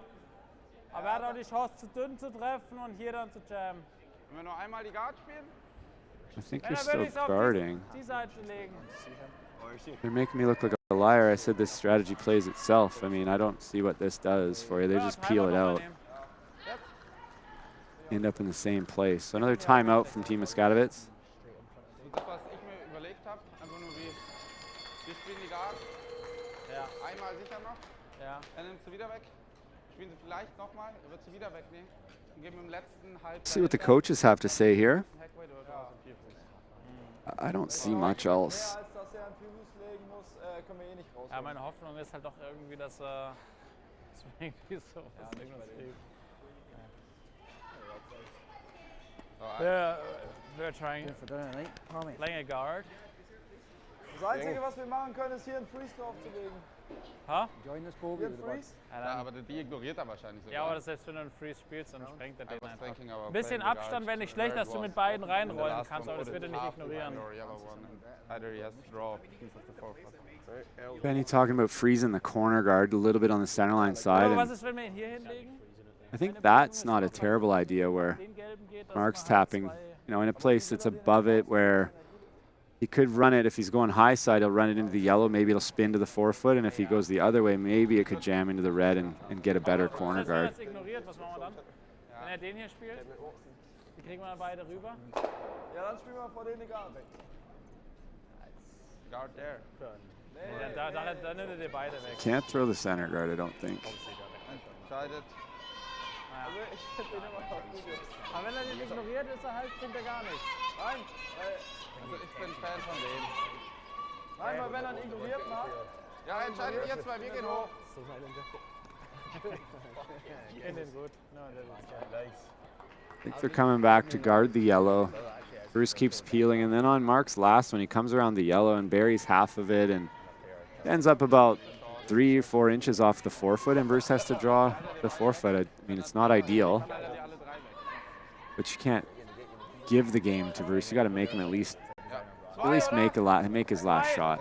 Aber er hat auch die Chance, zu dünn zu treffen und hier dann zu jammen. Wenn wir nur einmal die Guard spielen? I think you're still guarding. Die Seite legen. They're making me look like a liar. I said this strategy plays itself. I mean, I don't see what this does for you. They just peel it out. End up in the same place. So another timeout from Team Muskatewitz. Das, was ich mir überlegt habe, einfach nur wie, wir spielen die Guard. Ja. Einmal sicher noch. Ja. Er nimmt sie wieder weg. Spielen sie vielleicht nochmal, er wird sie wieder wegnehmen. Und geben im letzten Halbzeit. See what the coaches have to say here. I don't see much else. Ja, meine Hoffnung ist halt doch irgendwie, dass irgendwie so we're trying playing a guard. Das Einzige, was wir machen können, ist hier einen Freeze draufzulegen. Ha? Join this ball. Ja, aber die ignoriert er wahrscheinlich sogar. Ja, aber selbst wenn du einen Freeze spielst, dann sprengt er den einfach. Ein bisschen Abstand wäre nicht schlecht, dass du mit beiden reinrollen kannst, aber das wird er nicht ignorieren. Benny talking about freezing the corner guard a little bit on the center line side. Aber was ist, wenn wir ihn hier hinlegen? I think that's not a terrible idea where Mark's tapping, you know, in a place that's above it where he could run it. If he's going high side, he'll run it into the yellow. Maybe it'll spin to the forefoot. And if he goes the other way, maybe it could jam into the red and get a better corner guard. Wenn er den hier spielt, die kriegen wir dann beide rüber. Ja, dann spielen wir vor den die Guard. Guard there. Dann nimmt er die beide weg. Can't throw the center guard, I don't think. Entscheidet. Aber wenn er den ignoriert, ist er halt, kommt er gar nicht. Nein, also ich bin Fan von denen. Nein, weil wenn er ihn ignoriert macht. Ja, entscheidet ihr zwei, wir gehen hoch. Ich kenne den gut. I think they're coming back to guard the yellow. Bruce keeps peeling, and then on Mark's last one, he comes around the yellow and buries half of it and ends up about 3 or 4 inches off the forefoot, and Bruce has to draw the forefoot. I mean, it's not ideal, but you can't give the game to Bruce. You got to make him at least make his last shot.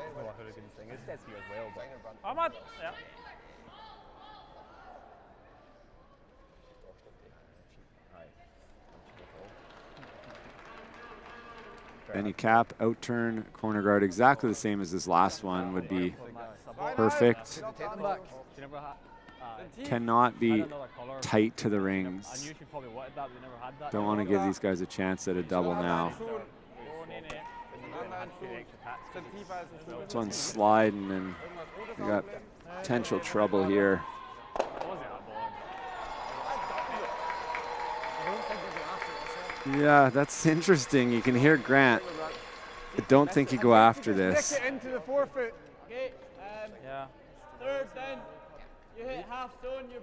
Benny cap, outturn, corner guard, exactly the same as this last one would be perfect. Cannot be tight to the rings. Don't want to give these guys a chance at a double now. This one's sliding, and we got potential trouble here. Yeah, that's interesting. You can hear Grant. I don't think he'd go after this. Into the forefoot. Okay, yeah. Third, then you hit half stone. You're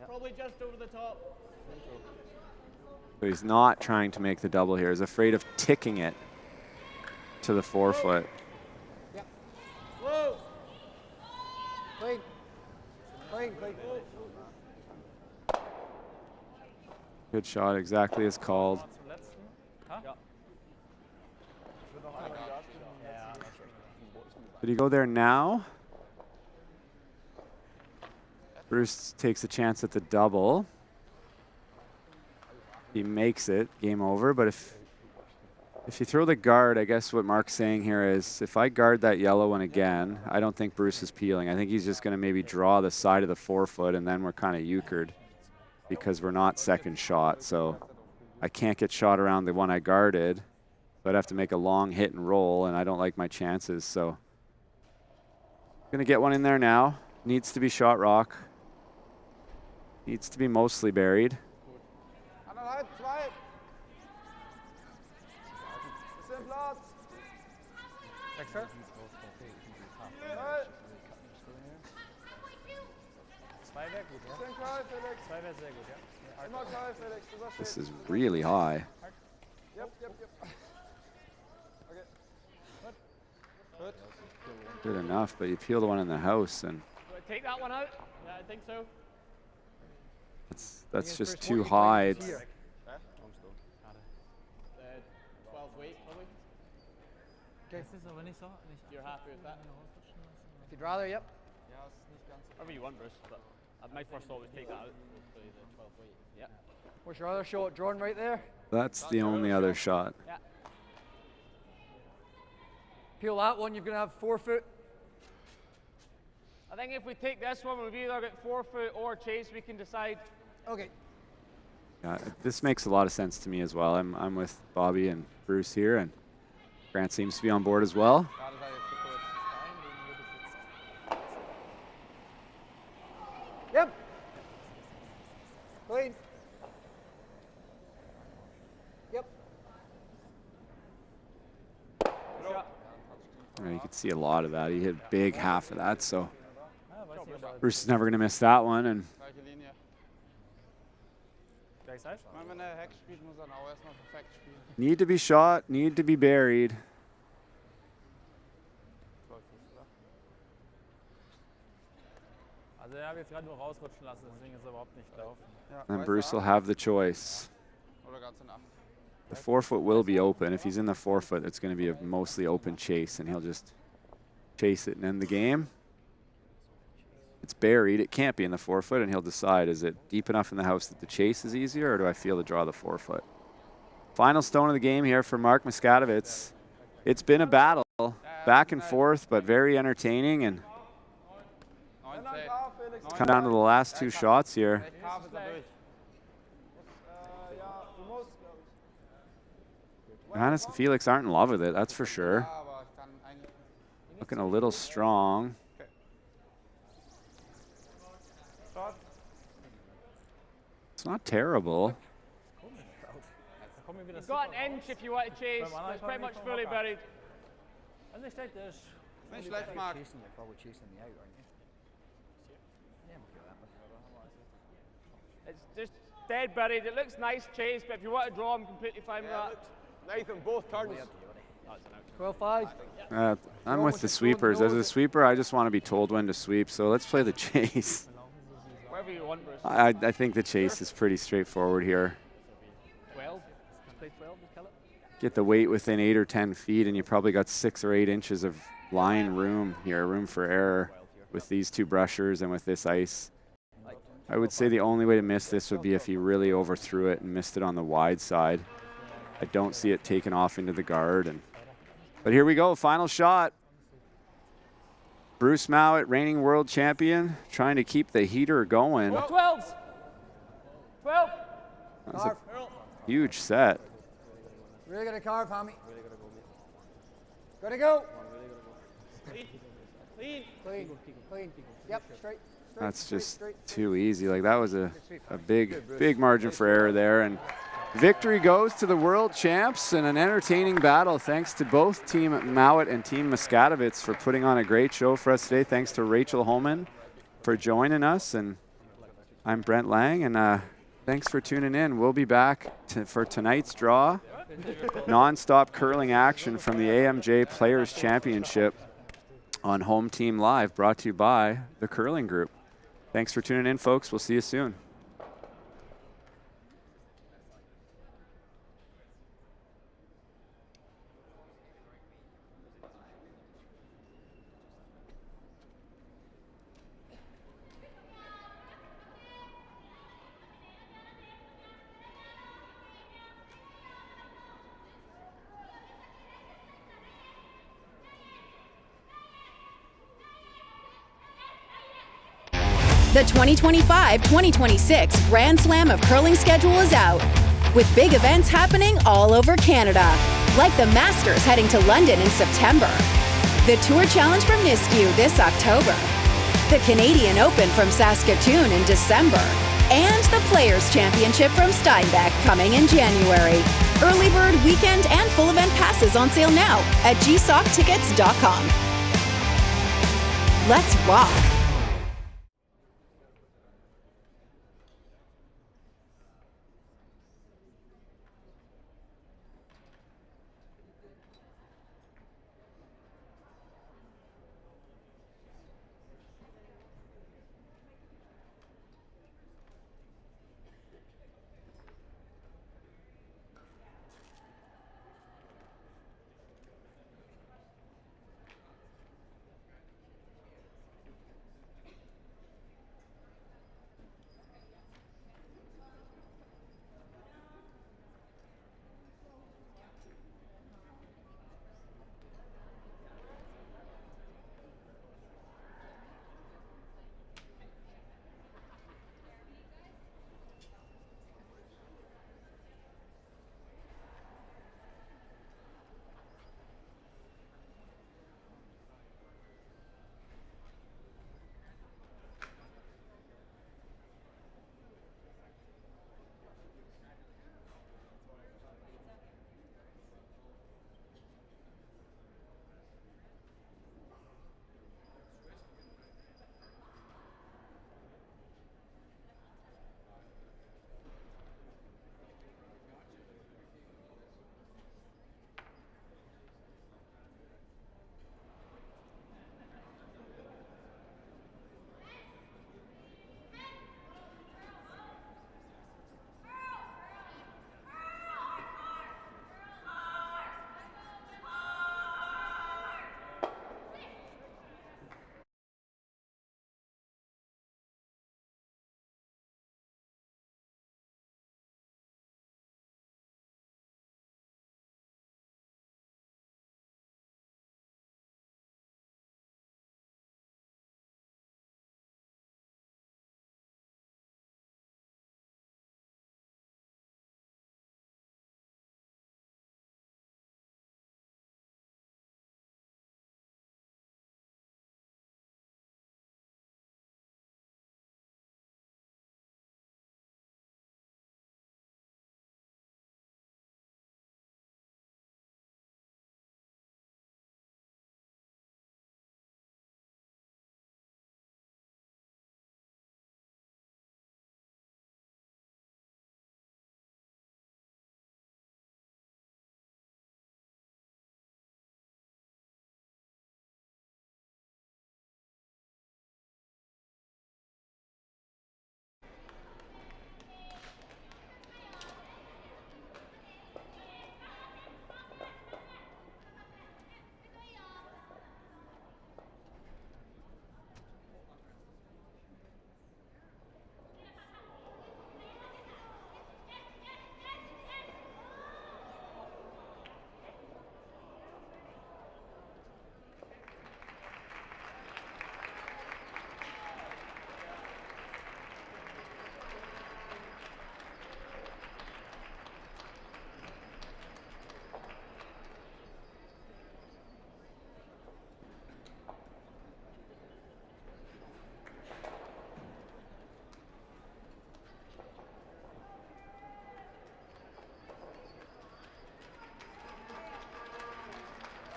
probably just over the top. So he's not trying to make the double here. He's afraid of ticking it to the forefoot. Yep. Whoa. Clean. Clean, clean. Good shot, exactly as called. Did he go there now? Bruce takes a chance at the double. He makes it, game over. But if you throw the guard, I guess what Mark's saying here is if I guard that yellow one again, I don't think Bruce is peeling. I think he's just going to maybe draw the side of the forefoot, and then we're kind of euchred because we're not second shot. So I can't get shot around the one I guarded. So I'd have to make a long hit and roll, and I don't like my chances. So going to get one in there now. Needs to be shot rock. Needs to be mostly buried. 1,5, 2. Bisschen Platz. Wechsel. 2 wäre gut, ja? Bisschen Karl, Felix. 2 wäre sehr gut, ja? Immer Karl, Felix. This is really high. Yep. Okay. Good. Good enough, but you peel the one in the house, and Take that one out? Yeah, I think so. that's just too high. It's, 12 weight, probably. Okay. You're happy with that? If you'd rather, yep. Whatever you want, Bruce. But my first thought was take that out. The 12 weight. Yeah. What's your other shot? Drawn right there. that's the only other shot. Yeah. Peel that one, you're going to have 4 foot. I think if we take this one, we've either got 4 foot or chase, we can decide. Okay. Yeah, this makes a lot of sense to me as well. I'm with Bobby and Bruce here, and Grant seems to be on board as well. Yep. Clean. Yep. You could see a lot of that. He hit big half of that, so Bruce is never going to miss that one. And need to be shot, need to be buried. And Bruce will have the choice. The 4 foot will be open. If he's in the 4 foot, it's going to be a mostly open chase, and he'll just chase it and end the game. It's buried. It can't be in the 4 foot, and he'll decide, is it deep enough in the house that the chase is easier, or do I feel to draw the 4 foot? Final stone of the game here for Mark Muskatewitz. It's been a battle, back and forth, but very entertaining, and it's come down to the last 2 shots here. Johannes and Felix aren't in love with it, that's for sure. Looking a little strong. It's not terrible. You've got an inch if you want to chase, but it's pretty much fully buried. Nicht schlecht, Mark. It's just dead buried. It looks nice chase, but if you want to draw, I'm completely fine with that. Nathan, both turns. 12-5. I'm with the sweepers. As a sweeper, I just want to be told when to sweep, so let's play the chase. Whatever you want, Bruce. I think the chase is pretty straightforward here. 12? Just play 12, just kill it. Get the weight within 8 or 10 feet, and you probably got 6 or 8 inches of line room here, room for error with these 2 brushers and with this ice. I would say the only way to miss this would be if he really overthrew it and missed it on the wide side. I don't see it taken off into the guard. But here we go, final shot. Bruce Mouat, reigning world champion, trying to keep the heater going. 12. 12. That's a huge set. Really got to carve, Hammy. Gotta go. Clean. Clean. Clean. Yep, straight. That's just too easy. Like, that was a big margin for error there. And victory goes to the world champs in an entertaining battle. Thanks to both Team Mouat and Team Muskatewitz for putting on a great show for us today. Thanks to Rachel Holman for joining us. And I'm Brent Lang, and thanks for tuning in. We'll be back for tonight's draw. Non-stop curling action from the AMJ Players Championship on Home Team Live, brought to you by the Curling Group. Thanks for tuning in, folks. We'll see you soon. The 2025-2026 Grand Slam of Curling schedule is out, with big events happening all over Canada, like the Masters heading to London in September, the Tour Challenge from Nisku this October, the Canadian Open from Saskatoon in December, and the Players' Championship from Steinbeck coming in January. Early bird weekend and full event passes on sale now at gsoctickets.com. Let's rock!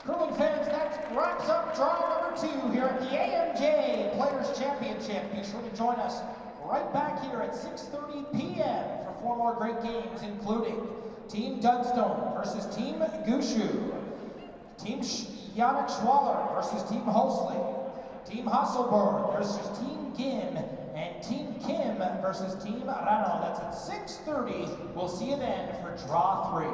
Curling fans, that wraps up draw number 2 here at the AMJ Players Championship. Be sure to join us right back here at 6:30 p.m. for 4 more great games, including Team Dunstone versus Team Gushu, Team Yannick Schwaller versus Team Hosley, Team Hasselberg versus Team Gim, and Team Kim versus Team Rano. That's at 6:30. We'll see you then for draw 3.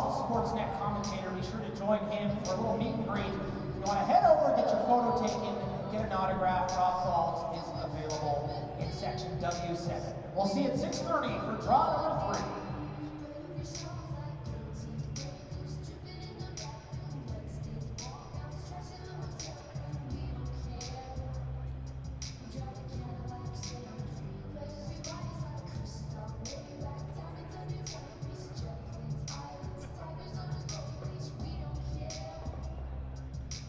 Roth, Sportsnet commentator. Be sure to join him for a little meet and greet. If you want to head over, get your photo taken, get an autograph, Roth Falls is available in section W7. We'll see you at 6:30 for draw number